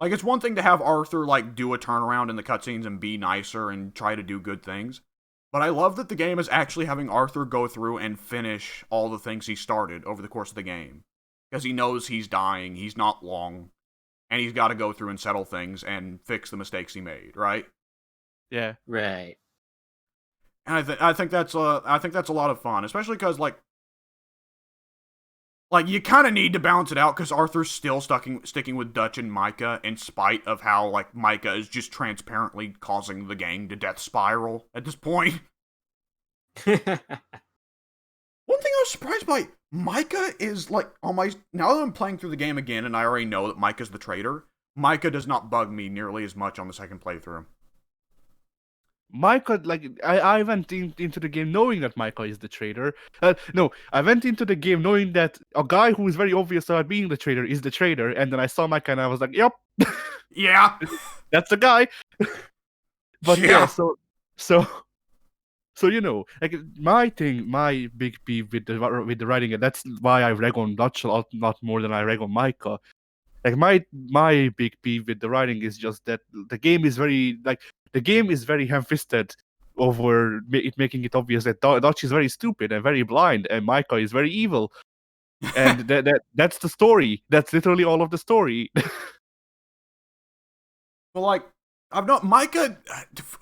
like, it's one thing to have Arthur, like, do a turnaround in the cutscenes and be nicer and try to do good things. But I love that the game is actually having Arthur go through and finish all the things he started over the course of the game. Because he knows he's dying, he's not long, and he's got to go through and settle things and fix the mistakes he made, right? Yeah. Right. And I think that's a lot of fun, especially because like you kind of need to balance it out because Arthur's still sticking with Dutch and Micah in spite of how like Micah is just transparently causing the gang to death spiral at this point. One thing I was surprised by, Micah is like now that I'm playing through the game again and I already know that Micah's the traitor, Micah does not bug me nearly as much on the second playthrough. Micah, like, I went into the game knowing that Micah is the traitor. No, I went into the game knowing that a guy who is very obvious about being the traitor is the traitor, and then I saw Micah and I was like, yep. Yeah. That's the guy. But Yeah. so like my big beef with the writing, and that's why I rag on Dutch a lot more than I rag on Micah. Like my big beef with the writing is just that the game is very ham-fisted over making it obvious that Dutch is very stupid and very blind, and Micah is very evil, and that's the story. That's literally all of the story. Well, like, I've not Micah.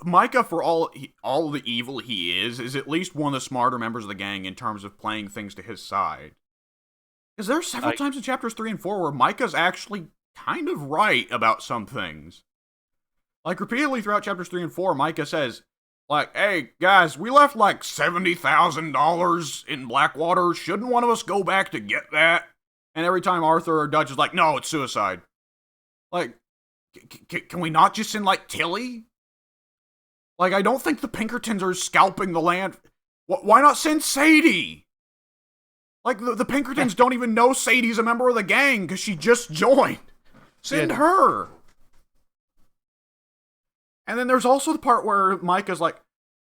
Micah, for all the evil he is at least one of the smarter members of the gang in terms of playing things to his side. Because there are several times in chapters 3 and 4 where Micah's actually kind of right about some things. Like, repeatedly throughout chapters 3 and 4, Micah says, like, hey, guys, we left like $70,000 in Blackwater. Shouldn't one of us go back to get that? And every time Arthur or Dutch is like, no, it's suicide. Like, can we not just send, like, Tilly? Like, I don't think the Pinkertons are scalping the land. Why not send Sadie? Like, the Pinkertons don't even know Sadie's a member of the gang because she just joined. Send her. And then there's also the part where Micah's like,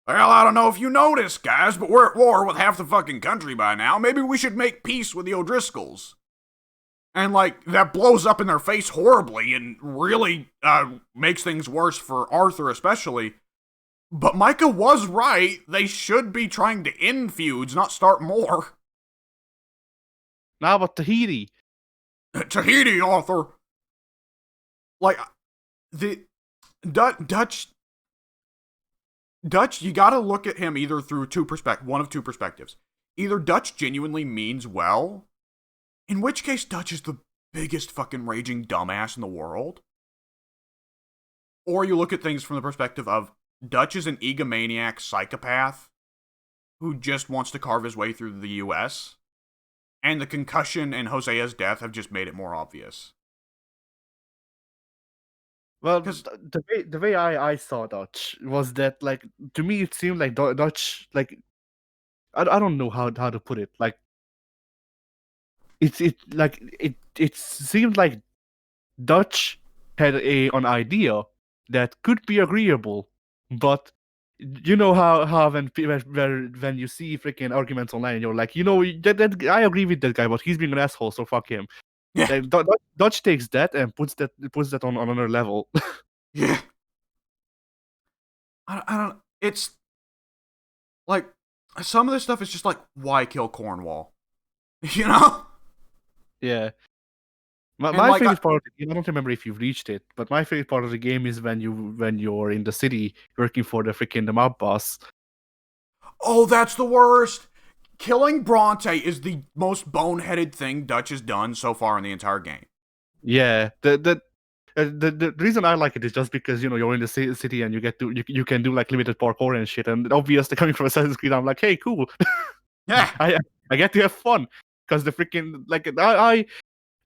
well, I don't know if you noticed, guys, but we're at war with half the fucking country by now. Maybe we should make peace with the O'Driscolls. And, like, that blows up in their face horribly and really makes things worse for Arthur especially. But Micah was right. They should be trying to end feuds, not start more. Now about Tahiti. Tahiti, Arthur. Like, the Dutch, you gotta look at him either through one of two perspectives. Either Dutch genuinely means well, in which case Dutch is the biggest fucking raging dumbass in the world. Or you look at things from the perspective of Dutch is an egomaniac psychopath who just wants to carve his way through the US, and the concussion and Hosea's death have just made it more obvious. Well, the way I saw Dutch was that, like, to me it seemed like Dutch, like, I don't know how to put it. Like, it seemed like Dutch had an idea that could be agreeable, but you know how when you see freaking arguments online, you're like, that I agree with that guy, but he's being an asshole, so fuck him. Yeah. Like, Dutch takes that and puts that on another level. Yeah. I don't. It's like some of this stuff is just like, why kill Cornwall? You know? Yeah. My like, favorite part of the game, I don't remember if you've reached it, but my favorite part of the game is when you're in the city working for the mob boss. Oh, that's the worst. Killing Bronte is the most boneheaded thing Dutch has done so far in the entire game. Yeah, the reason I like it is just because you're in the city and you can do like limited parkour and shit, and obviously coming from Assassin's Creed, I'm like, hey, cool. Yeah, I get to have fun because the freaking, like, I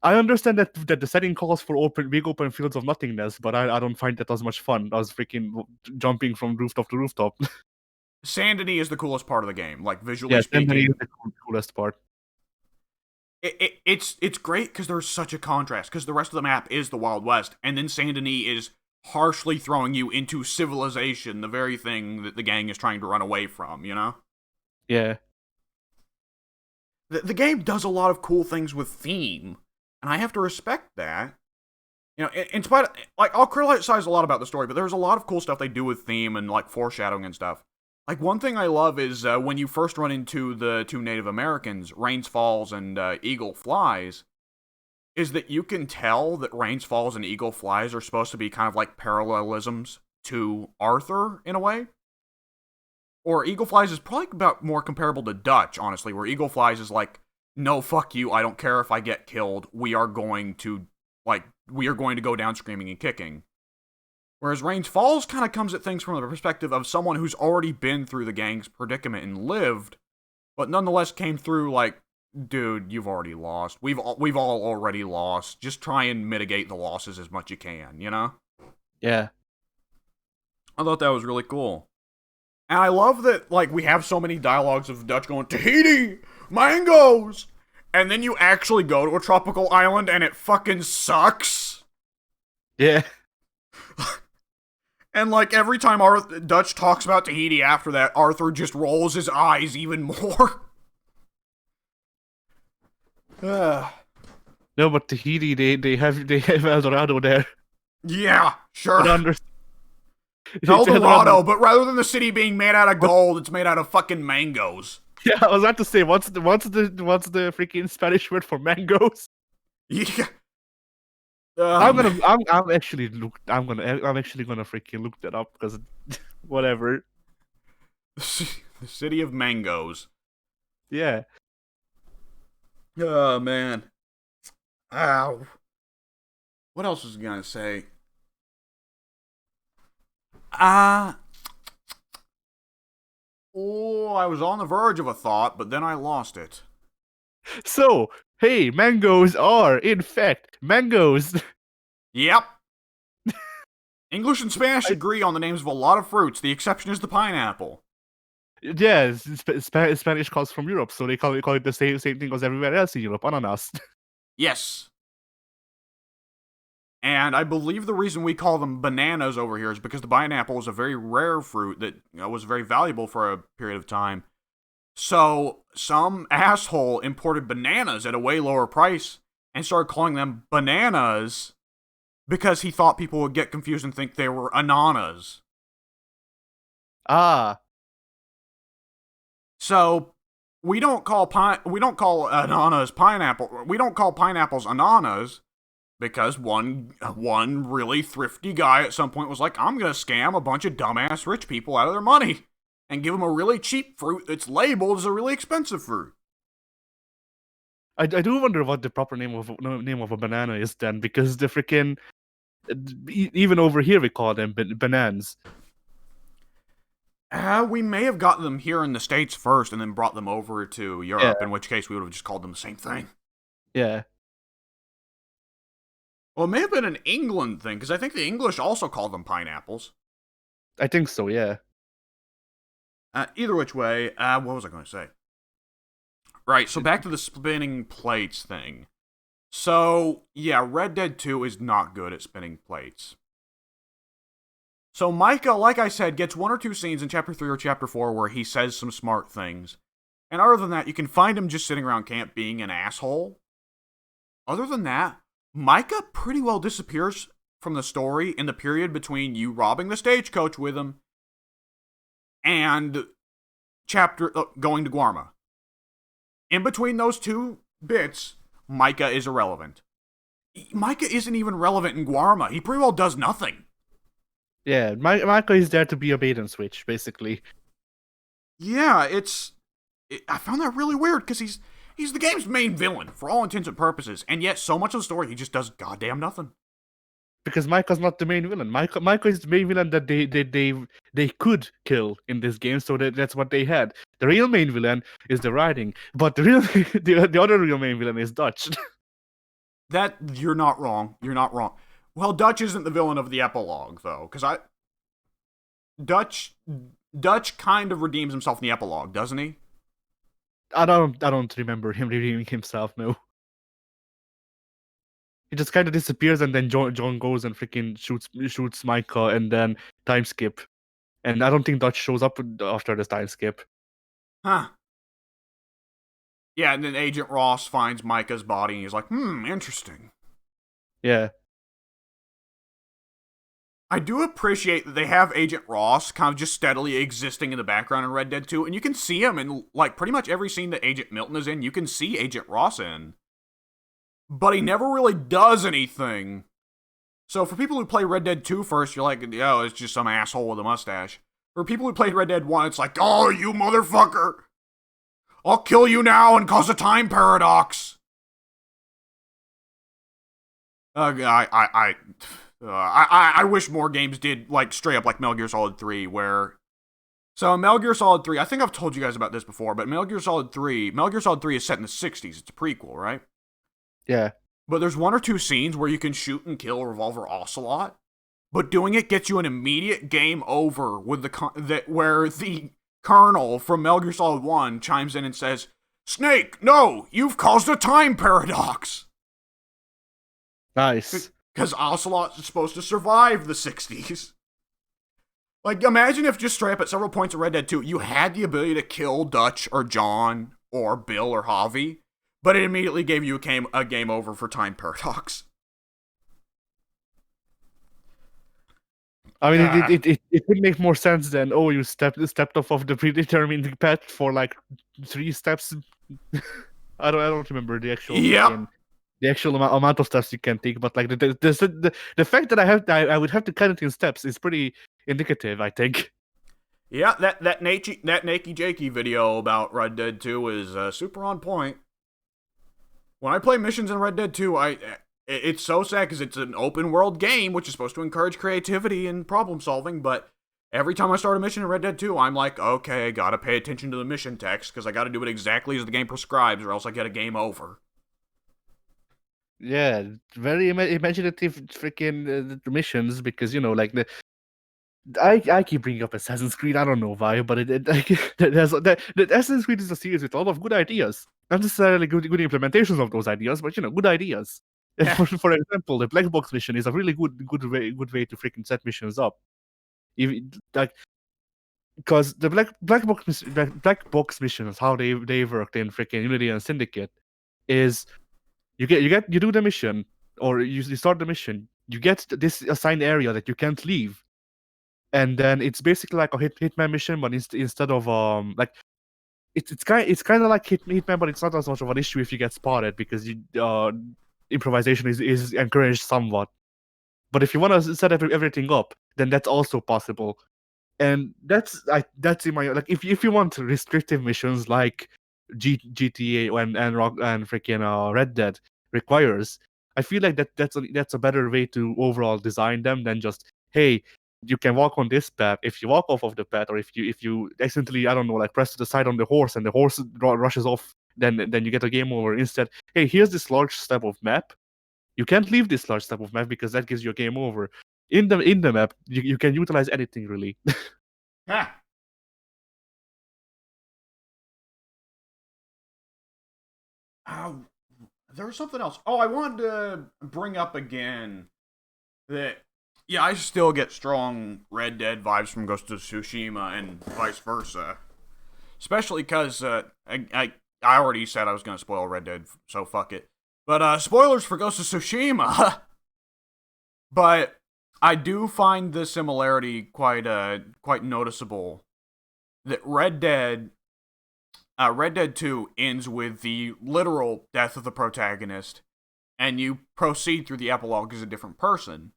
understand that the setting calls for big open fields of nothingness, but I don't find that as much fun as freaking jumping from rooftop to rooftop. Saint-Denis is the coolest part of the game, like visually Yeah, speaking. Saint-Denis is the coolest part. It's great because there's such a contrast, because the rest of the map is the Wild West, and then Saint-Denis is harshly throwing you into civilization, the very thing that the gang is trying to run away from, you know? Yeah. The game does a lot of cool things with theme, and I have to respect that. In spite of, like, I'll criticize a lot about the story, but there's a lot of cool stuff they do with theme and, like, foreshadowing and stuff. Like, one thing I love is when you first run into the two Native Americans, Rains Falls and Eagle Flies, is that you can tell that Rains Falls and Eagle Flies are supposed to be kind of like parallelisms to Arthur, in a way. Or Eagle Flies is probably about more comparable to Dutch, honestly, where Eagle Flies is like, no, fuck you, I don't care if I get killed, we are going to go down screaming and kicking. Whereas Rains Falls kind of comes at things from the perspective of someone who's already been through the gang's predicament and lived, but nonetheless came through like, dude, you've already lost. We've all already lost. Just try and mitigate the losses as much as you can, you know? Yeah. I thought that was really cool. And I love that, like, we have so many dialogues of Dutch going, Tahiti! Mangoes! And then you actually go to a tropical island and it fucking sucks. Yeah. And, like, every time Dutch talks about Tahiti after that, Arthur just rolls his eyes even more. No, but Tahiti, they have El Dorado there. Yeah, sure. But under- El Dorado, but rather than the city being made out of gold, it's made out of fucking mangoes. Yeah, I was about to say, what's the freaking Spanish word for mangoes? Yeah. I'm actually gonna freaking look that up because whatever. The city of mangoes. Yeah. Oh man. Ow. What else was I gonna say? I was on the verge of a thought, but then I lost it. So, hey, mangoes are, in fact, mangoes. Yep. English and Spanish agree on the names of a lot of fruits. The exception is the pineapple. Yeah, Spanish comes from Europe, so they call it the same thing as everywhere else in Europe, ananas. Yes. And I believe the reason we call them bananas over here is because the pineapple was a very rare fruit that was very valuable for a period of time. So some asshole imported bananas at a way lower price and started calling them bananas because he thought people would get confused and think they were ananas. Ah. So we don't call ananas pineapple. We don't call pineapples ananas because one really thrifty guy at some point was like, I'm gonna scam a bunch of dumbass rich people out of their money and give them a really cheap fruit that's labeled as a really expensive fruit. I do wonder what the proper name of a banana is then, because the freaking even over here we call them bananas. We may have gotten them here in the States first and then brought them over to Europe, in which case we would have just called them the same thing. Yeah. Well, it may have been an England thing, because I think the English also called them pineapples. I think so, yeah. Either which way, what was I going to say? Right, so back to the spinning plates thing. So, yeah, Red Dead 2 is not good at spinning plates. So Micah, like I said, gets one or two scenes in Chapter 3 or Chapter 4 where he says some smart things. And other than that, you can find him just sitting around camp being an asshole. Other than that, Micah pretty well disappears from the story in the period between you robbing the stagecoach with him and going to Guarma. In between those two bits, Micah is irrelevant. Micah isn't even relevant in Guarma. He pretty well does nothing. Yeah, Micah is there to be a bait and switch, basically. Yeah, I found that really weird, because he's the game's main villain, for all intents and purposes, and yet so much of the story he just does goddamn nothing. Because Micah's not the main villain. Micah is the main villain that they could kill in this game, so that's what they had. The real main villain is the writing, but the other real main villain is Dutch. That, you're not wrong. You're not wrong. Well, Dutch isn't the villain of the epilogue, though, because Dutch kind of redeems himself in the epilogue, doesn't he? I don't remember him redeeming himself, no. He just kind of disappears, and then John goes and freaking shoots Micah, and then time skip. And I don't think Dutch shows up after this time skip. Huh. Yeah, and then Agent Ross finds Micah's body, and he's like, interesting. Yeah. I do appreciate that they have Agent Ross kind of just steadily existing in the background in Red Dead 2, and you can see him in, like, pretty much every scene that Agent Milton is in, you can see Agent Ross in. But he never really does anything. So for people who play Red Dead 2 first, you're like, oh, it's just some asshole with a mustache. For people who played Red Dead 1, it's like, oh, you motherfucker! I'll kill you now and cause a time paradox! I wish more games did, like, straight up like Metal Gear Solid 3, where... So, Metal Gear Solid 3, I think I've told you guys about this before, but Metal Gear Solid 3 is set in the 60s, it's a prequel, right? Yeah. But there's one or two scenes where you can shoot and kill Revolver Ocelot, but doing it gets you an immediate game over with where the Colonel from Metal Gear Solid 1 chimes in and says, Snake, no, you've caused a time paradox! Nice. Because Ocelot is supposed to survive the 60s. Like, imagine if just straight up at several points in Red Dead 2, you had the ability to kill Dutch or John or Bill or Javi, but it immediately gave you a game over for time paradox. I mean, it would make more sense than, oh, you stepped off of the predetermined path for like 3 steps. I don't remember the actual the actual amount of steps you can take, but like the fact that I would have to count it in steps is pretty indicative, I think. Yeah, that Nakey Jakey video about Red Dead 2 is super on point. When I play missions in Red Dead 2, it's so sad because it's an open world game, which is supposed to encourage creativity and problem solving, but every time I start a mission in Red Dead 2, I'm like, okay, gotta pay attention to the mission text, because I gotta do it exactly as the game prescribes, or else I get a game over. Yeah, very imaginative freaking missions, because, you know, like I keep bringing up Assassin's Creed. I don't know why, but the Assassin's Creed is a series with a lot of good ideas. Not necessarily good implementations of those ideas, but, you know, good ideas. For example, the black box mission is a really good way to freaking set missions up. Like, because the black box missions, how they worked in freaking Unity and Syndicate, is you do the mission, or you start the mission, you get this assigned area that you can't leave, and then it's basically like a hitman mission, but instead of like it's kind of like hitman, but it's not as much of an issue if you get spotted, because improvisation is encouraged somewhat. But if you want to set everything up, then that's also possible. And that's in my, like, if you want restrictive missions like GTA and Rock and freaking Red Dead requires, I feel like that's a better way to overall design them than just, hey, you can walk on this path. If you walk off of the path, or if you accidentally, I don't know, like press to the side on the horse and the horse rushes off, then you get a game over. Instead, hey, here's this large step of map. You can't leave this large step of map because that gives you a game over. In the map, you can utilize anything really. Ha! Oh, there was something else. Oh, I wanted to bring up again that, yeah, I still get strong Red Dead vibes from Ghost of Tsushima and vice versa. Especially because I already said I was going to spoil Red Dead, so fuck it. But spoilers for Ghost of Tsushima. But I do find the similarity quite noticeable. That Red Dead 2 ends with the literal death of the protagonist, and you proceed through the epilogue as a different person.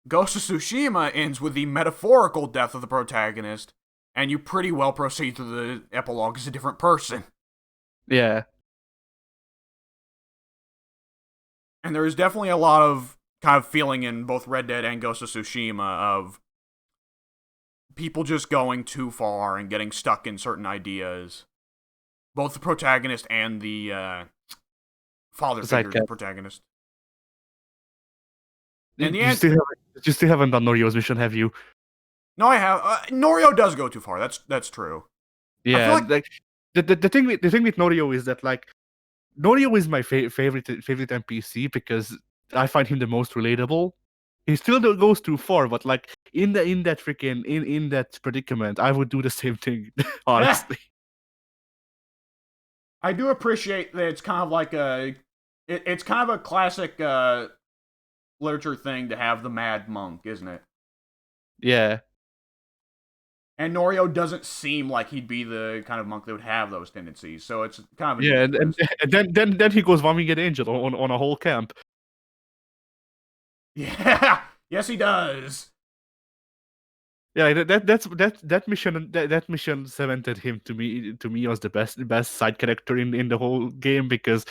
Ghost of Tsushima ends with the metaphorical death of the protagonist, and you pretty well proceed through the epilogue as a different person. Yeah. And there is definitely a lot of kind of feeling in both Red Dead and Ghost of Tsushima of people just going too far and getting stuck in certain ideas. Both the protagonist and the father figure of the protagonist. And you still haven't done Norio's mission, have you? No, I have. Norio does go too far. That's true. Yeah, like the thing with Norio is that, like, Norio is my favorite NPC because I find him the most relatable. He still goes too far, but like in that freaking in that predicament, I would do the same thing, honestly. I do appreciate that it's kind of like it's kind of a classic literature thing to have the mad monk, isn't it? Yeah. And Norio doesn't seem like he'd be the kind of monk that would have those tendencies, so it's kind of and then he goes vomiting an angel on a whole camp. Yeah, yes he does. Yeah, that mission cemented him to me as the best side character in the whole game, because,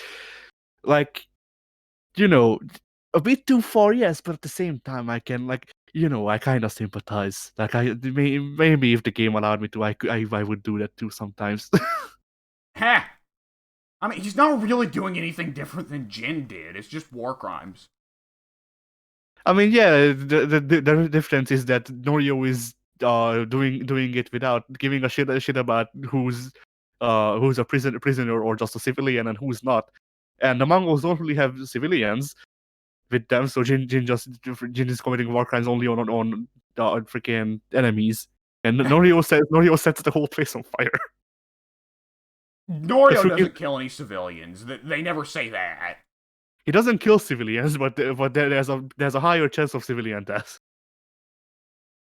like, you know, a bit too far, yes, but at the same time I can, like, you know, I kind of sympathize. Like, maybe if the game allowed me to, I would do that too sometimes. Ha! I mean, he's not really doing anything different than Jin did. It's just war crimes. I mean, yeah, the difference is that Norio is doing it without giving a shit about who's a prisoner or just a civilian and who's not. And the Mongols don't really have civilians with them, so Jin is committing war crimes only on freaking enemies, and Norio sets the whole place on fire. Norio doesn't kill any civilians. They never say that. He doesn't kill civilians, but there's a higher chance of civilian deaths.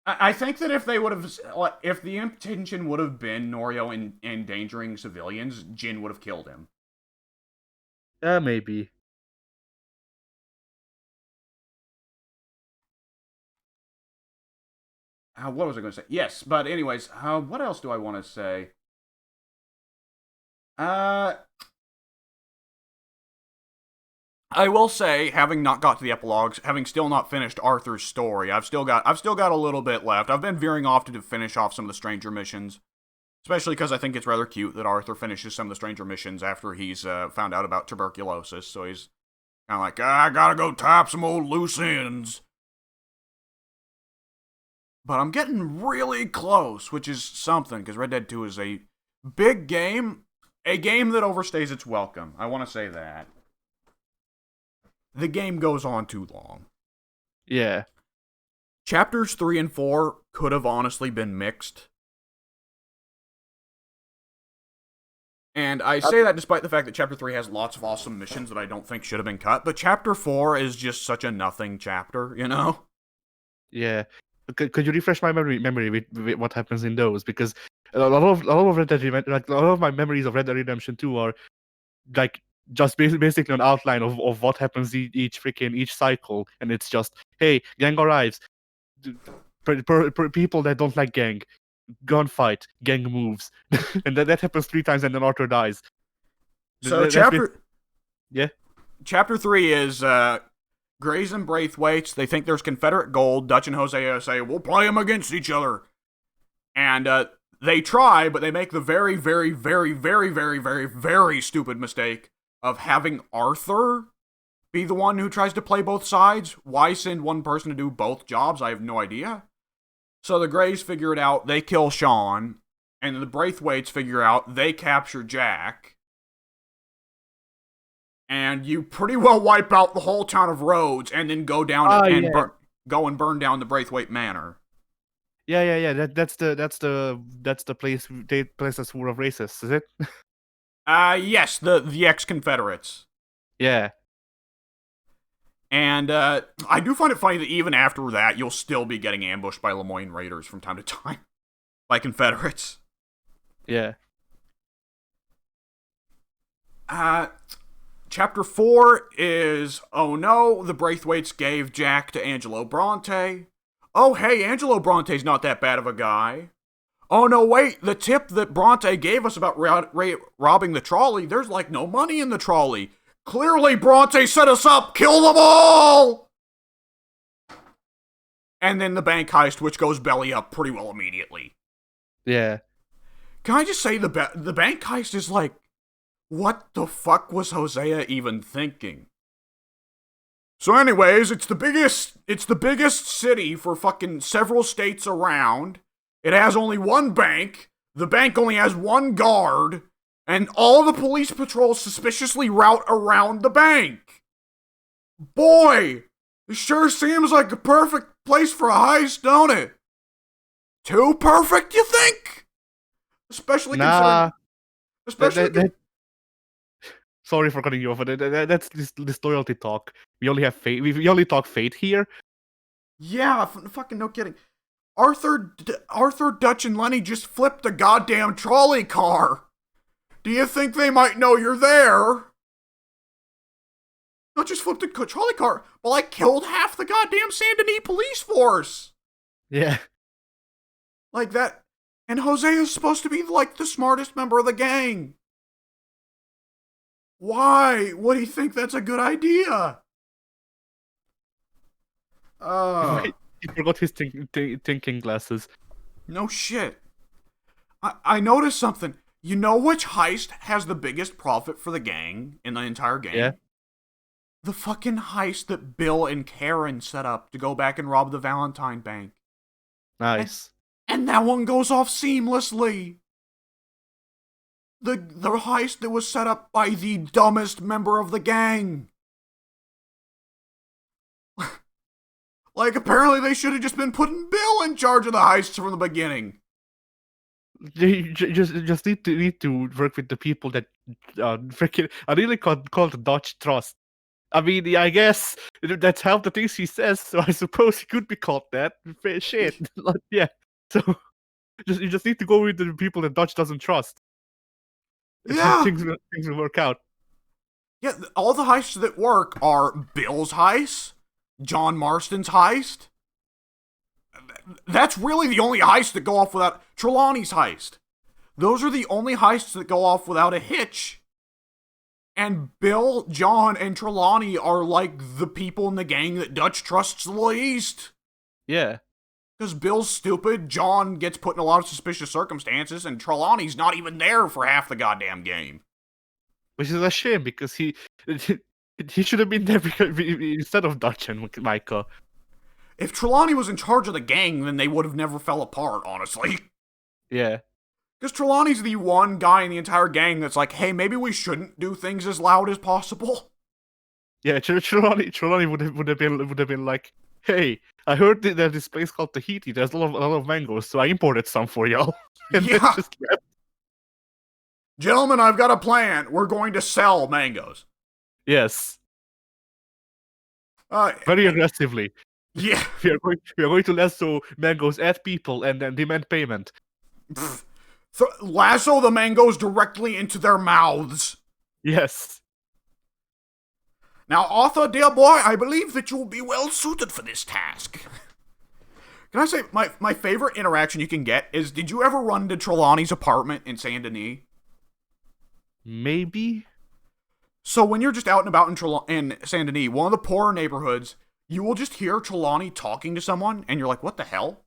I think that if the intention would have been Norio endangering civilians, Jin would have killed him. Maybe. What was I going to say? Yes, but anyways, what else do I want to say? I will say, having not got to the epilogues, having still not finished Arthur's story, I've still got a little bit left. I've been veering off to finish off some of the stranger missions, especially because I think it's rather cute that Arthur finishes some of the stranger missions after he's found out about tuberculosis. So he's kind of like, I gotta go tap some old loose ends. But I'm getting really close, which is something, because Red Dead 2 is a big game, a game that overstays its welcome. I want to say that. The game goes on too long. Yeah. Chapters 3 and 4 could have honestly been mixed. And I say that despite the fact that Chapter 3 has lots of awesome missions that I don't think should have been cut, but Chapter 4 is just such a nothing chapter, you know? Yeah. Could you refresh my memory with what happens in those? Because a lot of Red Dead Redemption, like a lot of my memories of Red Dead Redemption 2 are like just basically an outline of what happens each cycle, and it's just, hey, gang arrives, people that don't like gang, gunfight, gang moves, and that happens 3 times, and then Arthur dies. So Chapter 3 is Greys and Braithwaites. They think there's Confederate gold. Dutch and Hosea say, we'll play them against each other. And they try, but they make the very, very, very, very, very, very, very stupid mistake of having Arthur be the one who tries to play both sides. Why send one person to do both jobs? I have no idea. So the Greys figure it out. They kill Sean. And the Braithwaites figure out they capture Jack. And you pretty well wipe out the whole town of Rhodes and then go down and burn down the Braithwaite Manor. Yeah. That's the place that's full of racists, is it? Yes, the ex-Confederates. Yeah. And I do find it funny that even after that, you'll still be getting ambushed by Lemoyne Raiders from time to time. By Confederates. Yeah. Chapter 4 is, oh no, the Braithwaites gave Jack to Angelo Bronte. Oh hey, Angelo Bronte's not that bad of a guy. Oh no, wait, the tip that Bronte gave us about robbing the trolley, there's like no money in the trolley. Clearly Bronte set us up, kill them all! And then the bank heist, which goes belly up pretty well immediately. Yeah. Can I just say the bank heist is like, what the fuck was Hosea even thinking? So anyways, it's the biggest city for fucking several states around. It has only one bank. The bank only has one guard. And all the police patrols suspiciously route around the bank. Boy, it sure seems like a perfect place for a heist, don't it? Too perfect, you think? Especially considering... Sorry for cutting you off, but that's this loyalty talk. We only have fate. We only talk fate here. Yeah, fucking no kidding. Arthur, Dutch, and Lenny just flipped a goddamn trolley car. Do you think they might know you're there? Not just flipped a trolley car, but like killed half the goddamn Saint Denis police force. Yeah. Like that. And Hosea is supposed to be like the smartest member of the gang. Why would he think that's a good idea? He forgot his thinking glasses. No shit. I noticed something. You know which heist has the biggest profit for the gang in the entire game? Yeah. The fucking heist that Bill and Karen set up to go back and rob the Valentine Bank. Nice. And that one goes off seamlessly. The heist that was set up by the dumbest member of the gang. Like, apparently they should have just been putting Bill in charge of the heists from the beginning. You just need to work with the people that freaking are really called Dutch Trust. I mean, yeah, I guess that's half the things he says, so I suppose he could be called that. Shit. Yeah. So you just need to go with the people that Dutch doesn't trust. Yeah. Things will work out. Yeah, all the heists that work are Bill's heist, John Marston's heist. That's really the only heists that go off without Trelawney's heist. Those are the only heists that go off without a hitch. And Bill, John, and Trelawney are like the people in the gang that Dutch trusts the least. Yeah. Because Bill's stupid, John gets put in a lot of suspicious circumstances, and Trelawney's not even there for half the goddamn game. Which is a shame because he should have been there instead of Dutch and Micah. If Trelawney was in charge of the gang, then they would have never fell apart, honestly. Yeah. Because Trelawney's the one guy in the entire gang that's like, hey, maybe we shouldn't do things as loud as possible. Yeah, Trelawney would have been like, hey, I heard that there's this place called Tahiti. There's a lot of mangoes, so I imported some for y'all. And Yeah. just left. Gentlemen, I've got a plan. We're going to sell mangoes. Yes. Very aggressively. Yeah. We are going to lasso mangoes at people and then demand payment. Lasso the mangoes directly into their mouths. Yes. Now, Arthur, dear boy, I believe that you'll be well suited for this task. Can I say, my favorite interaction you can get is, did you ever run to Trelawney's apartment in Saint Denis? Maybe? So when you're just out and about in Saint Denis, one of the poorer neighborhoods, you will just hear Trelawney talking to someone, and you're like, what the hell?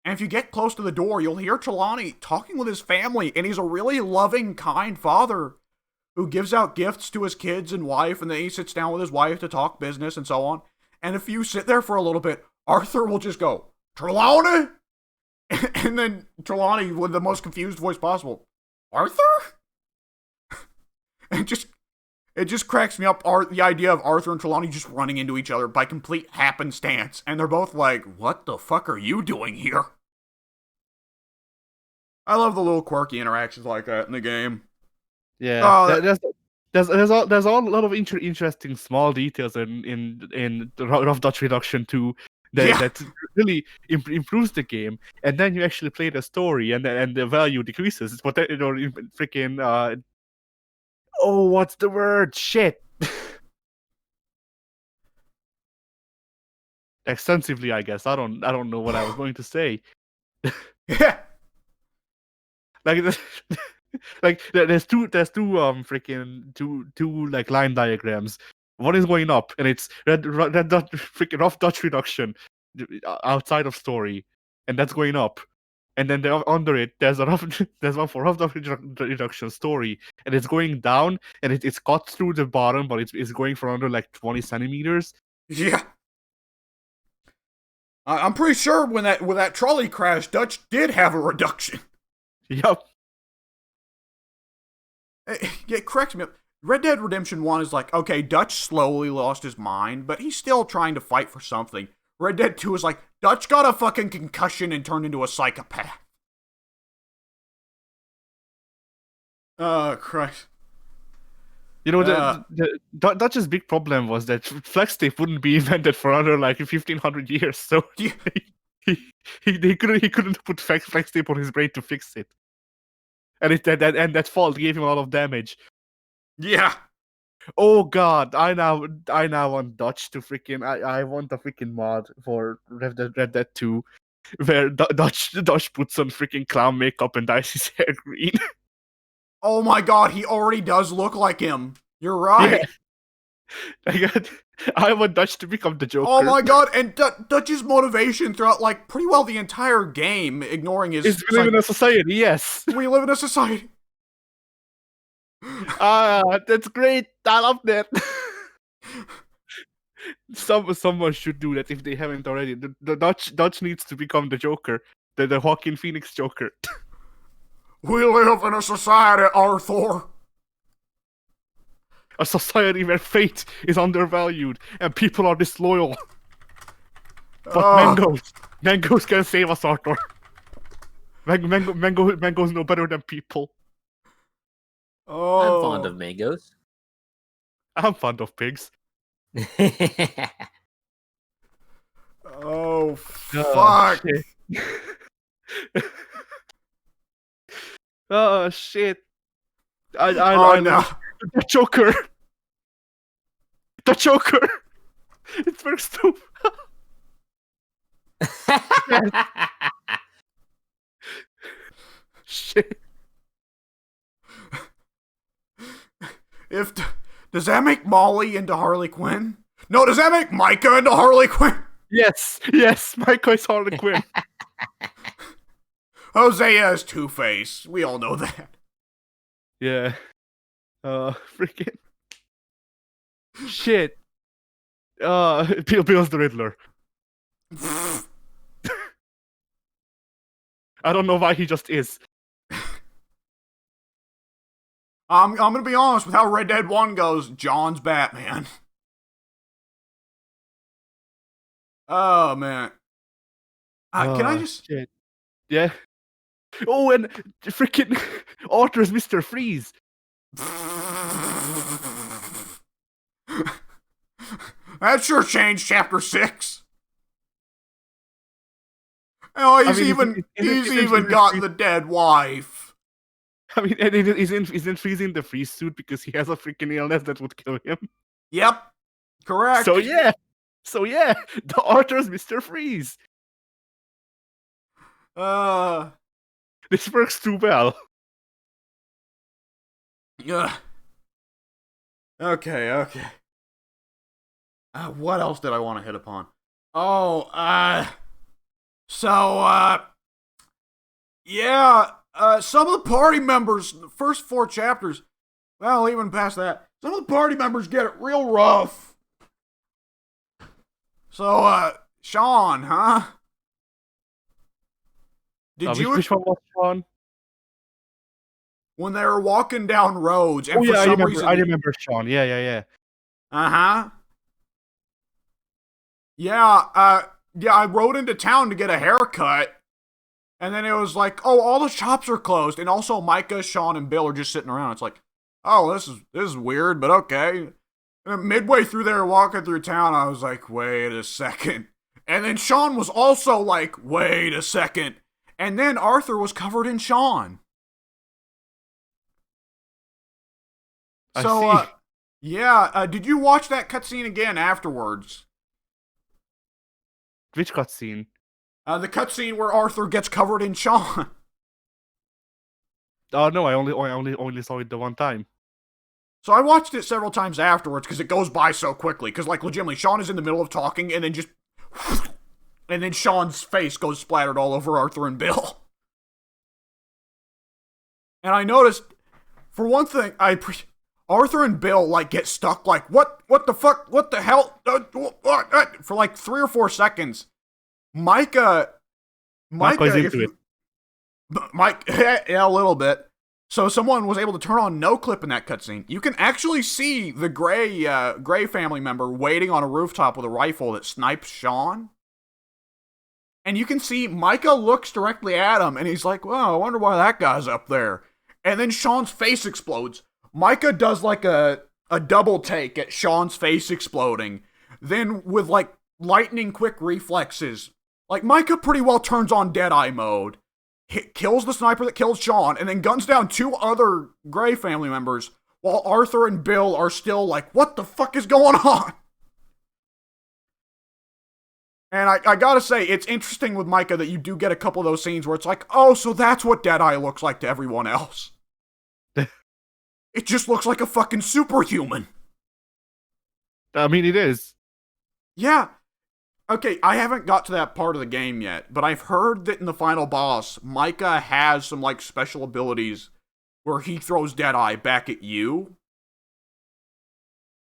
And if you get close to the door, you'll hear Trelawney talking with his family, and he's a really loving, kind father who gives out gifts to his kids and wife, and then he sits down with his wife to talk business and so on. And if you sit there for a little bit, Arthur will just go, Trelawney? And then Trelawney, with the most confused voice possible, Arthur? And it just cracks me up, the idea of Arthur and Trelawney just running into each other by complete happenstance. And they're both like, what the fuck are you doing here? I love the little quirky interactions like that in the game. Yeah, there's a lot of interesting small details in the Rough Dutch Reduction 2 that really improves the game, and then you actually play the story, and the value decreases. It's what freaking oh, what's the word? Shit. Extensively, I guess. I don't know what I was going to say. Yeah. There's two freaking two like line diagrams. One is going up, and it's red dot freaking Rough Dutch Reduction outside of story, and that's going up. And then under it, there's one for Rough Dutch Reduction story, and it's going down, and it's cut through the bottom, but it's going for under like 20 centimeters. Yeah. I'm pretty sure when that trolley crash, Dutch did have a reduction. Yup. It corrects me. Red Dead Redemption 1 is like, okay, Dutch slowly lost his mind, but he's still trying to fight for something. Red Dead 2 is like, Dutch got a fucking concussion and turned into a psychopath. Oh, Christ. You know, the Dutch's big problem was that flex tape wouldn't be invented for another like 1500 years, so he couldn't put flex tape on his brain to fix it. And that fault gave him a lot of damage. Yeah. Oh god, I now want Dutch to freaking I want a freaking mod for Red Dead 2 where Dutch puts on freaking clown makeup and dyes his hair green. Oh my god, he already does look like him. You're right. Yeah. I want Dutch to become the Joker. Oh my god, and Dutch's motivation throughout, like, pretty well the entire game, ignoring his... We live in a society, yes. We live in a society. That's great. I love that. Someone should do that if they haven't already. The Dutch needs to become the Joker. The Joaquin Phoenix Joker. We live in a society, Arthur. A society where fate is undervalued and people are disloyal. But mangoes can save us, Arthur. Mangoes know better than people. I'm fond of mangoes. I'm fond of pigs. Oh, fuck. Shit. Oh, shit. I no. The Joker. The Joker. It works too. Shit. Does that make Molly into Harley Quinn? No, does that make Micah into Harley Quinn? Yes, Michael is Harley Quinn. Hosea is Two-Face. We all know that. Yeah. Freaking. Shit. Bill's the Riddler. I don't know why he just is. I'm gonna be honest with how Red Dead 1 goes. John's Batman. Oh, man. Can I just... Shit. Yeah. Oh, and freaking Arthur's Mr. Freeze. That sure changed Chapter 6. Oh, he's even got the dead wife. I mean, and isn't freezing the freeze suit because he has a freaking illness that would kill him. Yep. Correct. So yeah, the Arthur's Mr. Freeze. This works too well. Yeah. Okay. What else did I want to hit upon? Some of the party members, the first 4 chapters, well, even past that, some of the party members get it real rough. So, Sean, huh? Which one was Sean? When they were walking down roads, and I remember Sean. Yeah. Uh-huh. Yeah, I rode into town to get a haircut, and then it was like, oh, all the shops are closed, and also Micah, Sean, and Bill are just sitting around. It's like, oh, this is weird, but okay. And midway through there, walking through town, I was like, wait a second. And then Sean was also like, wait a second. And then Arthur was covered in Sean. So, did you watch that cutscene again afterwards? Which cutscene? The cutscene where Arthur gets covered in Sean. Oh no, I only saw it the one time. So I watched it several times afterwards because it goes by so quickly. Because like legitimately, Sean is in the middle of talking and then just, and then Sean's face goes splattered all over Arthur and Bill. And I noticed, for one thing, Arthur and Bill like get stuck like what the fuck, what the hell, for like 3 or 4 seconds. Micah's into it. Yeah, a little bit. So someone was able to turn on no clip in that cutscene. You can actually see the Gray family member waiting on a rooftop with a rifle that snipes Sean. And you can see Micah looks directly at him, and he's like, well, I wonder why that guy's up there. And then Sean's face explodes. Micah does like a double take at Sean's face exploding. Then with like lightning quick reflexes, like Micah pretty well turns on Deadeye mode. Kills the sniper that kills Sean, and then guns down 2 other Gray family members, while Arthur and Bill are still like, what the fuck is going on? And I gotta say, it's interesting with Micah that you do get a couple of those scenes where it's like, oh, so that's what Deadeye looks like to everyone else. It just looks like a fucking superhuman. I mean, it is. Yeah. Okay, I haven't got to that part of the game yet, but I've heard that in the final boss, Micah has some, like, special abilities where he throws Deadeye back at you.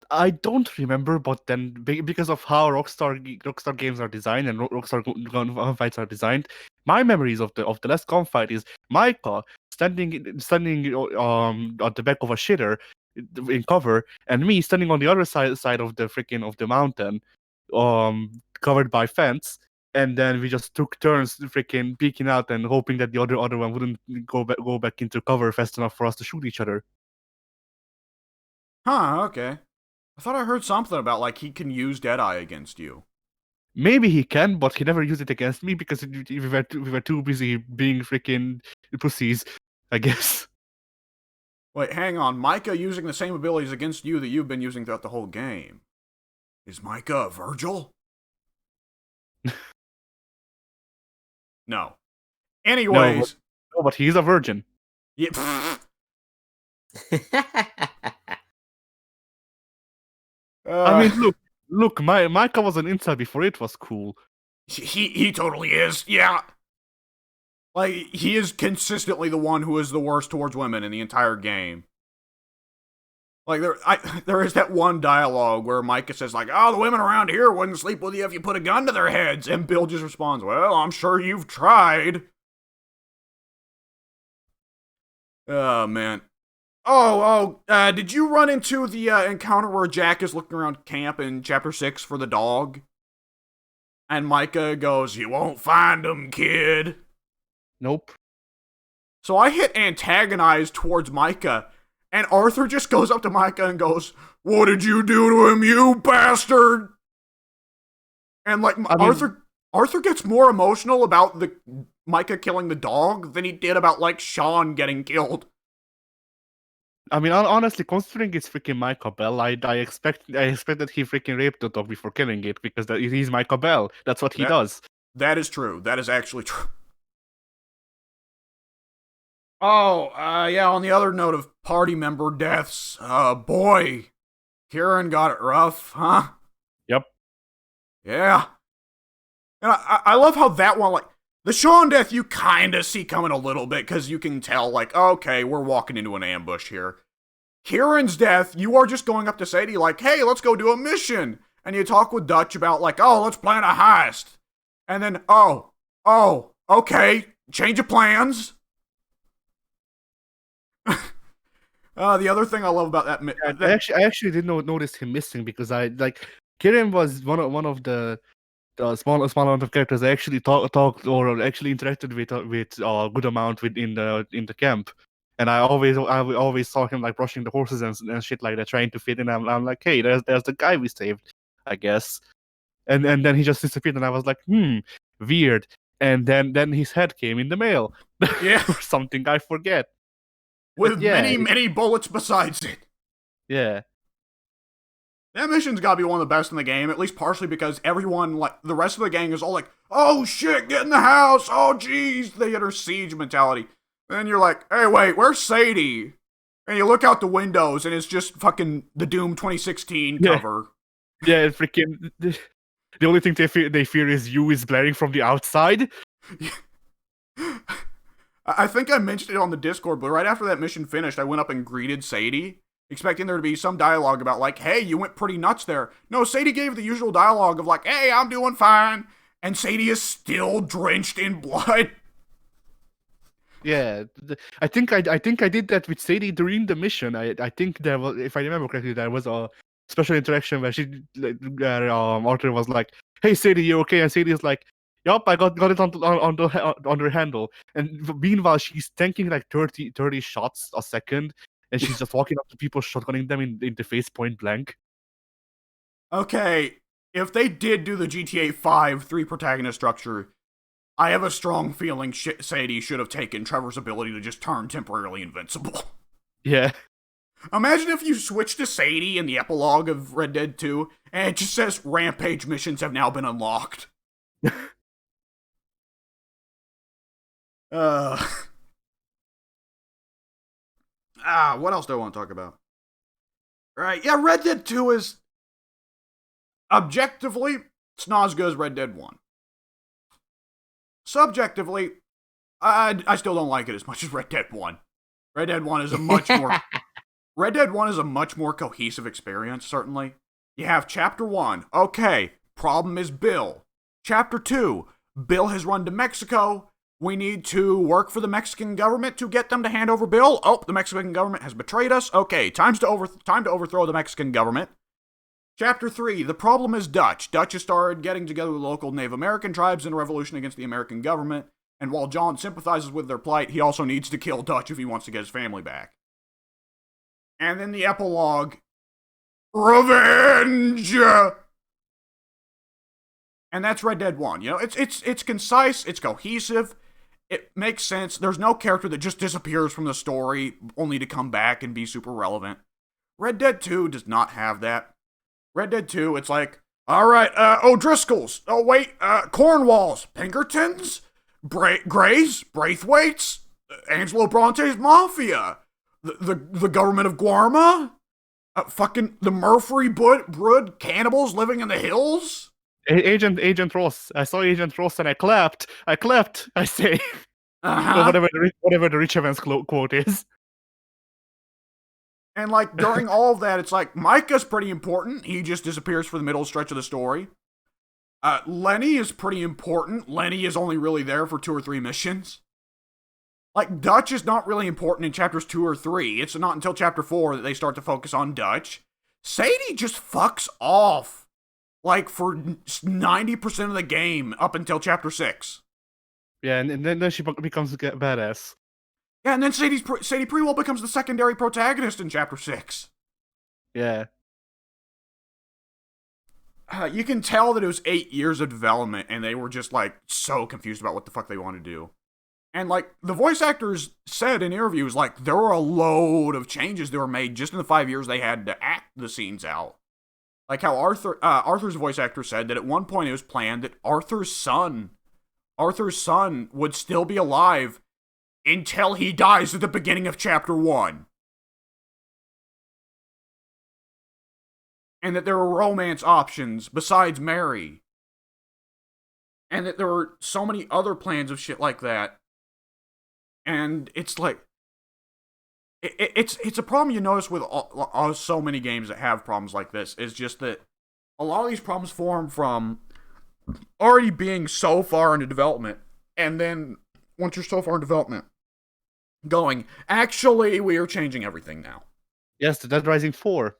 I don't remember, but then because of how Rockstar games are designed and Rockstar gunfights are designed, my memories of the last gunfight is Micah standing at the back of a shitter in cover, and me standing on the other side of the freaking of the mountain, covered by fence, and then we just took turns freaking peeking out and hoping that the other one wouldn't go back into cover fast enough for us to shoot each other. Huh, okay. I thought I heard something about, like, he can use Deadeye against you. Maybe he can, but he never used it against me because we were too busy being freaking pussies, I guess. Wait, hang on. Micah using the same abilities against you that you've been using throughout the whole game. Is Micah a Virgil? No. Anyways. No, but he's a virgin. Yeah. I mean, look, Micah was an incel before it was cool. He totally is, yeah. Like, he is consistently the one who is the worst towards women in the entire game. Like, there is that one dialogue where Micah says, like, oh, the women around here wouldn't sleep with you if you put a gun to their heads. And Bill just responds, well, I'm sure you've tried. Oh, man. Did you run into the encounter where Jack is looking around camp in Chapter 6 for the dog? And Micah goes, you won't find him, kid. Nope. So I hit antagonize towards Micah, and Arthur just goes up to Micah and goes, what did you do to him, you bastard? And, like, Arthur gets more emotional about the Micah killing the dog than he did about, like, Sean getting killed. I mean, honestly, considering it's freaking Micah Bell, I expect that he freaking raped the dog before killing it, because he's Micah Bell. That's what he does. That is true. That is actually true. Oh, yeah, on the other note of party member deaths, boy, Kieran got it rough, huh? Yep. Yeah. And I love how that one, like, the Sean death you kinda see coming a little bit, because you can tell, like, okay, we're walking into an ambush here. Kieran's death, you are just going up to Sadie like, hey, let's go do a mission. And you talk with Dutch about, like, oh, let's plan a heist. And then, oh, okay, change of plans. The other thing I love about that... I actually didn't notice him missing, because Kieran was one of the small amount of characters I actually talked or actually interacted with a good amount in the camp, and I always saw him like brushing the horses and shit like that, trying to fit in. I'm like, hey, there's the guy we saved, I guess, and then he just disappeared, and I was like, weird. And then his head came in the mail, yeah, or something I forget, with many bullets besides it. Yeah. That mission's gotta be one of the best in the game, at least partially because everyone, like, the rest of the gang is all like, oh shit, get in the house, oh jeez, they get her siege mentality. Then you're like, hey, wait, where's Sadie? And you look out the windows and it's just fucking the Doom 2016 cover. Yeah, freaking, the only thing they fear is you is blaring from the outside. I think I mentioned it on the Discord, but right after that mission finished, I went up and greeted Sadie, expecting there to be some dialogue about, like, hey, you went pretty nuts there. No, Sadie gave the usual dialogue of, like, hey, I'm doing fine. And Sadie is still drenched in blood. Yeah, I think I did that with Sadie during the mission. I think there was, if I remember correctly, there was a special interaction where Arthur was like, hey, Sadie, you okay? And Sadie is like, yup, I got it on her handle. And meanwhile, she's tanking like 30 shots a second. And she's just walking up to people, shotgunning them in the face point blank. Okay, if they did do the GTA 5 3 protagonist structure, I have a strong feeling Sadie should have taken Trevor's ability to just turn temporarily invincible. Yeah. Imagine if you switch to Sadie in the epilogue of Red Dead 2, and it just says Rampage missions have now been unlocked. What else do I want to talk about? Right, yeah, Red Dead 2 is objectively, it's not as good as Red Dead 1. Subjectively, I still don't like it as much as Red Dead 1. Red Dead 1 is a much more cohesive experience, certainly. You have Chapter 1, okay, problem is Bill. Chapter 2, Bill has run to Mexico. We need to work for the Mexican government to get them to hand over Bill. Oh, the Mexican government has betrayed us. Okay, time to overthrow the Mexican government. Chapter 3, the problem is Dutch. Dutch has started getting together with local Native American tribes in a revolution against the American government, and while John sympathizes with their plight, he also needs to kill Dutch if he wants to get his family back. And then the epilogue, revenge! And that's Red Dead 1. You know, it's concise, it's cohesive, it makes sense. There's no character that just disappears from the story only to come back and be super relevant. Red Dead 2 does not have that. Red Dead 2, it's like, alright, O'Driscolls, oh wait, Cornwalls, Pinkertons, Greys, Braithwaites, Angelo Bronte's Mafia, the government of Guarma, fucking the Murphy Brood cannibals living in the hills. Agent Ross. I saw Agent Ross and I clapped. I say, Uh-huh. whatever the Rich Evans quote is. And, like, during all of that, it's like, Micah's pretty important. He just disappears for the middle stretch of the story. Lenny is pretty important. Lenny is only really there for 2 or 3 missions. Like, Dutch is not really important in chapters 2 or 3. It's not until chapter 4 that they start to focus on Dutch. Sadie just fucks off. Like, for 90% of the game up until chapter 6. Yeah, and then she becomes badass. Yeah, and then Sadie Prewell becomes the secondary protagonist in chapter 6. Yeah. You can tell that it was 8 years of development, and they were just, like, so confused about what the fuck they wanted to do. And, like, the voice actors said in interviews, like, there were a load of changes that were made just in the 5 years they had to act the scenes out. Like how Arthur's voice actor said that at one point it was planned that Arthur's son would still be alive until he dies at the beginning of chapter 1. And that there were romance options besides Mary. And that there were so many other plans of shit like that. And it's like, it's a problem you notice with so many games that have problems like this, is just that a lot of these problems form from already being so far into development, and then once you're so far in development, going, actually, we are changing everything now. Yes, the Dead Rising 4.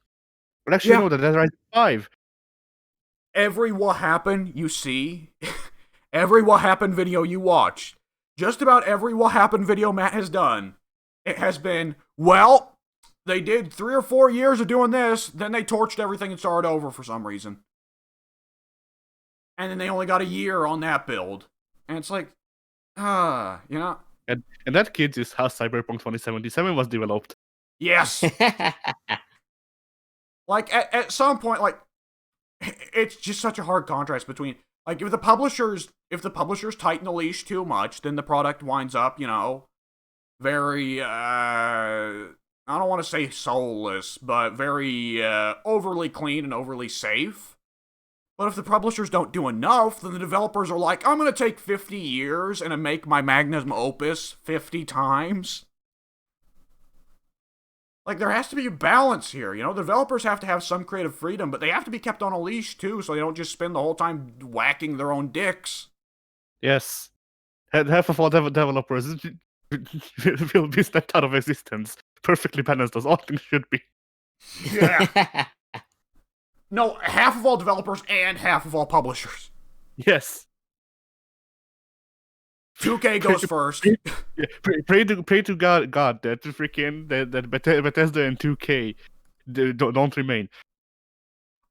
But actually, no, the Dead Rising 5. Every what happened you see, every what happened video you watch, just about every what happened video Matt has done, it has been, well, they did 3 or 4 years of doing this, then they torched everything and started over for some reason. And then they only got a year on that build. And it's like, you know? And that, kids, is how Cyberpunk 2077 was developed. Yes! Like, at some point, like, it's just such a hard contrast between, like, if the publishers tighten the leash too much, then the product winds up, you know, very, I don't want to say soulless, but very, overly clean and overly safe. But if the publishers don't do enough, then the developers are like, I'm gonna take 50 years and make my magnum opus 50 times. Like, there has to be a balance here, you know? The developers have to have some creative freedom, but they have to be kept on a leash, too, so they don't just spend the whole time whacking their own dicks. Yes. Half of all developers will be snapped out of existence. Perfectly balanced, as all things should be. Yeah. No, half of all developers and half of all publishers. Yes. 2K goes first. Yeah, pray to God that freaking that Bethesda and 2K don't remain.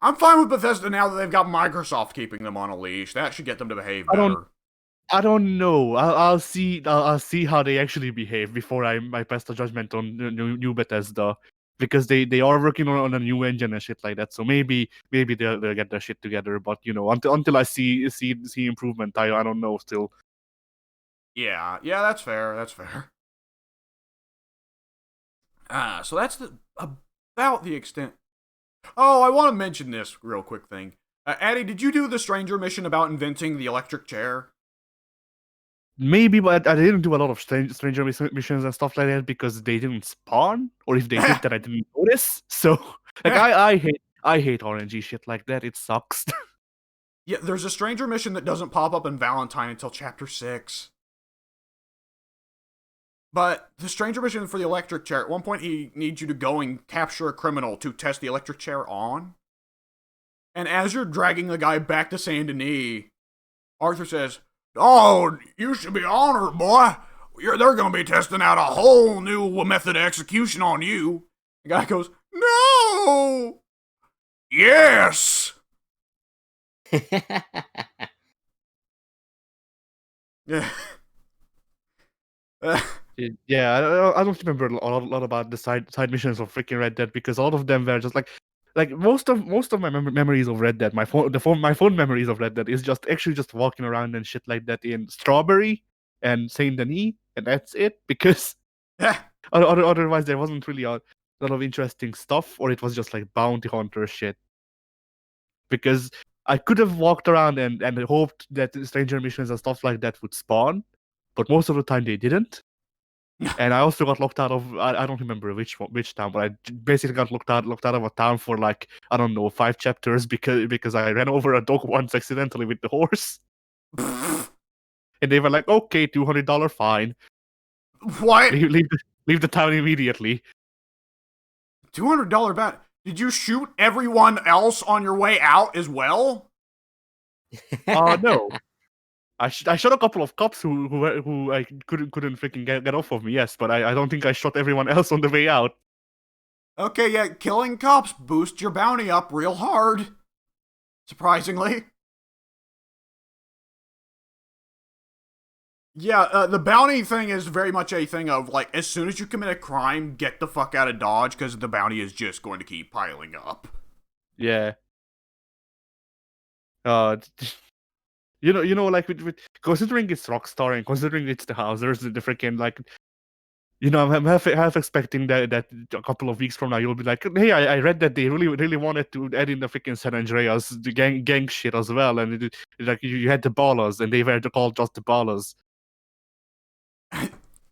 I'm fine with Bethesda now that they've got Microsoft keeping them on a leash. That should get them to behave better. I don't know. I'll see how they actually behave before I pass the judgment on new Bethesda, because they are working on a new engine and shit like that. So maybe they'll get their shit together. But you know, until I see improvement, I don't know still. Yeah, that's fair. So that's about the extent. Oh, I want to mention this real quick thing. Addy, did you do the stranger mission about inventing the electric chair? Maybe, but I didn't do a lot of stranger missions and stuff like that because they didn't spawn, or if they did, then I didn't notice. So, like, I hate RNG shit like that. It sucks. Yeah, there's a stranger mission that doesn't pop up in Valentine until chapter 6. But the stranger mission for the electric chair, at one point he needs you to go and capture a criminal to test the electric chair on. And as you're dragging the guy back to Saint Denis, Arthur says, "Oh, you should be honored, boy. They're going to be testing out a whole new method of execution on you." The guy goes, "No! Yes!" Yeah. Yeah, I don't remember a lot about the side missions of freaking Red Dead because all of them were just like most of my memories of Red Dead, my phone memories of Red Dead is just actually just walking around and shit like that in Strawberry and Saint Denis, and that's it. Because otherwise there wasn't really a lot of interesting stuff, or it was just like bounty hunter shit. Because I could have walked around and hoped that stranger missions and stuff like that would spawn, but most of the time they didn't. And I also got locked out of I don't remember which town, but I basically got locked out of a town for like, I don't know, 5 chapters because I ran over a dog once accidentally with the horse. And they were like, "Okay, $200 fine. What? Leave the town immediately." $200 bet. Did you shoot everyone else on your way out as well? No. I shot a couple of cops who I couldn't freaking get off of me, yes, but I don't think I shot everyone else on the way out. Okay, yeah, killing cops boosts your bounty up real hard. Surprisingly. Yeah, the bounty thing is very much a thing of, like, as soon as you commit a crime, get the fuck out of Dodge, because the bounty is just going to keep piling up. Yeah. Like with considering it's Rockstar and considering it's the Housers, the freaking like, I'm half expecting that a couple of weeks from now you'll be like, "Hey, I read that they really wanted to add in the freaking San Andreas the gang shit as well, and like you had the ballers and they were called just the ballers."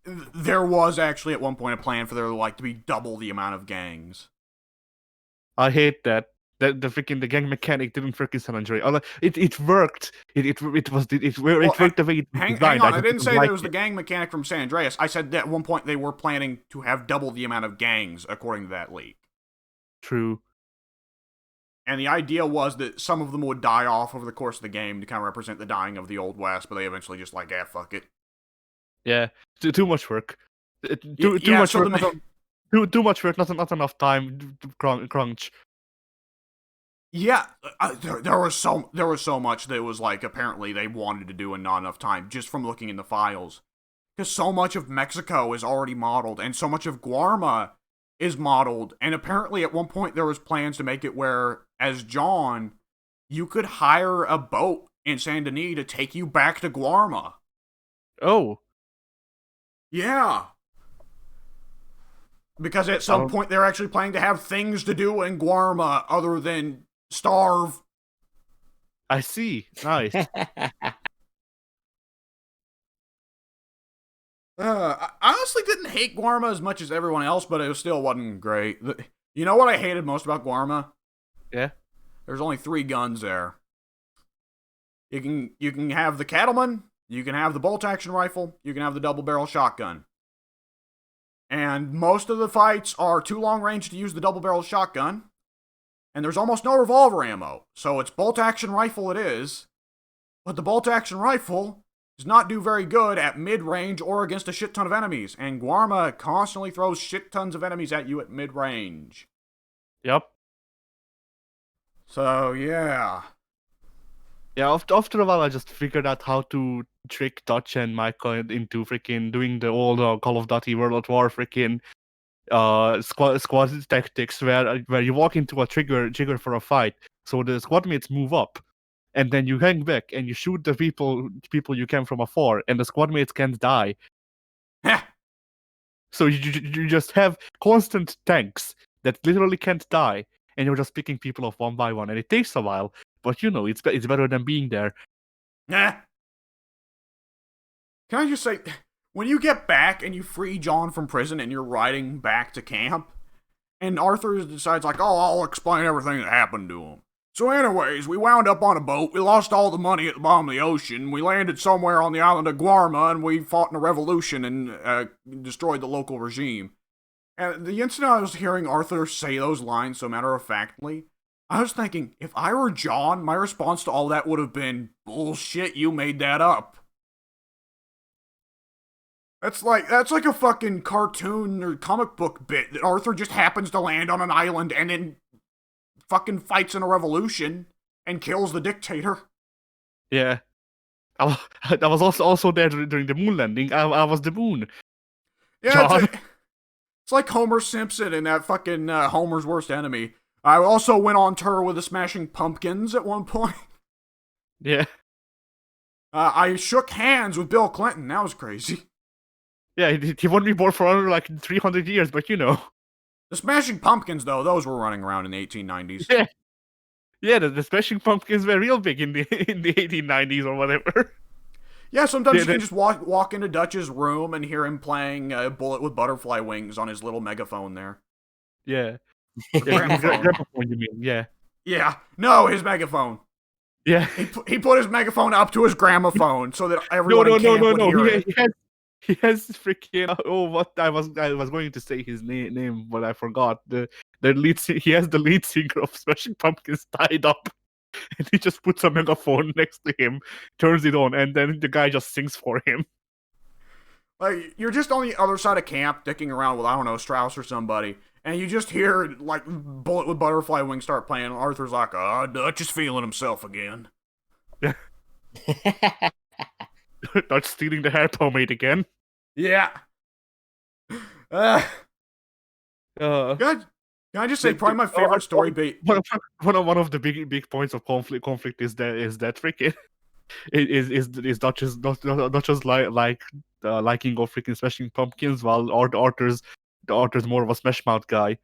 There was actually at one point a plan for there to be double the amount of gangs. I hate that. The gang mechanic didn't freaking San Andreas. It worked. It worked the way it was hang designed. on, I didn't say there was the gang mechanic from San Andreas. I said that at one point they were planning to have double the amount of gangs, according to that leak. True. And the idea was that some of them would die off over the course of the game to kind of represent the dying of the Old West, but they eventually just fuck it. Yeah, too much work. Too much work. Not enough time to crunch. Yeah, there was so much that was apparently they wanted to do in not enough time, just from looking in the files. Because so much of Mexico is already modeled, and so much of Guarma is modeled, and apparently at one point there was plans to make it where, as John, you could hire a boat in Saint Denis to take you back to Guarma. Oh. Yeah. Because at some point they're actually planning to have things to do in other than starve. I see. Nice. I honestly didn't hate Guarma as much as everyone else, but it still wasn't great. You know what I hated most about Guarma? Yeah. There's only 3 guns there. You can have the cattleman, you can have the bolt-action rifle, you can have the double-barrel shotgun. And most of the fights are too long range to use the double-barrel shotgun. And there's almost no revolver ammo. So it's bolt-action rifle it is. But the bolt-action rifle does not do very good at mid-range or against a shit ton of enemies. And Guarma constantly throws shit tons of enemies at you at mid-range. Yep. So, yeah. Yeah, after a while I just figured out how to trick Dutch and Micah into freaking doing the old Call of Duty World at War freaking squad tactics where you walk into a trigger for a fight, so the squad mates move up, and then you hang back and you shoot the people you can from afar, and the squad mates can't die. So you just have constant tanks that literally can't die, and you're just picking people off one by one, and it takes a while, but it's better than being there. Can I just say, when you get back and you free John from prison and you're riding back to camp, and Arthur decides oh, I'll explain everything that happened to him. So anyways, we wound up on a boat, we lost all the money at the bottom of the ocean, we landed somewhere on the island of Guarma, and we fought in a revolution and destroyed the local regime. And the instant I was hearing Arthur say those lines so matter-of-factly, I was thinking, if I were John, my response to all that would have been, bullshit, you made that up. That's like a fucking cartoon or comic book bit that Arthur just happens to land on an island and then fucking fights in a revolution and kills the dictator. Yeah. I was also there during the moon landing. I was the moon. Yeah, John. it's like Homer Simpson in that fucking Homer's Worst Enemy. I also went on tour with the Smashing Pumpkins at one point. Yeah. I shook hands with Bill Clinton. That was crazy. Yeah, he won't be born for another like 300 years, but you know. The Smashing Pumpkins, though, those were running around in the 1890s. Yeah. Yeah, the Smashing Pumpkins were real big in the 1890s or whatever. Yeah, sometimes you can just walk into Dutch's room and hear him playing Bullet with Butterfly Wings on his little megaphone there. Yeah. Gramophone. Gramophone, you mean? Yeah. Yeah. No, his megaphone. Yeah. He put his megaphone up to his gramophone so that everyone in camp would hear it. He has freaking what I was going to say his name, but I forgot. He has the lead singer of Smashing Pumpkins tied up, and he just puts a megaphone next to him, turns it on, and then the guy just sings for him. Like, you're just on the other side of camp dicking around with, I don't know, Strauss or somebody, and you just hear, like, Bullet with Butterfly Wings start playing, and Arthur's like, Dutch is feeling himself again. Yeah. Dutch stealing the hair pomade again. Yeah. Can I just say, probably my favorite story beat. One of the big points of conflict is that freaking is Dutch's liking of freaking Smashing Pumpkins, while Arthur's more of a Smash Mouth guy.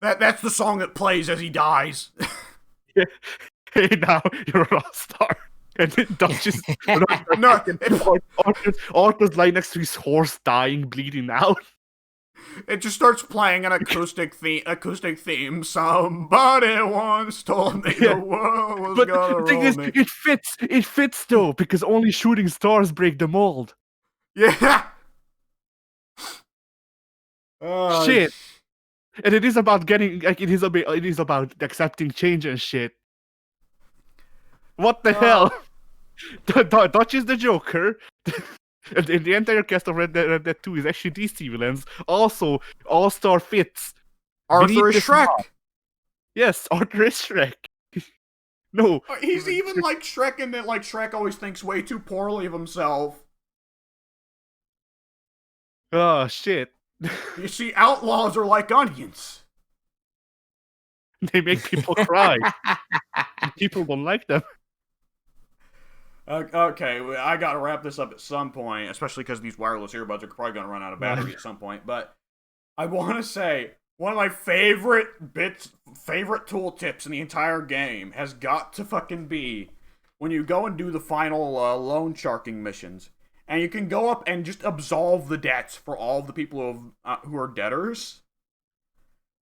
That's the song that plays as he dies. Yeah. Hey, now you're a rock star. And then Dutch is Arthur's lying next to his horse, dying, bleeding out. It just starts playing an acoustic theme. Somebody once told me the world was but gonna the thing roll is, me. it fits though, because only shooting stars break the mold. Yeah. Shit. And it is about getting it is about accepting change and shit. What the hell? Dutch is the Joker. And the entire cast of Red Dead 2 is actually DC villains. Also, All-Star fits. Arthur is Shrek. Yes, Arthur is Shrek. No. He's even like Shrek in that, like, Shrek always thinks way too poorly of himself. Oh, shit. You see, outlaws are like onions. They make people cry. People don't like them. Okay, I gotta wrap this up at some point, especially because these wireless earbuds are probably gonna run out of battery at some point. But I want to say one of my favorite tooltips in the entire game has got to fucking be when you go and do the final loan sharking missions, and you can go up and just absolve the debts for all of the people who are debtors.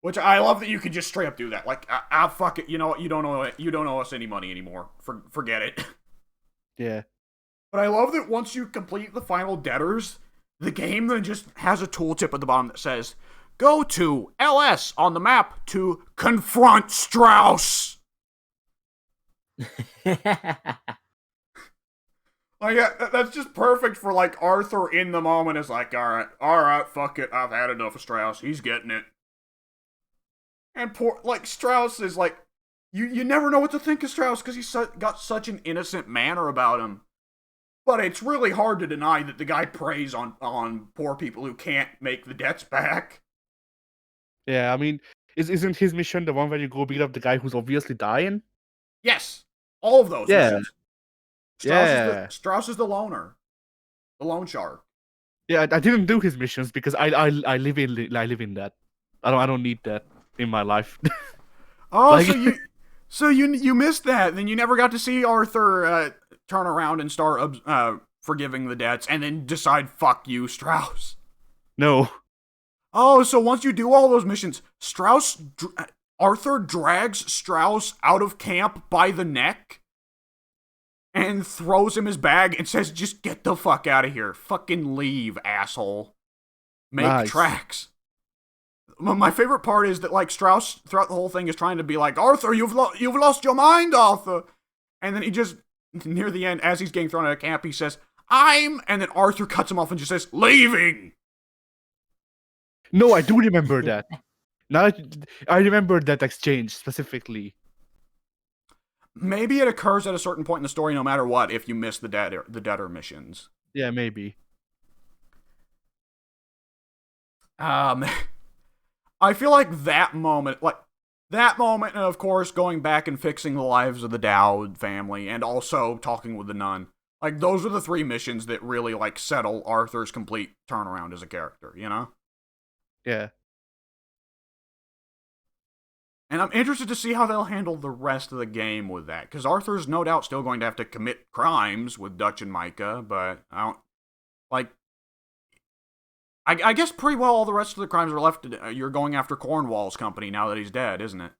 Which I love that you can just straight up do that. Like, fuck it, you know what? You don't owe us any money anymore. Forget it. Yeah. But I love that once you complete the final debtors, the game then just has a tooltip at the bottom that says, go to LS on the map to confront Strauss. Like, that's just perfect for, like, Arthur in the moment is like, alright, fuck it, I've had enough of Strauss, he's getting it. And poor, like, Strauss is like, you never know what to think of Strauss because he's got such an innocent manner about him. But it's really hard to deny that the guy preys on poor people who can't make the debts back. Yeah, I mean, isn't his mission the one where you go beat up the guy who's obviously dying? Yes, all of those missions. Strauss is the loner, the loan shark. Yeah, I didn't do his missions because I live in that. I don't need that in my life. Oh, like, so you missed that. Then you never got to see Arthur turn around and start forgiving the debts, and then decide, fuck you, Strauss. No. Oh, so once you do all those missions, Arthur drags Strauss out of camp by the neck and throws him his bag and says, just get the fuck out of here. Fucking leave, asshole. make Nice. tracks. My favorite part is that like Strauss throughout the whole thing is trying to be like, Arthur, you've lost your mind, Arthur. And then he just, near the end, as he's getting thrown out of camp, he says, and then Arthur cuts him off and just says, leaving. No, I do remember that. Now I remember that exchange specifically. Maybe it occurs at a certain point in the story, no matter what, if you miss the debtor missions. Yeah, maybe. I feel like that moment, and of course going back and fixing the lives of the Dowd family, and also talking with the nun. Like, those are the 3 missions that really, like, settle Arthur's complete turnaround as a character, you know? Yeah. And I'm interested to see how they'll handle the rest of the game with that, because Arthur's no doubt still going to have to commit crimes with Dutch and Micah, but I don't, like, I guess pretty well all the rest of the crimes are left. You're going after Cornwall's company now that he's dead, isn't it?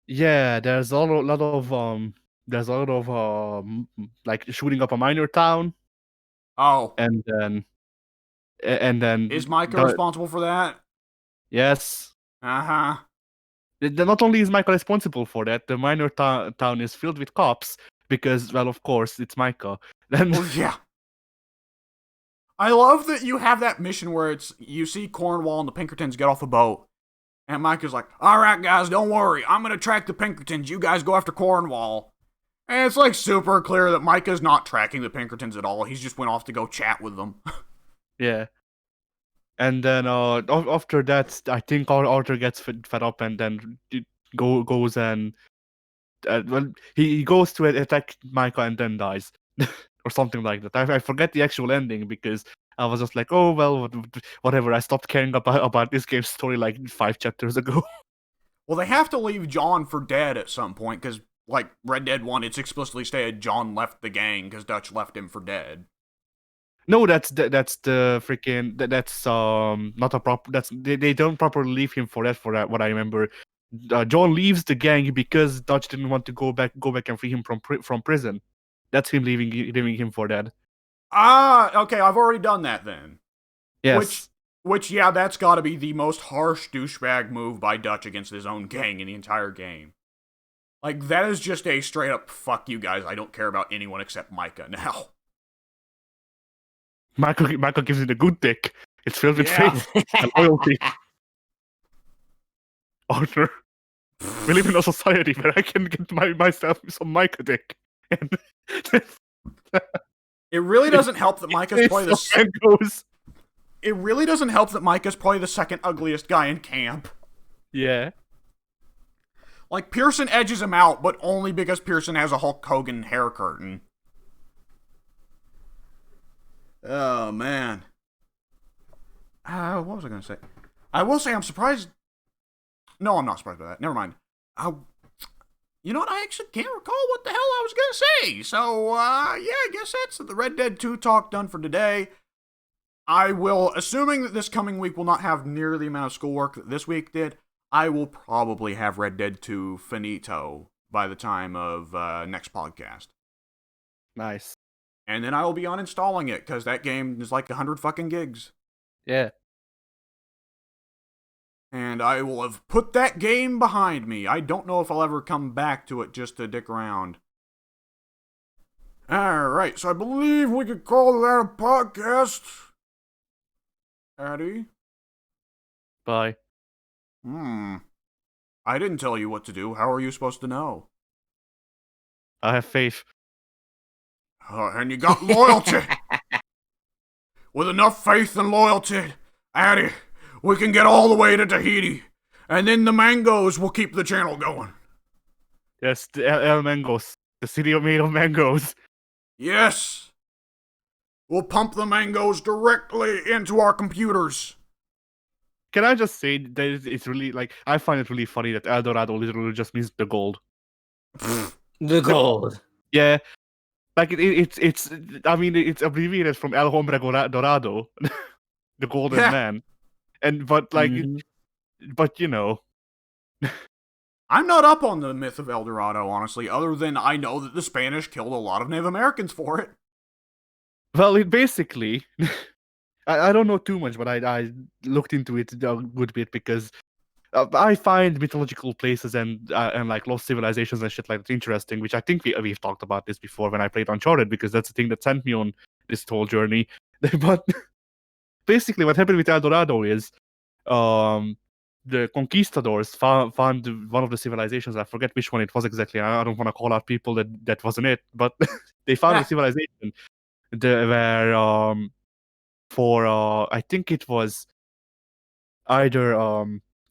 Yeah, there's a lot of like shooting up a minor town, Oh, and then is Micah responsible for that? Yes. Uh-huh. Not only is Micah responsible for that, the minor town is filled with cops because, well, of course, it's Micah. Then Well, yeah. I love that you have that mission where you see Cornwall and the Pinkertons get off the boat, and Micah's like, all right, guys, don't worry. I'm going to track the Pinkertons. You guys go after Cornwall. And it's like super clear that Micah's not tracking the Pinkertons at all. He's just went off to go chat with them. yeah. And then after that, I think Arthur gets fed up and then goes and well, he goes to attack Micah and then dies. Or something like that. I forget the actual ending because I was just like, oh well, whatever. I stopped caring about this game's story like 5 chapters ago. Well, they have to leave John for dead at some point because, like Red Dead 1, it's explicitly stated John left the gang because Dutch left him for dead. No, that's the freaking that's not a proper. They don't properly leave him for that. What I remember, John leaves the gang because Dutch didn't want to go back and free him from prison. That's him leaving him for dead. Ah, okay, I've already done that then. Yes. Which, yeah, that's got to be the most harsh douchebag move by Dutch against his own gang in the entire game. Like, that is just a straight up, fuck you guys, I don't care about anyone except Micah now. Michael gives it a good dick. It's filled with faith and loyalty. Arthur, we live in a society where I can get myself some Micah dick. It really doesn't help that Micah's probably It really doesn't help that Micah's probably the second ugliest guy in camp. Yeah. Like, Pearson edges him out, but only because Pearson has a Hulk Hogan hair curtain. Oh, man. What was I going to say? I will say I'm surprised. No, I'm not surprised by that. Never mind. You know what? I actually can't recall what the hell I was going to say. So, yeah, I guess that's the Red Dead 2 talk done for today. I will, assuming that this coming week will not have near the amount of schoolwork that this week did, I will probably have Red Dead 2 finito by the time of next podcast. Nice. And then I will be uninstalling it, because that game is like 100 fucking gigs. Yeah. And I will have put that game behind me. I don't know if I'll ever come back to it just to dick around. Alright, so I believe we could call that a podcast. Addy? Bye. I didn't tell you what to do. How are you supposed to know? I have faith. And you got loyalty. With enough faith and loyalty, Addy, we can get all the way to Tahiti. And then the mangoes will keep the channel going. Yes, the El Mangos. The city made of mangoes. Yes. We'll pump the mangoes directly into our computers. Can I just say that it's really, like, I find it really funny that El Dorado literally just means the gold. The gold. Yeah. Like, it's I mean, it's abbreviated from El Hombre Dorado, the golden man. But you know. I'm not up on the myth of El Dorado, honestly, other than I know that the Spanish killed a lot of Native Americans for it. Well, it basically, I don't know too much, but I looked into it a good bit because I find mythological places and like lost civilizations and shit like that interesting, which I think we've talked about this before when I played Uncharted, because that's the thing that sent me on this whole journey. But basically, what happened with El Dorado is, um, the conquistadors found one of the civilizations. I forget which one it was exactly. I don't want to call out people that wasn't it, but they found a civilization where for I think it was either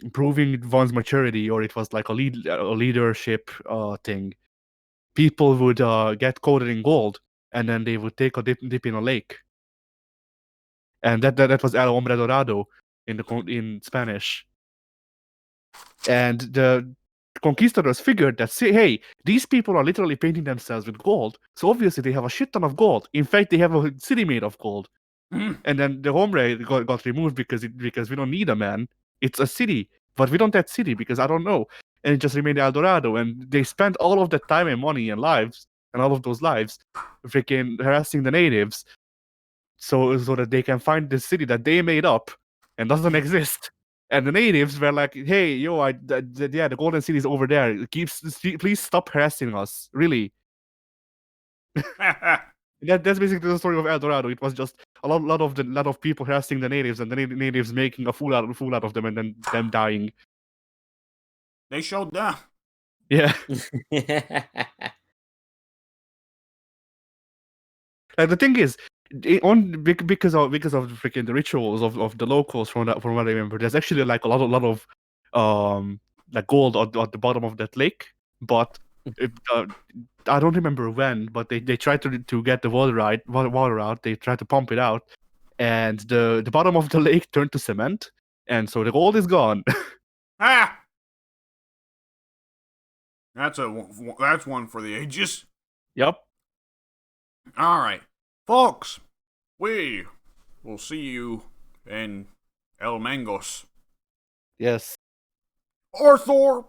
improving one's maturity, or it was like a leadership thing. People would get coated in gold, and then they would take a dip in a lake, and that was El Hombre Dorado in Spanish. And the conquistadors figured that, say, hey, these people are literally painting themselves with gold, so obviously they have a shit ton of gold. In fact, they have a city made of gold. And then the hombre got removed because we don't need a man. It's a city, but we don't have city because I don't know. And it just remained El Dorado, and they spent all of that time and money and lives, and all of those lives, freaking harassing the natives, so that they can find this city that they made up and doesn't exist. And the natives were like, "Hey, yo, yeah, the golden city is over there. Please stop harassing us, really." That's basically the story of El Dorado. It was just a lot of people harassing the natives, and the natives making a fool out of them, and then them dying. They showed down. Yeah, and the thing is, because of the freaking the rituals of the locals, from what I remember, there's actually like a lot of like gold at the bottom of that lake, but I don't remember when, but they tried to get the water out. They tried to pump it out, and the bottom of the lake turned to cement, and so the gold is gone. Ah! That's one for the ages. Yep. All right, folks, we will see you in El Mangos. Yes. ARTHOR